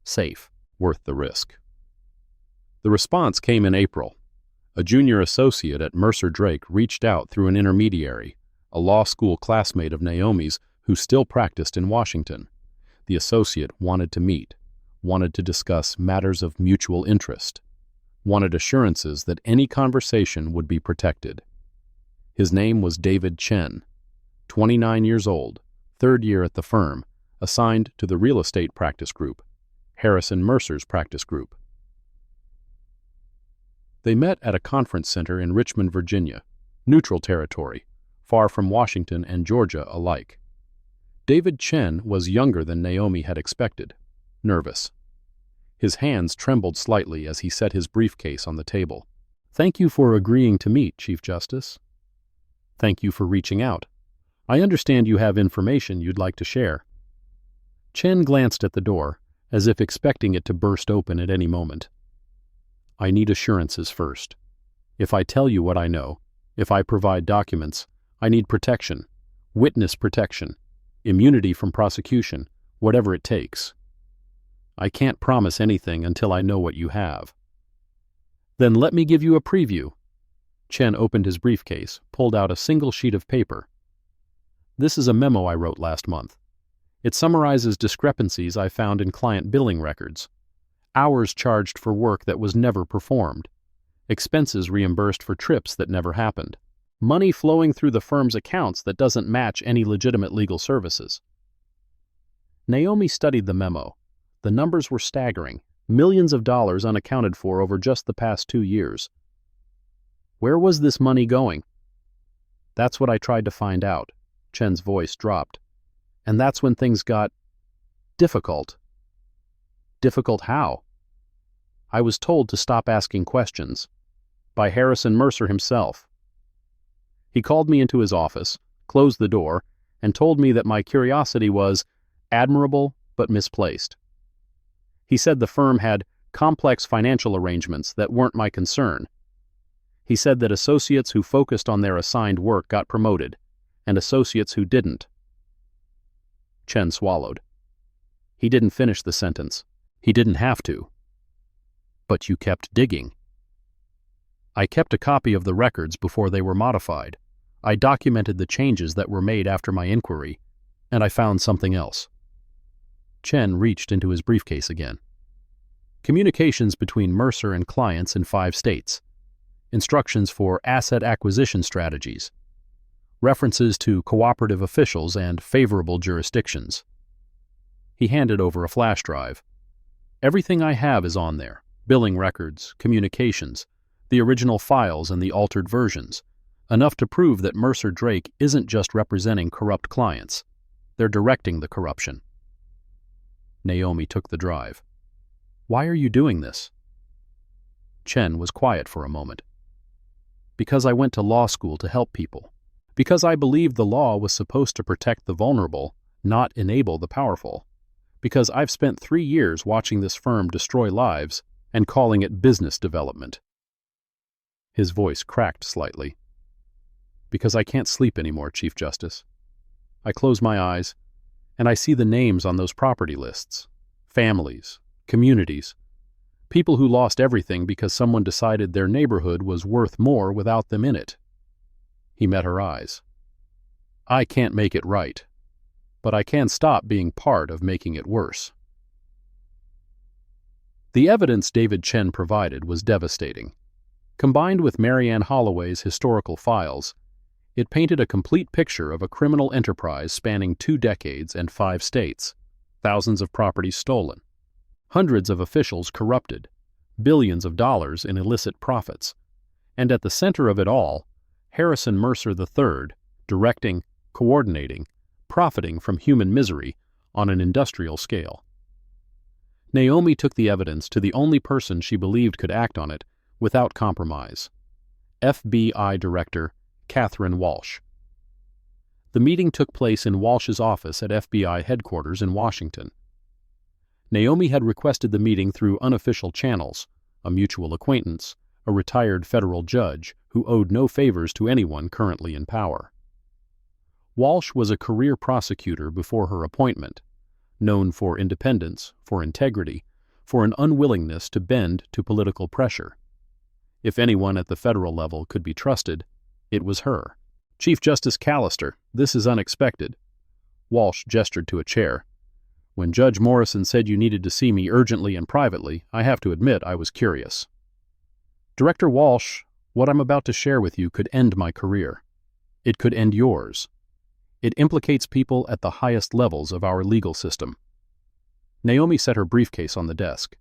Safe, worth the risk. The response came in April. A junior associate at Mercer Drake reached out through an intermediary, a law school classmate of Naomi's who still practiced in Washington. The associate wanted to meet, wanted to discuss matters of mutual interest, wanted assurances that any conversation would be protected. His name was David Chen, 29 years old, 3rd year at the firm, assigned to the real estate practice group, Harrison Mercer's practice group. They met at a conference center in Richmond, Virginia, neutral territory, far from Washington and Georgia alike. David Chen was younger than Naomi had expected, nervous. His hands trembled slightly as he set his briefcase on the table. "Thank you for agreeing to meet, Chief Justice. Thank you for reaching out. I understand you have information you'd like to share. Chen glanced at the door, as if expecting it to burst open at any moment. I need assurances first. If I tell you what I know, if I provide documents, I need protection, witness protection, immunity from prosecution, whatever it takes. I can't promise anything until I know what you have. Then let me give you a preview. Chen opened his briefcase, pulled out a single sheet of paper. This is a memo I wrote last month. It summarizes discrepancies I found in client billing records. Hours charged for work that was never performed. Expenses reimbursed for trips that never happened. Money flowing through the firm's accounts that doesn't match any legitimate legal services. Naomi studied the memo. The numbers were staggering, millions of dollars unaccounted for over just the past 2 years. Where was this money going? That's what I tried to find out. Chen's voice dropped. And that's when things got difficult. Difficult how? I was told to stop asking questions. By Harrison Mercer himself. He called me into his office, closed the door, and told me that my curiosity was admirable but misplaced. He said the firm had complex financial arrangements that weren't my concern. He said that associates who focused on their assigned work got promoted, and associates who didn't. Chen swallowed. He didn't finish the sentence. He didn't have to. But you kept digging. I kept a copy of the records before they were modified. I documented the changes that were made after my inquiry, and I found something else. Chen reached into his briefcase again. Communications between Mercer and clients in 5 states. Instructions for asset acquisition strategies. References to cooperative officials and favorable jurisdictions. He handed over a flash drive. Everything I have is on there. Billing records, communications, the original files and the altered versions. Enough to prove that Mercer Drake isn't just representing corrupt clients. They're directing the corruption. Naomi took the drive. Why are you doing this? Chen was quiet for a moment. Because I went to law school to help people. Because I believed the law was supposed to protect the vulnerable, not enable the powerful. Because I've spent 3 years watching this firm destroy lives and calling it business development. His voice cracked slightly. Because I can't sleep anymore, Chief Justice. I close my eyes, and I see the names on those property lists. Families, communities, people who lost everything because someone decided their neighborhood was worth more without them in it. He met her eyes. I can't make it right, but I can stop being part of making it worse. The evidence David Chen provided was devastating. Combined with Marianne Holloway's historical files, it painted a complete picture of a criminal enterprise spanning 2 decades and 5 states, thousands of properties stolen, hundreds of officials corrupted, billions of dollars in illicit profits, and at the center of it all, Harrison Mercer III, directing, coordinating, profiting from human misery on an industrial scale. Naomi took the evidence to the only person she believed could act on it without compromise, FBI Director Catherine Walsh. The meeting took place in Walsh's office at FBI headquarters in Washington. Naomi had requested the meeting through unofficial channels, a mutual acquaintance, a retired federal judge who owed no favors to anyone currently in power. Walsh was a career prosecutor before her appointment, known for independence, for integrity, for an unwillingness to bend to political pressure. If anyone at the federal level could be trusted, it was her. Chief Justice Callister, this is unexpected. Walsh gestured to a chair. When Judge Morrison said you needed to see me urgently and privately, I have to admit I was curious. Director Walsh, what I'm about to share with you could end my career. It could end yours. It implicates people at the highest levels of our legal system. Naomi set her briefcase on the desk.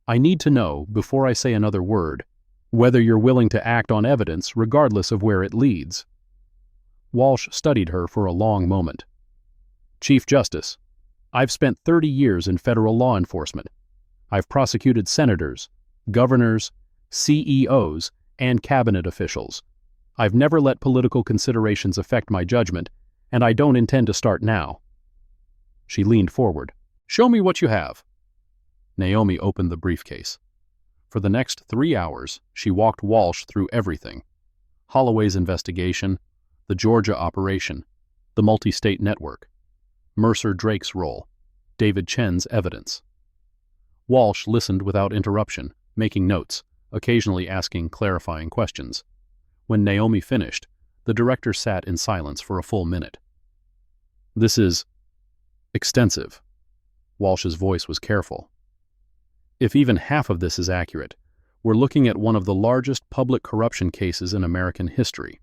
I need to know, before I say another word, whether you're willing to act on evidence regardless of where it leads. Walsh studied her for a long moment. Chief Justice, I've spent 30 years in federal law enforcement. I've prosecuted senators, governors, CEOs, and cabinet officials. I've never let political considerations affect my judgment, and I don't intend to start now. She leaned forward. Show me what you have. Naomi opened the briefcase. For the next 3 hours, she walked Walsh through everything. Holloway's investigation, the Georgia operation, the multi-state network, Mercer Drake's role, David Chen's evidence. Walsh listened without interruption, making notes, occasionally asking clarifying questions. When Naomi finished, the director sat in silence for a full minute. This is extensive. Walsh's voice was careful. If even half of this is accurate, we're looking at one of the largest public corruption cases in American history.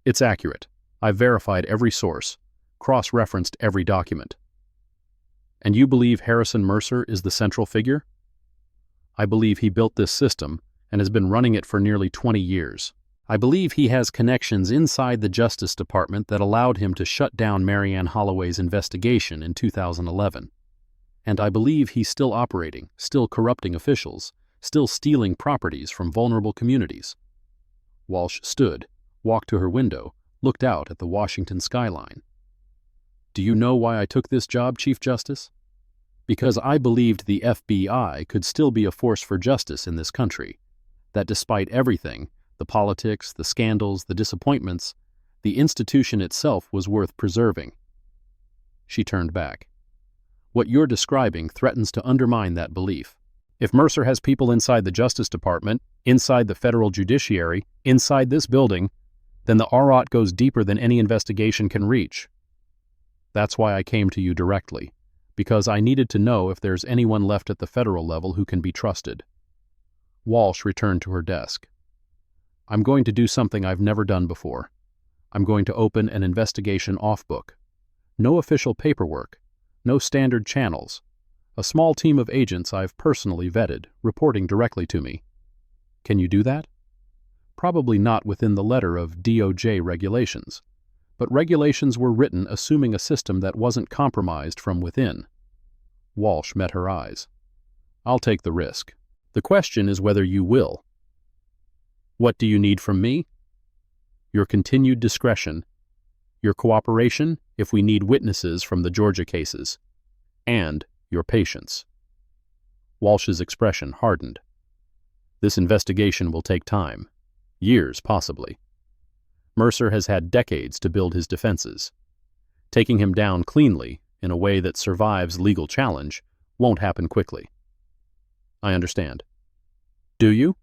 It's accurate. I've verified every source, cross-referenced every document. And you believe Harrison Mercer is the central figure? I believe he built this system and has been running it for nearly 20 years. I believe he has connections inside the Justice Department that allowed him to shut down Marianne Holloway's investigation in 2011. And I believe he's still operating, still corrupting officials, still stealing properties from vulnerable communities. Walsh stood, walked to her window, looked out at the Washington skyline. Do you know why I took this job, Chief Justice? Because I believed the FBI could still be a force for justice in this country, that despite everything, the politics, the scandals, the disappointments, the institution itself was worth preserving. She turned back. What you're describing threatens to undermine that belief. If Mercer has people inside the Justice Department, inside the federal judiciary, inside this building, then the ROT goes deeper than any investigation can reach. That's why I came to you directly, because I needed to know if there's anyone left at the federal level who can be trusted. Walsh returned to her desk. I'm going to do something I've never done before. I'm going to open an investigation off-book. No official paperwork, no standard channels. A small team of agents I've personally vetted, reporting directly to me. Can you do that? Probably not within the letter of DOJ regulations, but regulations were written assuming a system that wasn't compromised from within. Walsh met her eyes. I'll take the risk. The question is whether you will. What do you need from me? Your continued discretion, your cooperation if we need witnesses from the Georgia cases, and your patience. Walsh's expression hardened. This investigation will take time, years possibly. Mercer has had decades to build his defenses. Taking him down cleanly, in a way that survives legal challenge, won't happen quickly. I understand. Do you?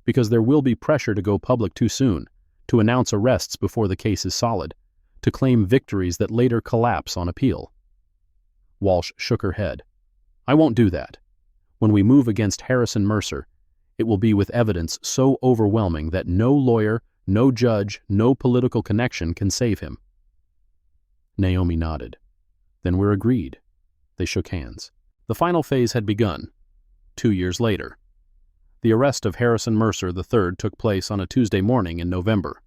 Because there will be pressure to go public too soon, to announce arrests before the case is solid, to claim victories that later collapse on appeal. Walsh shook her head. I won't do that. When we move against Harrison Mercer, it will be with evidence so overwhelming that no lawyer, no judge, no political connection can save him. Naomi nodded. Then we're agreed. They shook hands. The final phase had begun. 2 years later. The arrest of Harrison Mercer III took place on a Tuesday morning in November.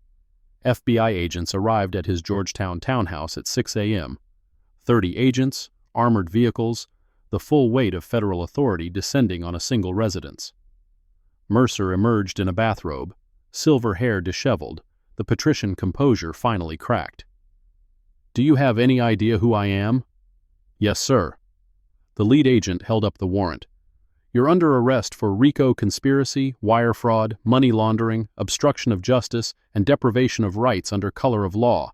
FBI agents arrived at his Georgetown townhouse at 6 a.m. 30 agents, armored vehicles, the full weight of federal authority descending on a single residence. Mercer emerged in a bathrobe, silver hair disheveled, the patrician composure finally cracked. Do you have any idea who I am? Yes, sir. The lead agent held up the warrant. You're under arrest for RICO conspiracy, wire fraud, money laundering, obstruction of justice, and deprivation of rights under color of law.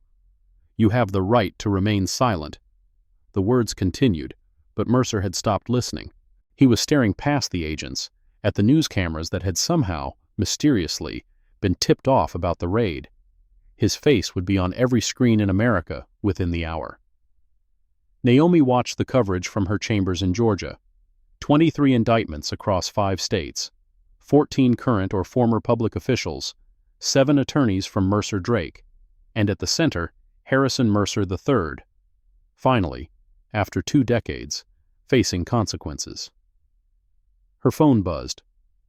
You have the right to remain silent. The words continued, but Mercer had stopped listening. He was staring past the agents, at the news cameras that had somehow, mysteriously, been tipped off about the raid. His face would be on every screen in America within the hour. Naomi watched the coverage from her chambers in Georgia. 23 indictments across 5 states, 14 current or former public officials, 7 attorneys from Mercer Drake, and at the center, Harrison Mercer III. Finally, after 2 decades, facing consequences. Her phone buzzed.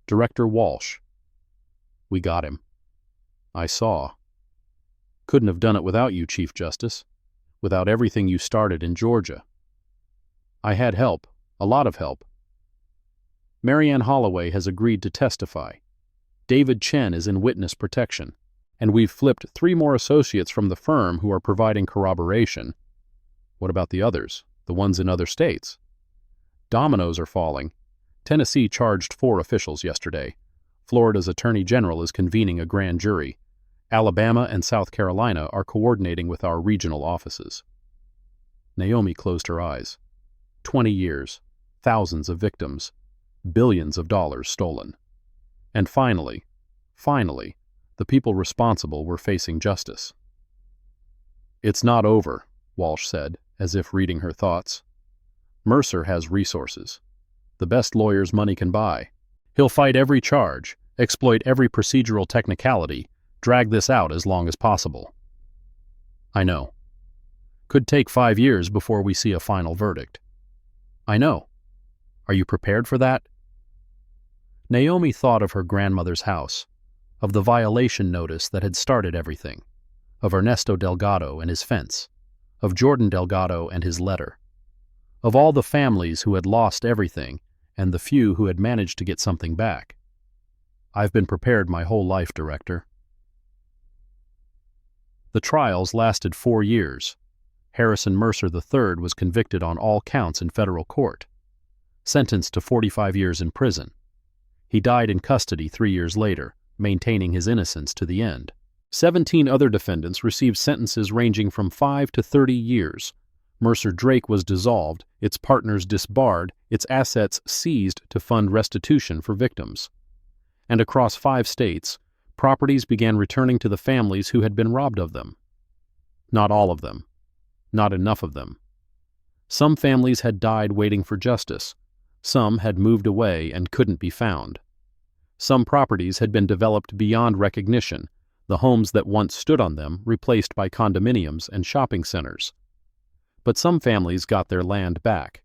Director Walsh. We got him. I saw. Couldn't have done it without you, Chief Justice, without everything you started in Georgia. I had help, a lot of help. Marianne Holloway has agreed to testify. David Chen is in witness protection. And we've flipped 3 more associates from the firm who are providing corroboration. What about the others, the ones in other states? Dominoes are falling. Tennessee charged 4 officials yesterday. Florida's Attorney General is convening a grand jury. Alabama and South Carolina are coordinating with our regional offices. Naomi closed her eyes. 20 years, thousands of victims, billions of dollars stolen. And finally, the people responsible were facing justice. "It's not over," Walsh said, as if reading her thoughts. "Mercer has resources. The best lawyers money can buy. He'll fight every charge, exploit every procedural technicality, drag this out as long as possible." "I know. Could take 5 years before we see a final verdict." "I know. Are you prepared for that?" Naomi thought of her grandmother's house, of the violation notice that had started everything, of Ernesto Delgado and his fence, of Jordan Delgado and his letter, of all the families who had lost everything and the few who had managed to get something back. "I've been prepared my whole life, Director." The trials lasted 4 years. Harrison Mercer III was convicted on all counts in federal court, sentenced to 45 years in prison. He died in custody 3 years later, maintaining his innocence to the end. 17 other defendants received sentences ranging from 5 to 30 years. Mercer Drake was dissolved, its partners disbarred, its assets seized to fund restitution for victims. And across 5 states, properties began returning to the families who had been robbed of them. Not all of them. Not enough of them. Some families had died waiting for justice. Some had moved away and couldn't be found. Some properties had been developed beyond recognition, the homes that once stood on them replaced by condominiums and shopping centers. But some families got their land back.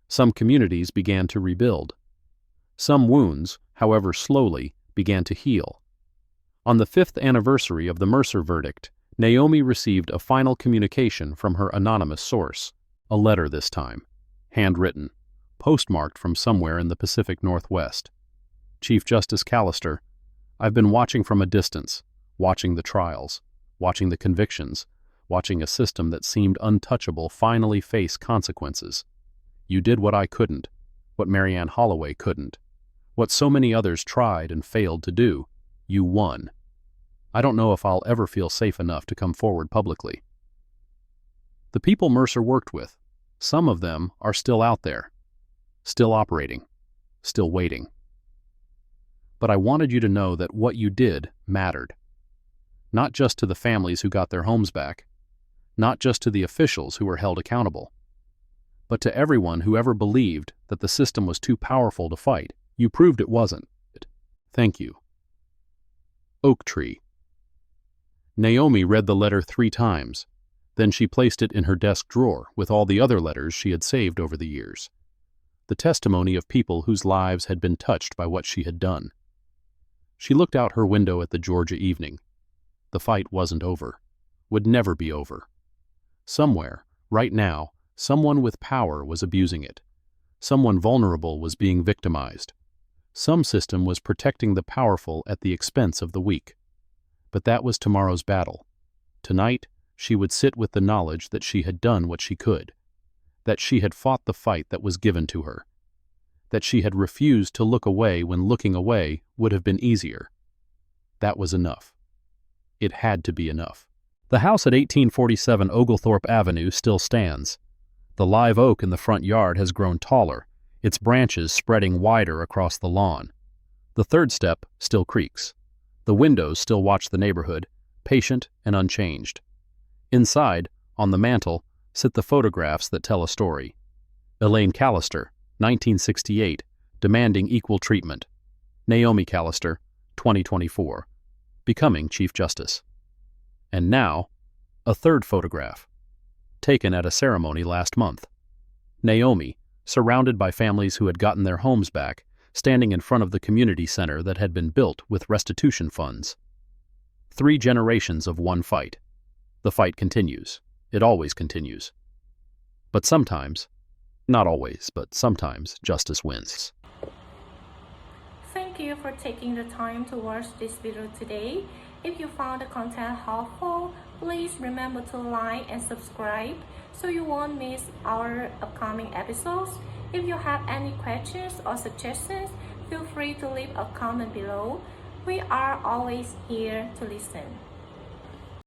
Some communities began to rebuild. Some wounds, however slowly, began to heal. On the 5th anniversary of the Mercer verdict, Naomi received a final communication from her anonymous source, a letter this time, handwritten, postmarked from somewhere in the Pacific Northwest. "Chief Justice Callister, I've been watching from a distance, watching the trials, watching the convictions, watching a system that seemed untouchable finally face consequences. You did what I couldn't, what Marianne Holloway couldn't, what so many others tried and failed to do. You won. I don't know if I'll ever feel safe enough to come forward publicly." The people Mercer worked with, some of them are still out there, still operating, still waiting. But I wanted you to know that what you did mattered. Not just to the families who got their homes back, not just to the officials who were held accountable, but to everyone who ever believed that the system was too powerful to fight. You proved it wasn't. Thank you. Oak Tree. Naomi read the letter 3 times. Then she placed it in her desk drawer with all the other letters she had saved over the years. The testimony of people whose lives had been touched by what she had done. She looked out her window at the Georgia evening. The fight wasn't over. Would never be over. Somewhere, right now, someone with power was abusing it. Someone vulnerable was being victimized. Some system was protecting the powerful at the expense of the weak. But that was tomorrow's battle. Tonight, she would sit with the knowledge that she had done what she could, that she had fought the fight that was given to her, that she had refused to look away when looking away would have been easier. That was enough. It had to be enough. The house at 1847 Oglethorpe Avenue still stands. The live oak in the front yard has grown taller, its branches spreading wider across the lawn. The 3rd step still creaks. The windows still watch the neighborhood, patient and unchanged. Inside, on the mantel, sit the photographs that tell a story. Elaine Callister, 1968, demanding equal treatment. Naomi Callister, 2024, becoming Chief Justice. And now, a 3rd photograph, taken at a ceremony last month. Naomi, surrounded by families who had gotten their homes back, standing in front of the community center that had been built with restitution funds. 3 generations of one fight. The fight continues. It always continues. But sometimes, not always, but sometimes, justice wins. Thank you for taking the time to watch this video today. If you found the content helpful, please remember to like and subscribe so you won't miss our upcoming episodes. If you have any questions or suggestions, feel free to leave a comment below. We are always here to listen.